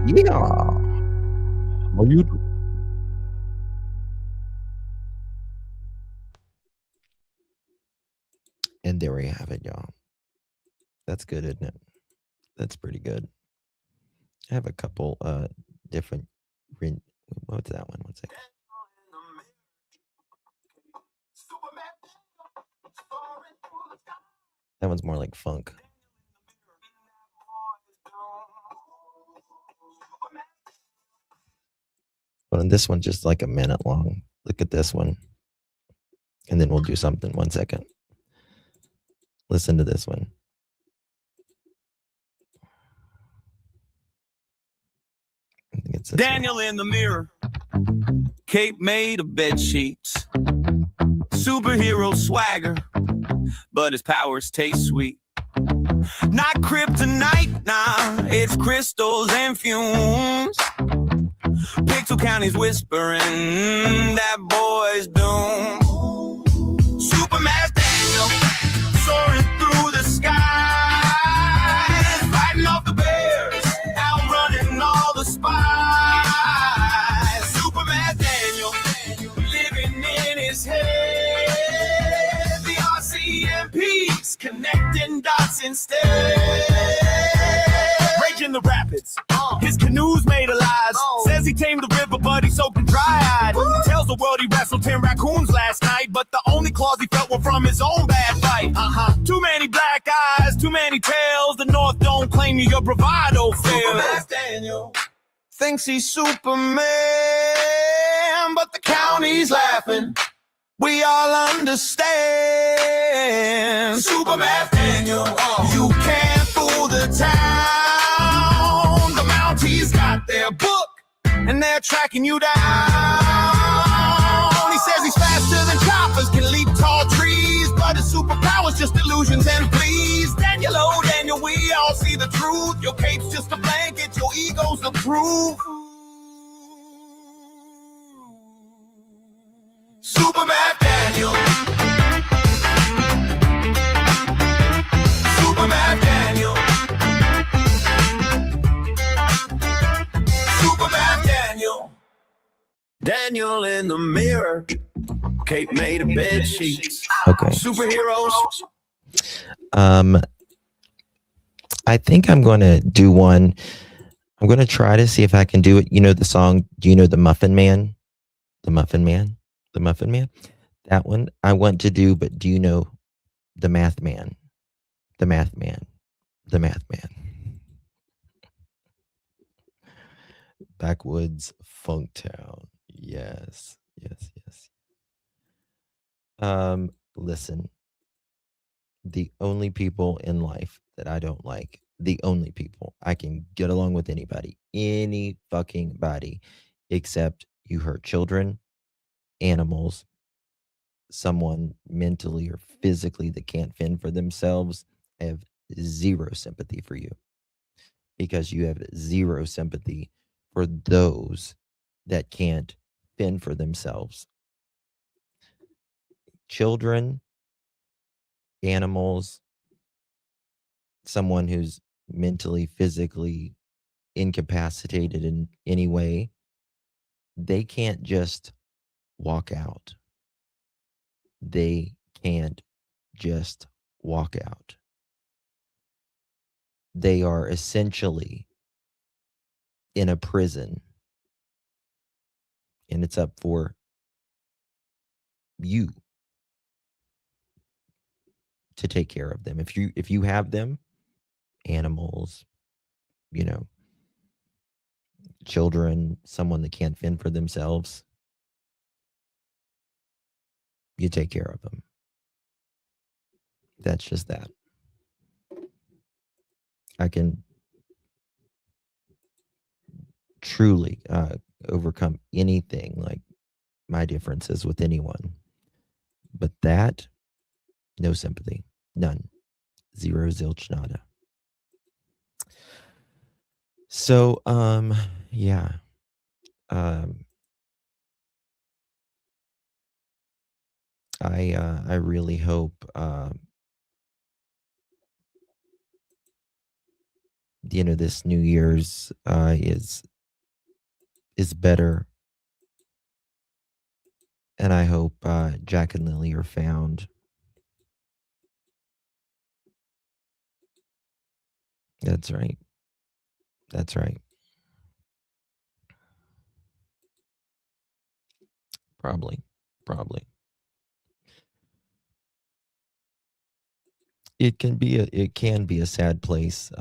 Yeah. How you doing? And there we have it, y'all. That's good, isn't it? That's pretty good. I have a couple different. What's that one? 1 second. That one's more like funk. But on this one's just like a minute long. Look at this one. And then we'll do something. 1 second. Listen to this one. I think it's this Daniel one. in the mirror, cape made of bed sheets, superhero swagger, but his powers taste sweet. Not kryptonite, nah, it's crystals and fumes. Pictou County's whispering that boy's doom. Superman Daniel, soaring through the skies, fighting off the bears, outrunning all the spies. Superman Daniel, living in his head. The RCMP's connecting dots instead. Raging the rapids, his canoe's made of lies. Says he tamed the river, but he's soaking dry-eyed. Tells the world he wrestled 10 raccoons last night, but the only claws he felt were from his own bad fight. Too many black eyes, too many tails. The North don't claim you, your bravado fails. Superman Daniel thinks he's Superman, but the county's laughing. We all understand. Superman Daniel, you can't fool the town. The Mounties got their book, and they're tracking you down. He says he's faster than choppers, can leap tall trees, but his superpower's just illusions and please. Daniel, oh Daniel, we all see the truth. Your cape's just a blanket, your ego's the proof. Superman Daniel. real in the mirror. Kate made a bed sheets. Okay. Superheroes. I think I'm going to do one. I'm going to try to see if I can do it. You know the song, do you know the Muffin Man? The Muffin Man? The Muffin Man? That one I want to do, but do you know the Math Man? The Math Man. The Math Man. Backwoods Funktown. Yes. Yes, yes. Listen. The only people in life that I don't like, the only people I can get along with anybody, any fucking body, except you hurt children, animals, someone mentally or physically that can't fend for themselves. I have zero sympathy for you because you have zero sympathy for those that can't fend for themselves. Children, animals, someone who's mentally, physically incapacitated in any way, they can't just walk out. They can't just walk out. They are essentially in a prison, and it's up for you to take care of them. If you have them, animals, you know, children, someone that can't fend for themselves, you take care of them. That's just that. I can truly overcome anything, like my differences with anyone. But that, no sympathy. None. Zero, zilch, nada. So, yeah. I really hope you know, this New Year's is better, and I hope Jack and Lily are found. That's right. That's right. Probably. It can be a sad place.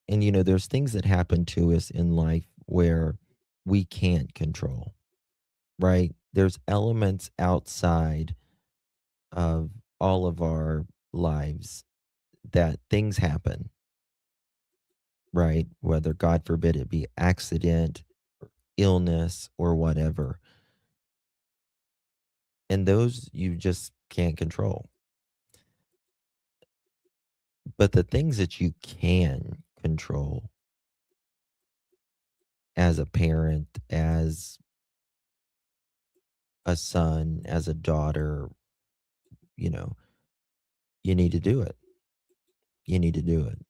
And you know, there's things that happen to us in life where we can't control, right? There's elements outside of all of our lives that things happen, right? Whether, God forbid, it be accident, or illness, or whatever. And those you just can't control. But the things that you can control as a parent, as a son, as a daughter, you know, you need to do it. You need to do it.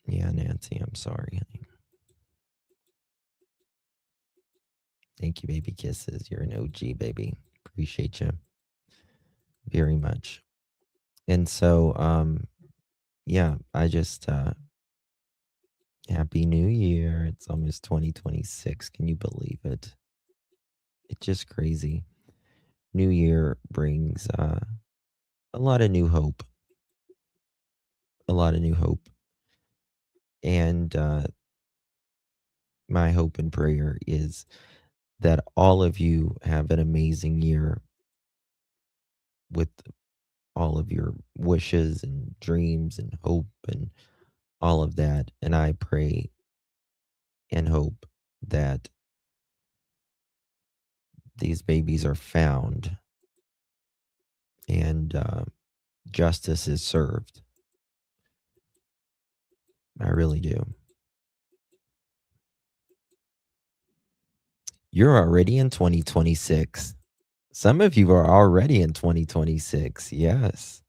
Yeah, Nancy, I'm sorry, honey. Thank you, baby kisses. You're an OG, baby. Appreciate you very much. And so, yeah, I just, Happy New Year. It's almost 2026. Can you believe it? It's just crazy. New Year brings a lot of new hope. A lot of new hope. And my hope and prayer is that all of you have an amazing year with all of your wishes and dreams and hope and all of that. And I pray and hope that these babies are found and justice is served. I really do. You're already in 2026. Some of you are already in 2026. Yes.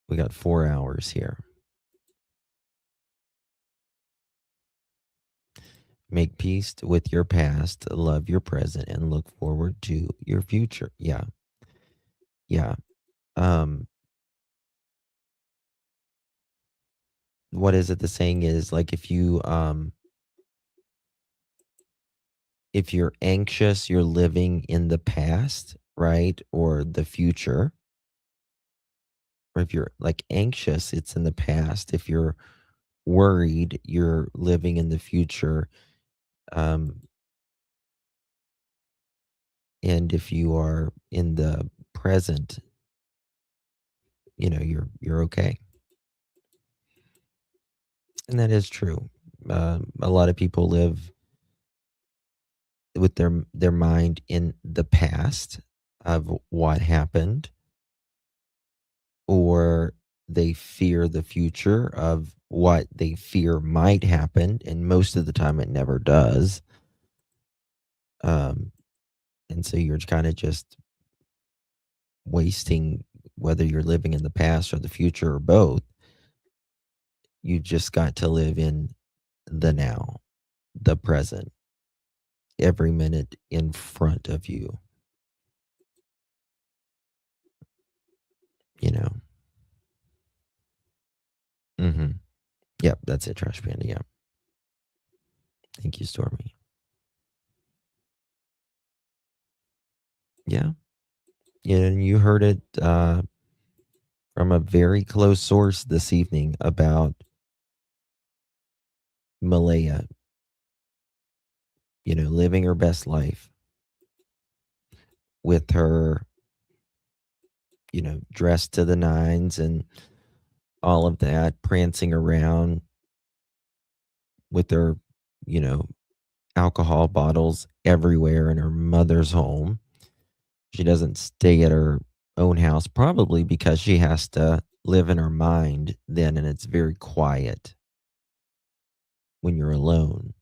We got 4 hours here. Make peace with your past, love your present, and look forward to your future. Yeah. Yeah. What is it? The saying is like if you're anxious, you're living in the past, right? Or the future. Or if you're like anxious, it's in the past. If you're worried, you're living in the future. Um, and if you are in the present, you're okay. And that is true. A lot of people live with their mind in the past of what happened, or they fear the future of what they fear might happen, and most of the time it never does. And so you're kind of just wasting, whether you're living in the past or the future or both. You just got to live in the now, the present, every minute in front of you. Mm-hmm. Yep, that's it, Trash Panda. Yeah. Thank you, Stormy. Yeah. And you heard it from a very close source this evening about Malaya, living her best life with her, dressed to the nines and all of that, prancing around with her, alcohol bottles everywhere in her mother's home. She doesn't stay at her own house, probably because she has to live in her mind then, and it's very quiet when you're alone.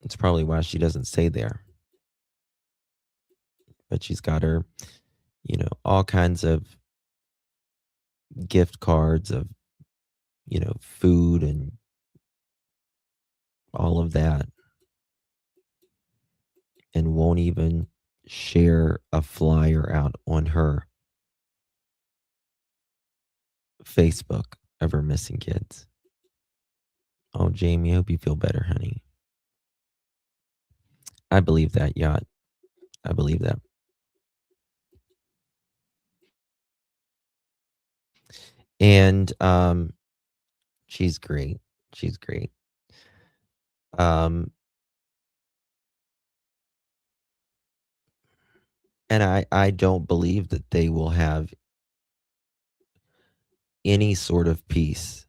It's probably why she doesn't stay there. But she's got her, all kinds of gift cards of, food and all of that, and won't even share a flyer out on her Facebook of her missing kids. Oh, Jamie, I hope you feel better, honey. I believe that, Yacht. I believe that. And she's great. She's great. And I don't believe that they will have any sort of peace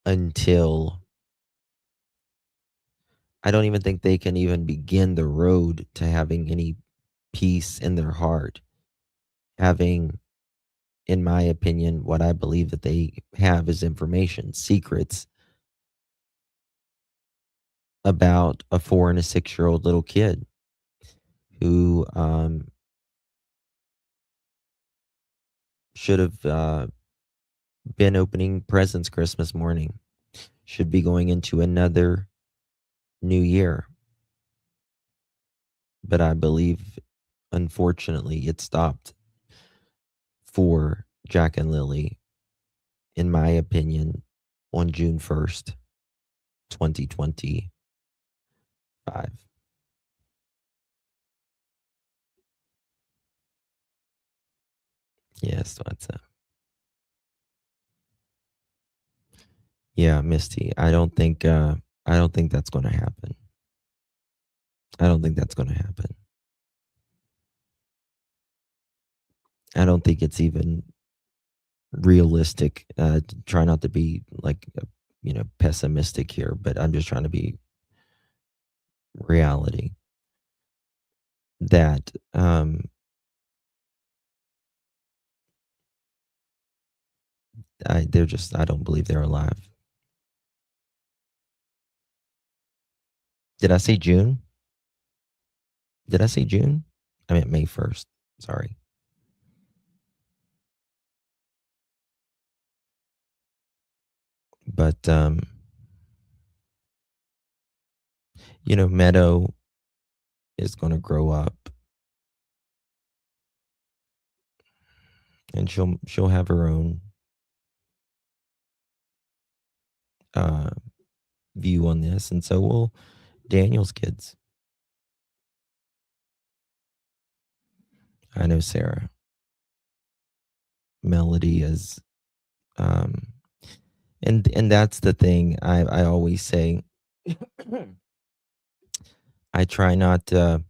until, I don't even think they can even begin the road to having any peace in their heart. Having, in my opinion, what I believe that they have is information, secrets about a 4 and a 6-year-old little kid who should have been opening presents Christmas morning, should be going into another new year. But I believe, unfortunately, it stopped for Jack and Lily, in my opinion, on June 1st, 2025. Yes, what's up? Yeah, Misty, I don't think that's going to happen. I don't think that's going to happen. I don't think it's even realistic. Try not to be like, pessimistic here, but I'm just trying to be reality. That I don't believe they're alive. Did I say June? Did I say June? I meant May 1st. Sorry. But Meadow is going to grow up, and she'll have her own view on this, and so will Daniel's kids. I know Sarah. Melody is, and that's the thing I always say. I try not to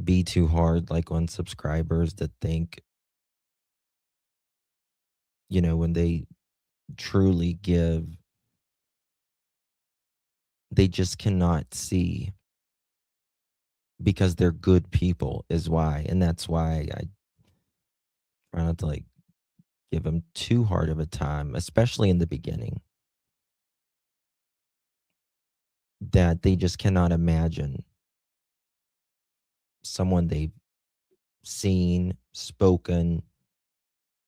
be too hard, like, on subscribers that think, when they truly give, they just cannot see because they're good people is why. And that's why I try not to, like, give them too hard of a time, especially in the beginning, that they just cannot imagine someone they've seen, spoken,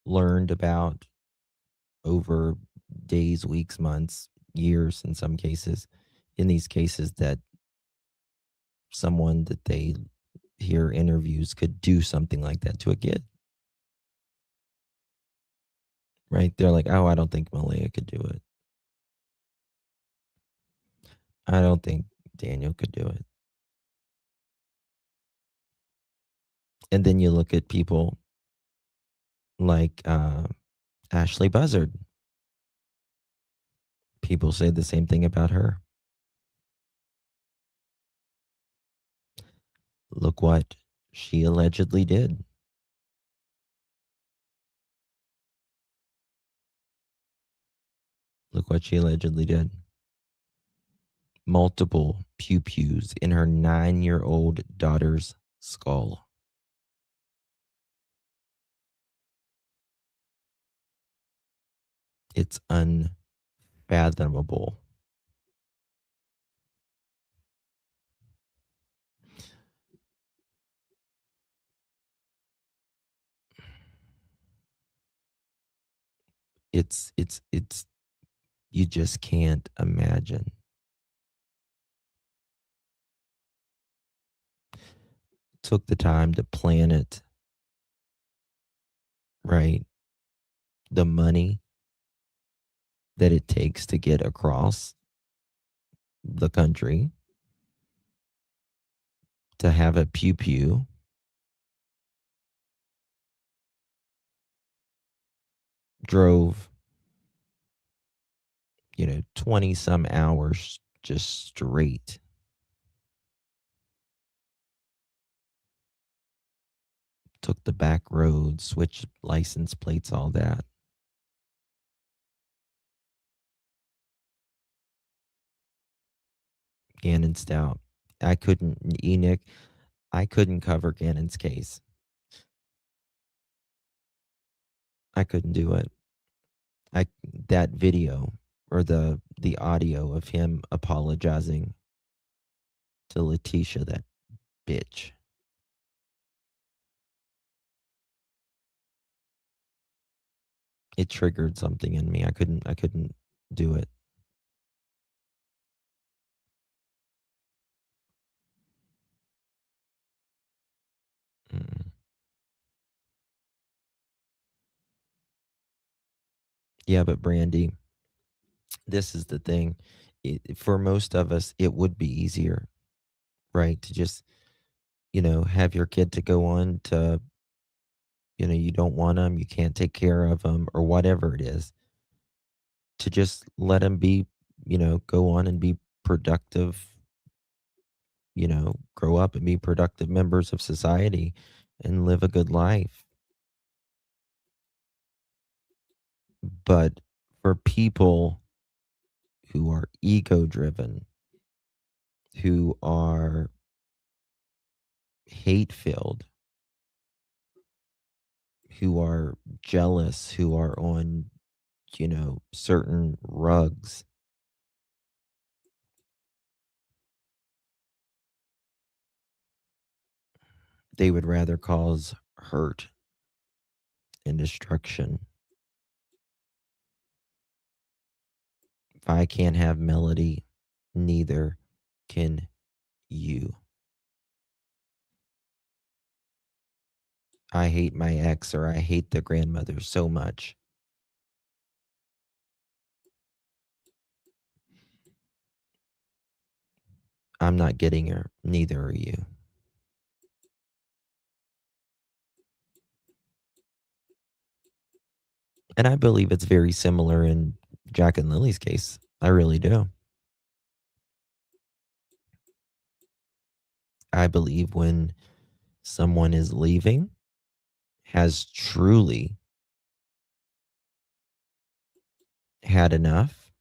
learned about over days, weeks, months, years in some cases. In these cases, that someone that they hear interviews could do something like that to a kid. Right? They're like, oh, I don't think Malaya could do it. I don't think Daniel could do it. And then you look at people like Ashley Buzzard. People say the same thing about her. Look what she allegedly did. Look what she allegedly did. Multiple pew-pews in her 9-year-old daughter's skull. It's unfathomable. It's you just can't imagine. Took the time to plan it, right? The money that it takes to get across the country to have a pew-pew. Drove 20 some hours just straight. Took the back roads, switched license plates, all that. Gannon Stout. I couldn't cover Gannon's case. I couldn't do it. That video or the audio of him apologizing to Letitia, that bitch. It triggered something in me. I couldn't do it. Mm. Yeah, but Brandy, this is the thing. For most of us, it would be easier, right? To just, have your kid to go on to, you don't want them, you can't take care of them, or whatever it is. To just let them be, go on and be productive, grow up and be productive members of society and live a good life. But for people who are ego driven, who are hate filled, who are jealous, who are on, certain rugs, they would rather cause hurt and destruction. If I can't have melody, neither can you. I hate my ex, or I hate the grandmother so much. I'm not getting her, neither are you. And I believe it's very similar in Jack and Lily's case. I really do. I believe when someone is leaving, has truly had enough,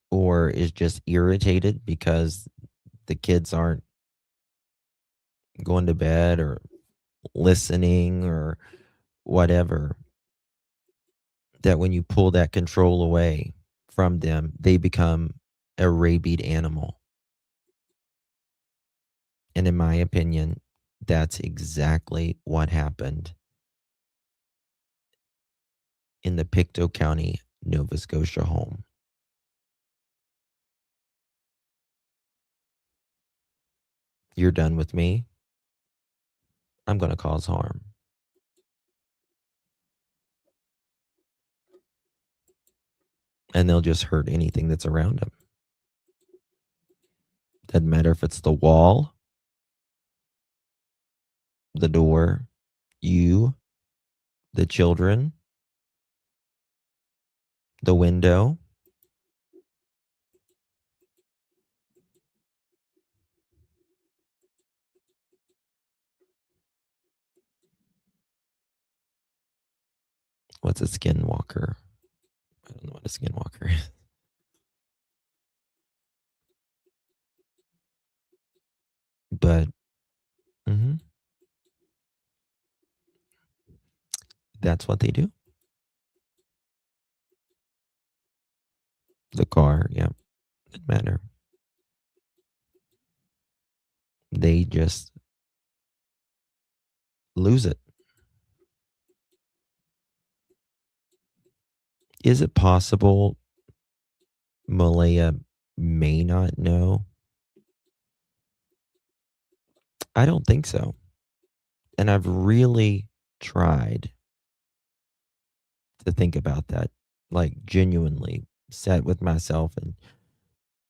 or is just irritated because the kids aren't going to bed or listening or whatever, that when you pull that control away from them, they become a rabid animal. And in my opinion, that's exactly what happened in the Pictou County, Nova Scotia home. You're done with me, I'm going to cause harm. And they'll just hurt anything that's around them. Doesn't matter if it's the wall, the door, you, the children, the window. What's a skinwalker? I don't know what a skinwalker is. But that's what they do. The car, yeah, doesn't matter. They just lose it. Is it possible Malaya may not know? I don't think so. And I've really tried to think about that, like genuinely sat with myself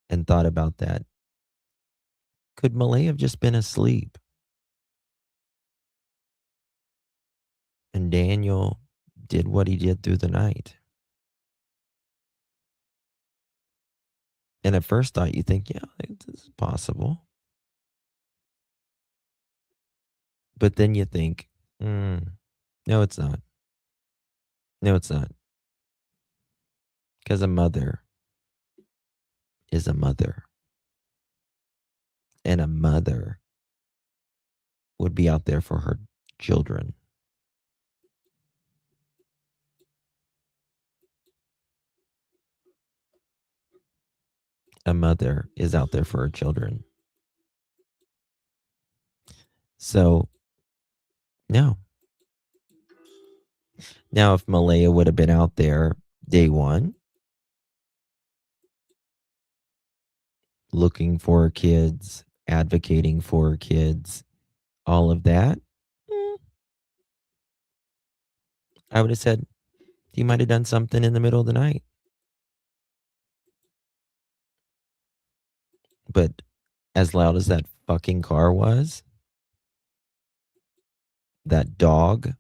and thought about that. Could Malaya have just been asleep? And Daniel did what he did through the night. And at first thought, you think, yeah, this is possible. But then you think, no, it's not. No, it's not. Because a mother is a mother. And a mother would be out there for her children. A mother is out there for her children. So, no. Now, if Malaya would have been out there day one, looking for her kids, advocating for her kids, all of that, I would have said, you might have done something in the middle of the night. But as loud as that fucking car was, that dog,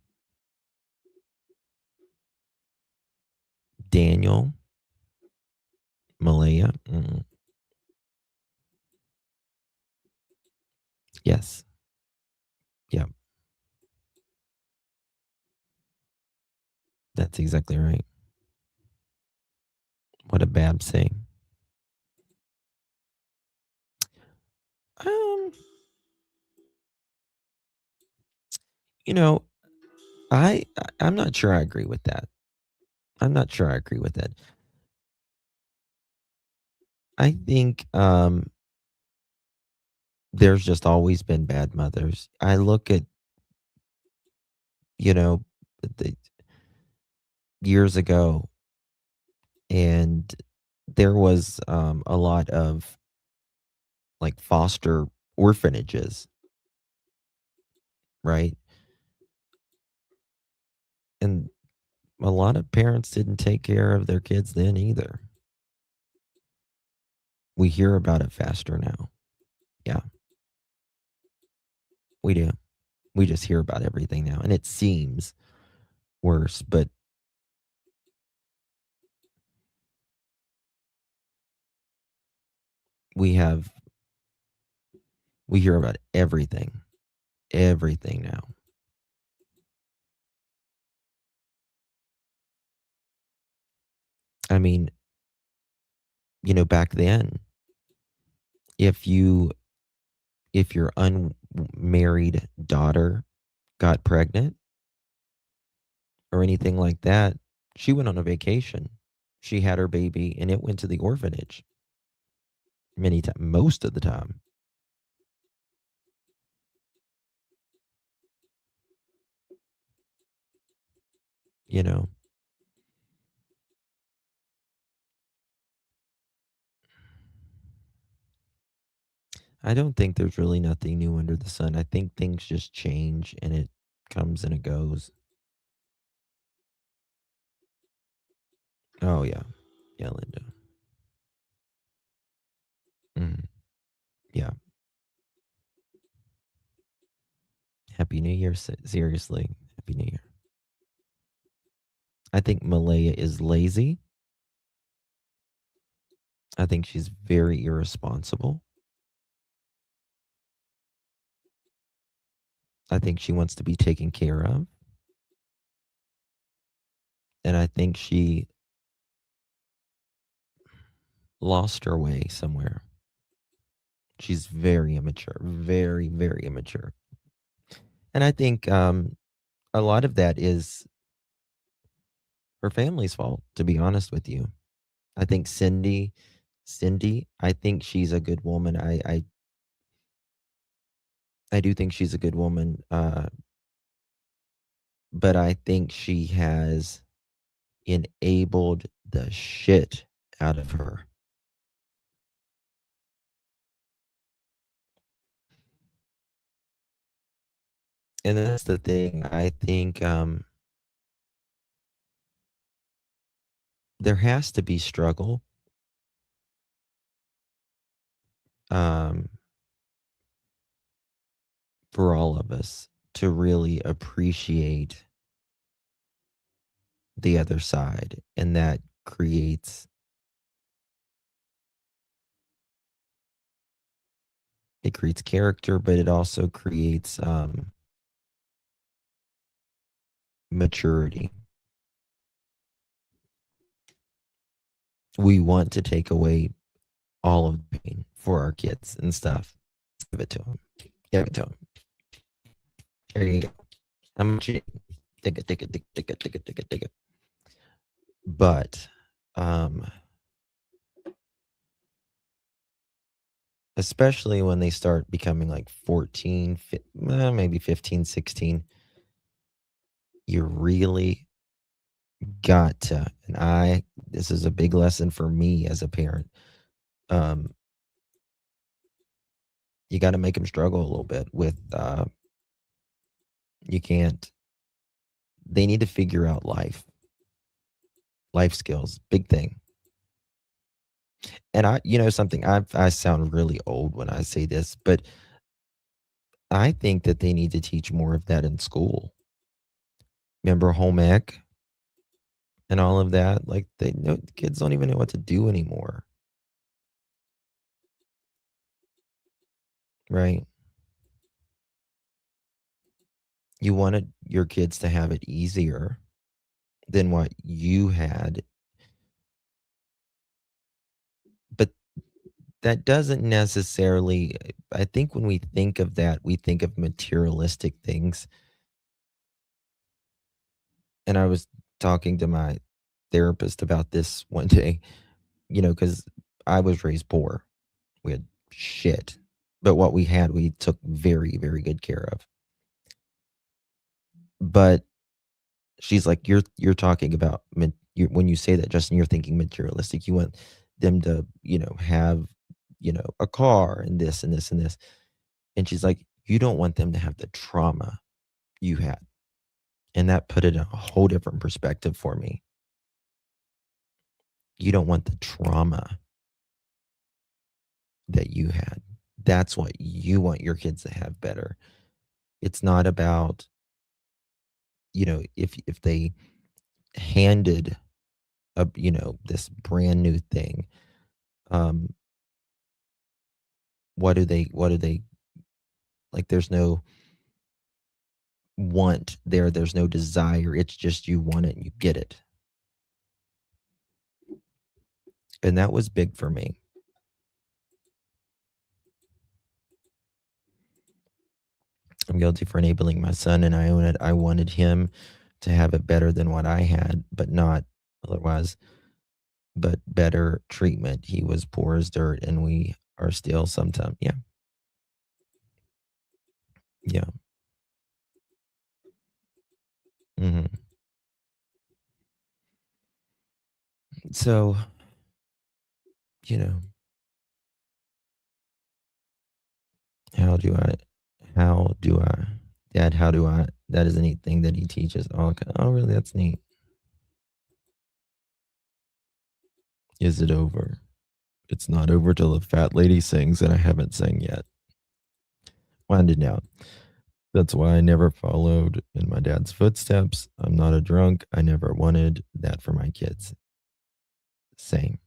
Daniel, Malaya, yes. Yep. That's exactly right. What a Bab say. You know, I'm not sure I agree with that. I'm not sure I agree with it. I think there's just always been bad mothers. I look at, you know, the years ago, and there was a lot of like foster orphanages, right? And a lot of parents didn't take care of their kids then either. We hear about it faster now. Yeah, we do. We just hear about everything now, and it seems worse, but we hear about everything now. I mean, back then, if your unmarried daughter got pregnant or anything like that, she went on a vacation. She had her baby and it went to the orphanage. Most of the time. You know. I don't think there's really nothing new under the sun. I think things just change and it comes and it goes. Oh yeah. Yeah, Linda. Yeah. Happy New Year. Seriously. Happy New Year. I think Malaya is lazy. I think she's very irresponsible. I think she wants to be taken care of. And I think she lost her way somewhere. She's very immature, very, very immature. And I think a lot of that is her family's fault, to be honest with you. I think Cindy, I think she's a good woman. I do think she's a good woman. But I think she has enabled the shit out of her. And that's the thing. I think there has to be struggle. For all of us to really appreciate the other side, and that creates character, but it also creates maturity. We want to take away all of the pain for our kids and stuff. Give it to them. Give it to them. There you go. How much you take it. But especially when they start becoming like 14, maybe 15, 16, you really got to, and this is a big lesson for me as a parent. You got to make them struggle a little bit with, you can't, they need to figure out life skills, big thing. And something, I sound really old when I say this, but I think that they need to teach more of that in school. Remember home ec and all of that? Like kids don't even know what to do anymore. Right? You wanted your kids to have it easier than what you had. But that doesn't necessarily, I think when we think of that, we think of materialistic things. And I was talking to my therapist about this one day, because I was raised poor. We had shit. but what we had, we took very, very good care of. But she's like, you're talking about when you say that, Justin, you're thinking materialistic. You want them to, have, a car and this and this and this. And she's like, you don't want them to have the trauma you had. And that put it in a whole different perspective for me. You don't want the trauma that you had. That's what you want your kids to have better. It's not about, if they handed this brand new thing, what do they like? There's no want there. There's no desire. It's just you want it and you get it. And that was big for me. I'm guilty for enabling my son, and I own it. I wanted him to have it better than what I had, but not otherwise, but better treatment. He was poor as dirt, and we are still sometimes. Yeah. Yeah. hmm So, how do I, Dad, that is a neat thing that he teaches. Oh, okay. Oh, really? That's neat. Is it over? It's not over till the fat lady sings, and I haven't sang yet. Winded down. That's why I never followed in my dad's footsteps. I'm not a drunk. I never wanted that for my kids. Same.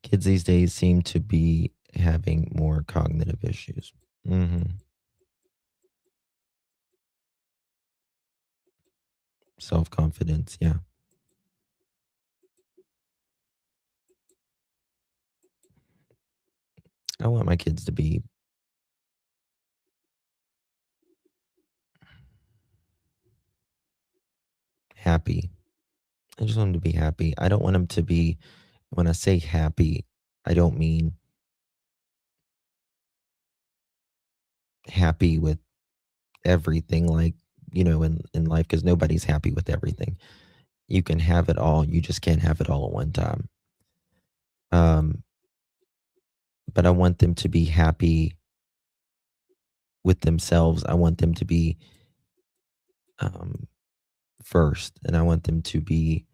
Kids these days seem to be having more cognitive issues. Self-confidence, yeah. I want my kids to be happy. I just want them to be happy. I don't want them to be, when I say happy, I don't mean happy with everything, like, in life, because nobody's happy with everything. You can have it all. You just can't have it all at one time. But I want them to be happy with themselves. I want them to be first, and I want them to be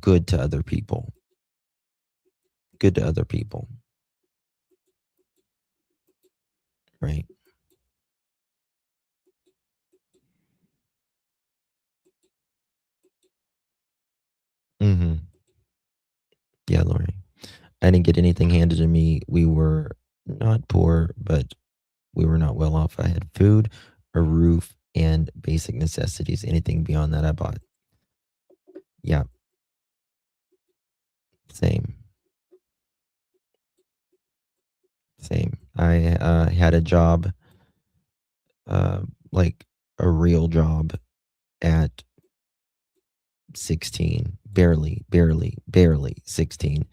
good to other people. Good to other people. Right. Yeah, Lori. I didn't get anything handed to me. We were not poor, but we were not well off. I had food, a roof, and basic necessities. Anything beyond that, I bought. Yeah. Same. I had a job, like a real job at 16, barely 16.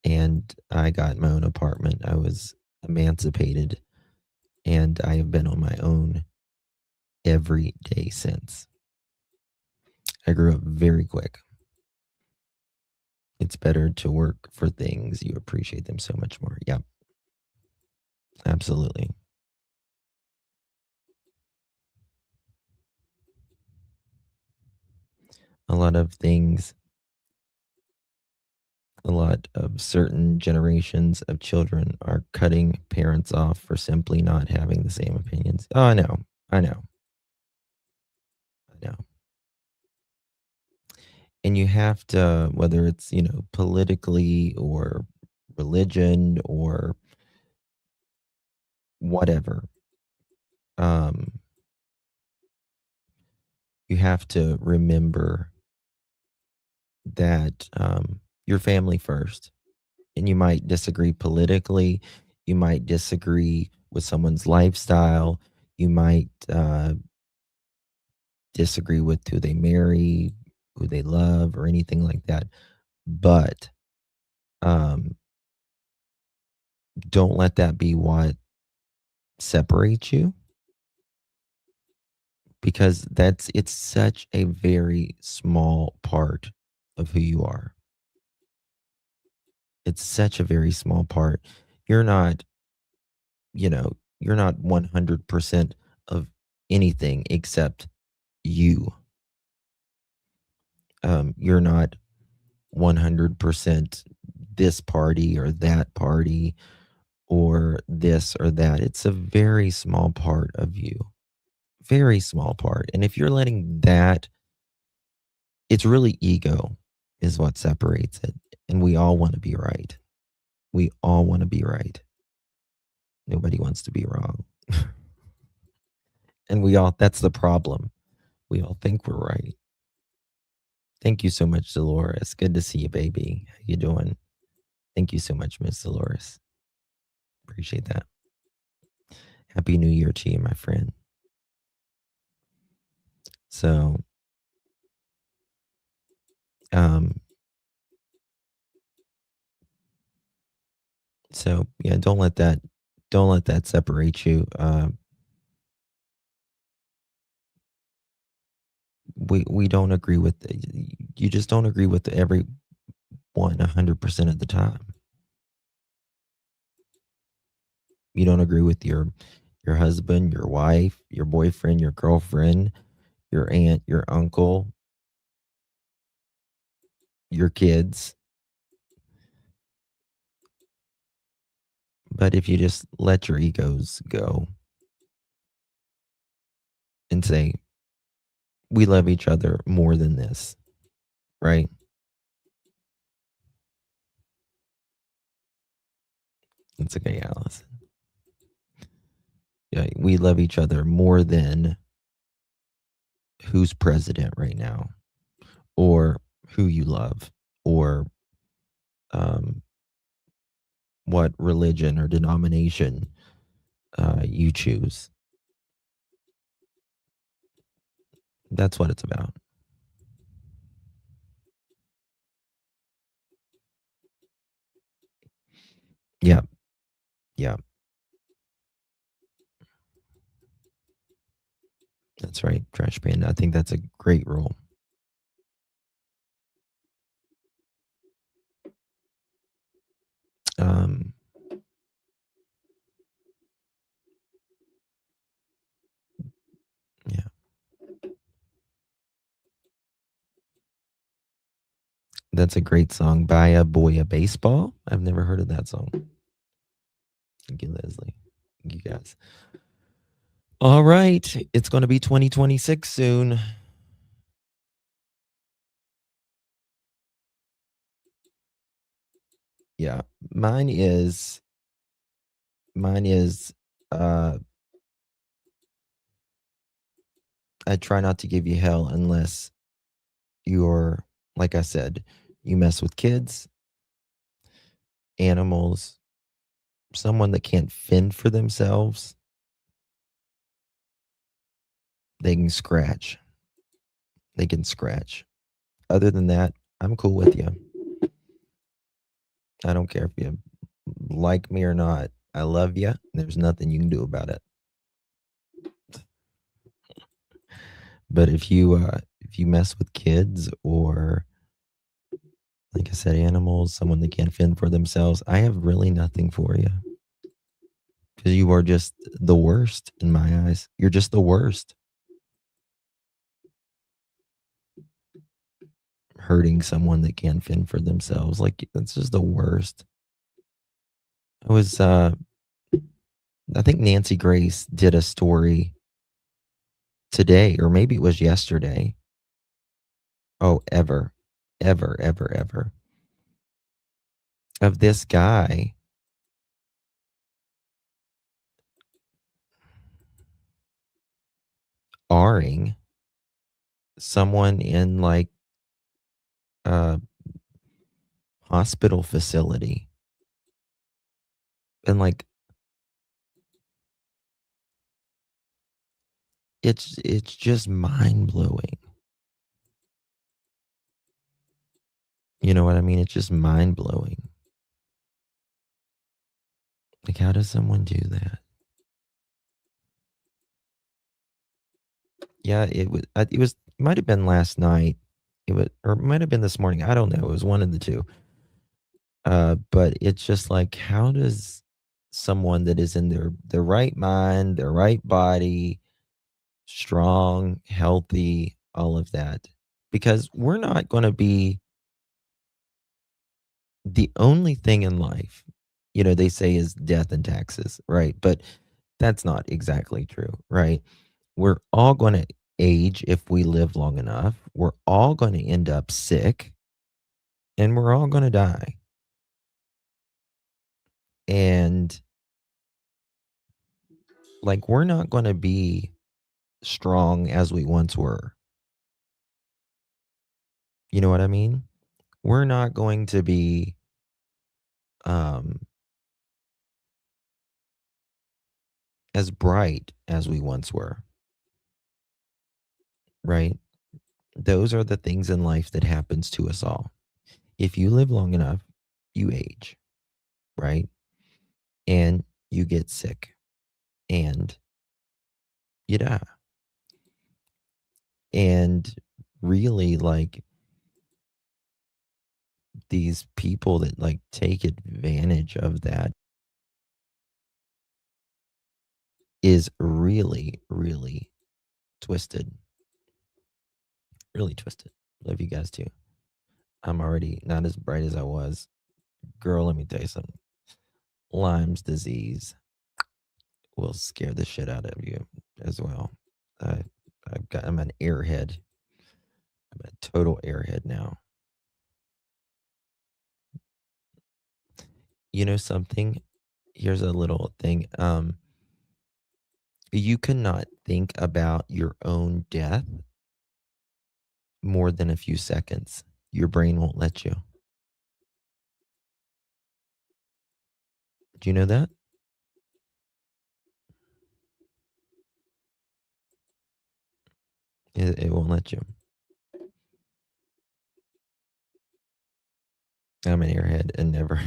And I got my own apartment. I was emancipated, and I have been on my own every day since. I grew up very quick. It's better to work for things. You appreciate them so much more. Yeah. Absolutely. A lot of things, a lot of certain generations of children are cutting parents off for simply not having the same opinions. Oh, I know. And you have to, whether it's, politically or religion or whatever, you have to remember that your family first. And you might disagree politically, you might disagree with someone's lifestyle, you might disagree with who they marry, who they love or anything like that. But don't let that be what separates you, because it's such a very small part of who you are. It's such a very small part. You're not, you're not 100% of anything except you. You're not 100% this party or that party or this or that. It's a very small part of you. Very small part. And if you're letting that, it's really ego is what separates it. And we all want to be right. We all want to be right. Nobody wants to be wrong. And that's the problem. We all think we're right. Thank you so much, Dolores. Good to see you, baby. How you doing? Thank you so much, Miss Dolores. Appreciate that. Happy New Year to you, my friend. So, yeah, don't let that separate you. We don't agree with, you just don't agree with everyone 100% of the time. You don't agree with your husband, your wife, your boyfriend, your girlfriend, your aunt, your uncle, your kids. But if you just let your egos go and say, we love each other more than this, right? It's okay, Allison. Yeah, we love each other more than who's president right now, or who you love, or what religion or denomination you choose. That's what it's about. Yeah. Yeah. That's right, Trash Panda. I think that's a great rule. Yeah. That's a great song. Baya Boya Baseball. I've never heard of that song. Thank you, Leslie. Thank you, guys. All right. It's going to be 2026 soon. Yeah. Mine is I try not to give you hell unless you're, like I said, you mess with kids, animals, someone that can't fend for themselves. They can scratch. They can scratch. Other than that, I'm cool with you. I don't care if you like me or not. I love you. There's nothing you can do about it. But if you mess with kids, or, like I said, animals, someone that can't fend for themselves, I have really nothing for you. Because you are just the worst in my eyes. You're just the worst. Hurting someone that can't fend for themselves, like, that's just the worst. I think Nancy Grace did a story today, or maybe it was yesterday. Oh, ever, of this guy R-ing someone in, like, a hospital facility. And, like, it's just mind-blowing. You know what I mean? It's just mind blowing. Like, how does someone do that? Yeah, it might have been last night. Or it might have been this morning. I don't know. It was one of the two. But it's just like, how does someone that is in their right mind, their right body, strong, healthy, all of that, because we're not going to be the only thing in life, they say is death and taxes, right? But that's not exactly true, right? We're all going to age if we live long enough. We're all going to end up sick and we're all going to die. And like, we're not going to be strong as we once were. You know what I mean? We're not going to be as bright as we once were, right? Those are the things in life that happens to us all. If you live long enough, you age, right? And you get sick and you die. And really, like, these people that like take advantage of that is really, really twisted. Really twisted. Love you guys too. I'm already not as bright as I was. Girl, let me tell you something. Lyme's disease will scare the shit out of you as well. I'm an airhead. I'm a total airhead now. You know something? Here's a little thing. You cannot think about your own death more than a few seconds. Your brain won't let you. Do you know that? It won't let you. I'm an airhead and never.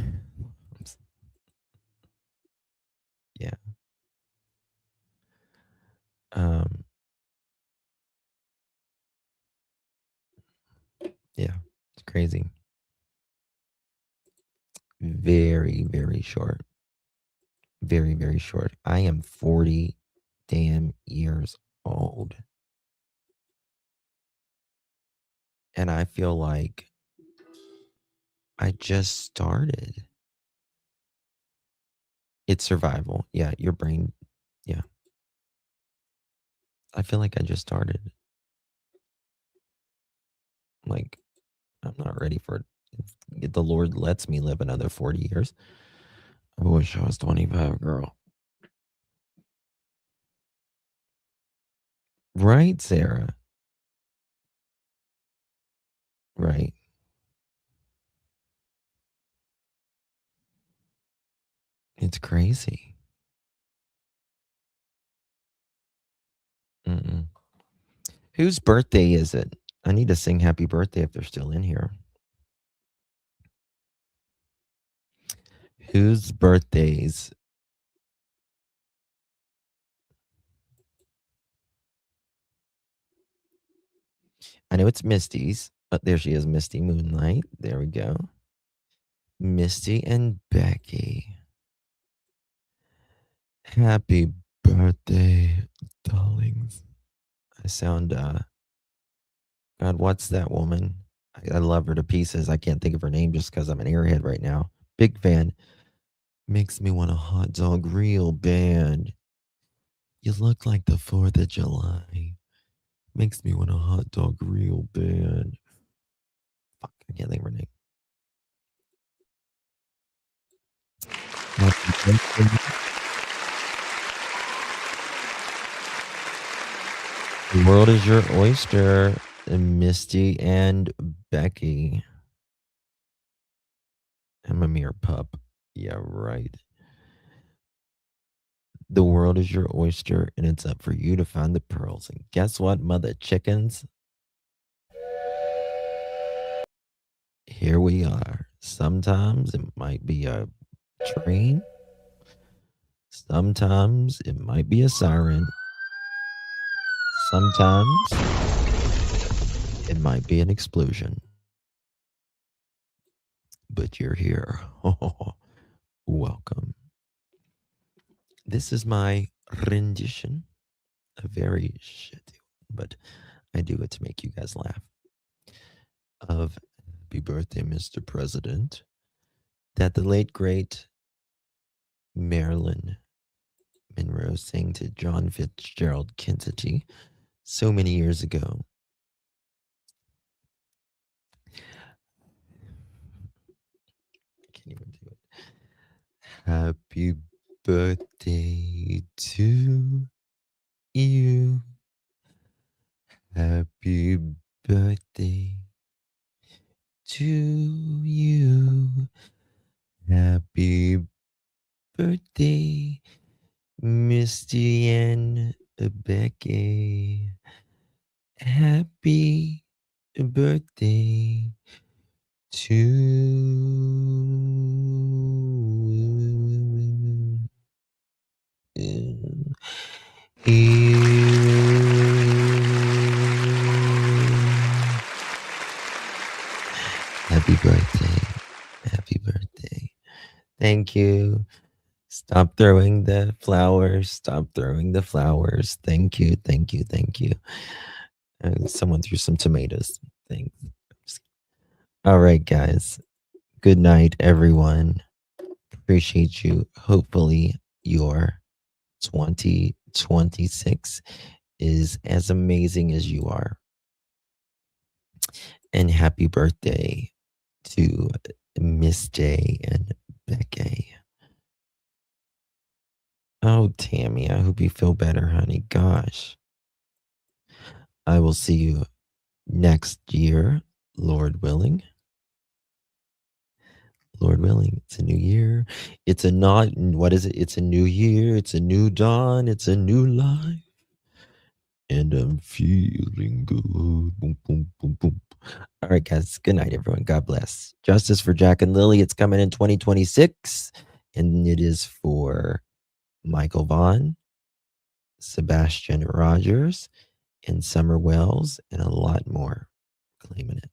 Yeah. Yeah, it's crazy. Very, very short. Very, very short. I am 40 damn years old. And I feel like I just started. It's survival. Yeah, your brain. Yeah. I feel like I just started. Like, I'm not ready for it. If the Lord lets me live another 40 years. I wish I was 25, girl. Right, Sarah? Right. It's crazy. Mm-mm. Whose birthday is it? I need to sing happy birthday if they're still in here. Whose birthdays? I know it's Misty's. There she is, Misty Moonlight. There we go. Misty and Becky. Happy birthday, darlings. I sound, God, what's that woman? I love her to pieces. I can't think of her name just because I'm an airhead right now. Big fan. Makes me want a hot dog real bad. You look like the 4th of July. Makes me want a hot dog real bad. Fuck, I can't think of her name. The world is your oyster, Misty and Becky. I'm a mere pup. Yeah, right. The world is your oyster, and it's up for you to find the pearls. And guess what, mother chickens? Here here we are. Sometimes it might be a train. Sometimes it might be a siren. Sometimes it might be an explosion. But you're here. Welcome. This is my rendition. A very shitty one, but I do it to make you guys laugh. Of Happy Birthday, Mr. President, that the late, great Marilyn Monroe sang to John Fitzgerald Kennedy so many years ago. I can't even do it. Happy birthday to you. Happy birthday to you. Happy birthday, Misty and Becky. Happy birthday to you. Happy birthday. Happy birthday. Thank you. Stop throwing the flowers. Stop throwing the flowers. Thank you. Thank you. Thank you. Someone threw some tomatoes. Thanks. All right, guys. Good night, everyone. Appreciate you. Hopefully, your 2026 is as amazing as you are. And happy birthday to Miss J and Becky. Oh, Tammy, I hope you feel better, honey. Gosh. I will see you next year, Lord willing. Lord willing, it's a new year. It's a not, what is it? It's a new year. It's a new dawn. It's a new life. And I'm feeling good. Boom, boom, boom, boom. All right, guys. Good night, everyone. God bless. Justice for Jack and Lily. It's coming in 2026. And it is for Michael Vaughn, Sebastian Rogers, and Summer Wells, and a lot more claiming it.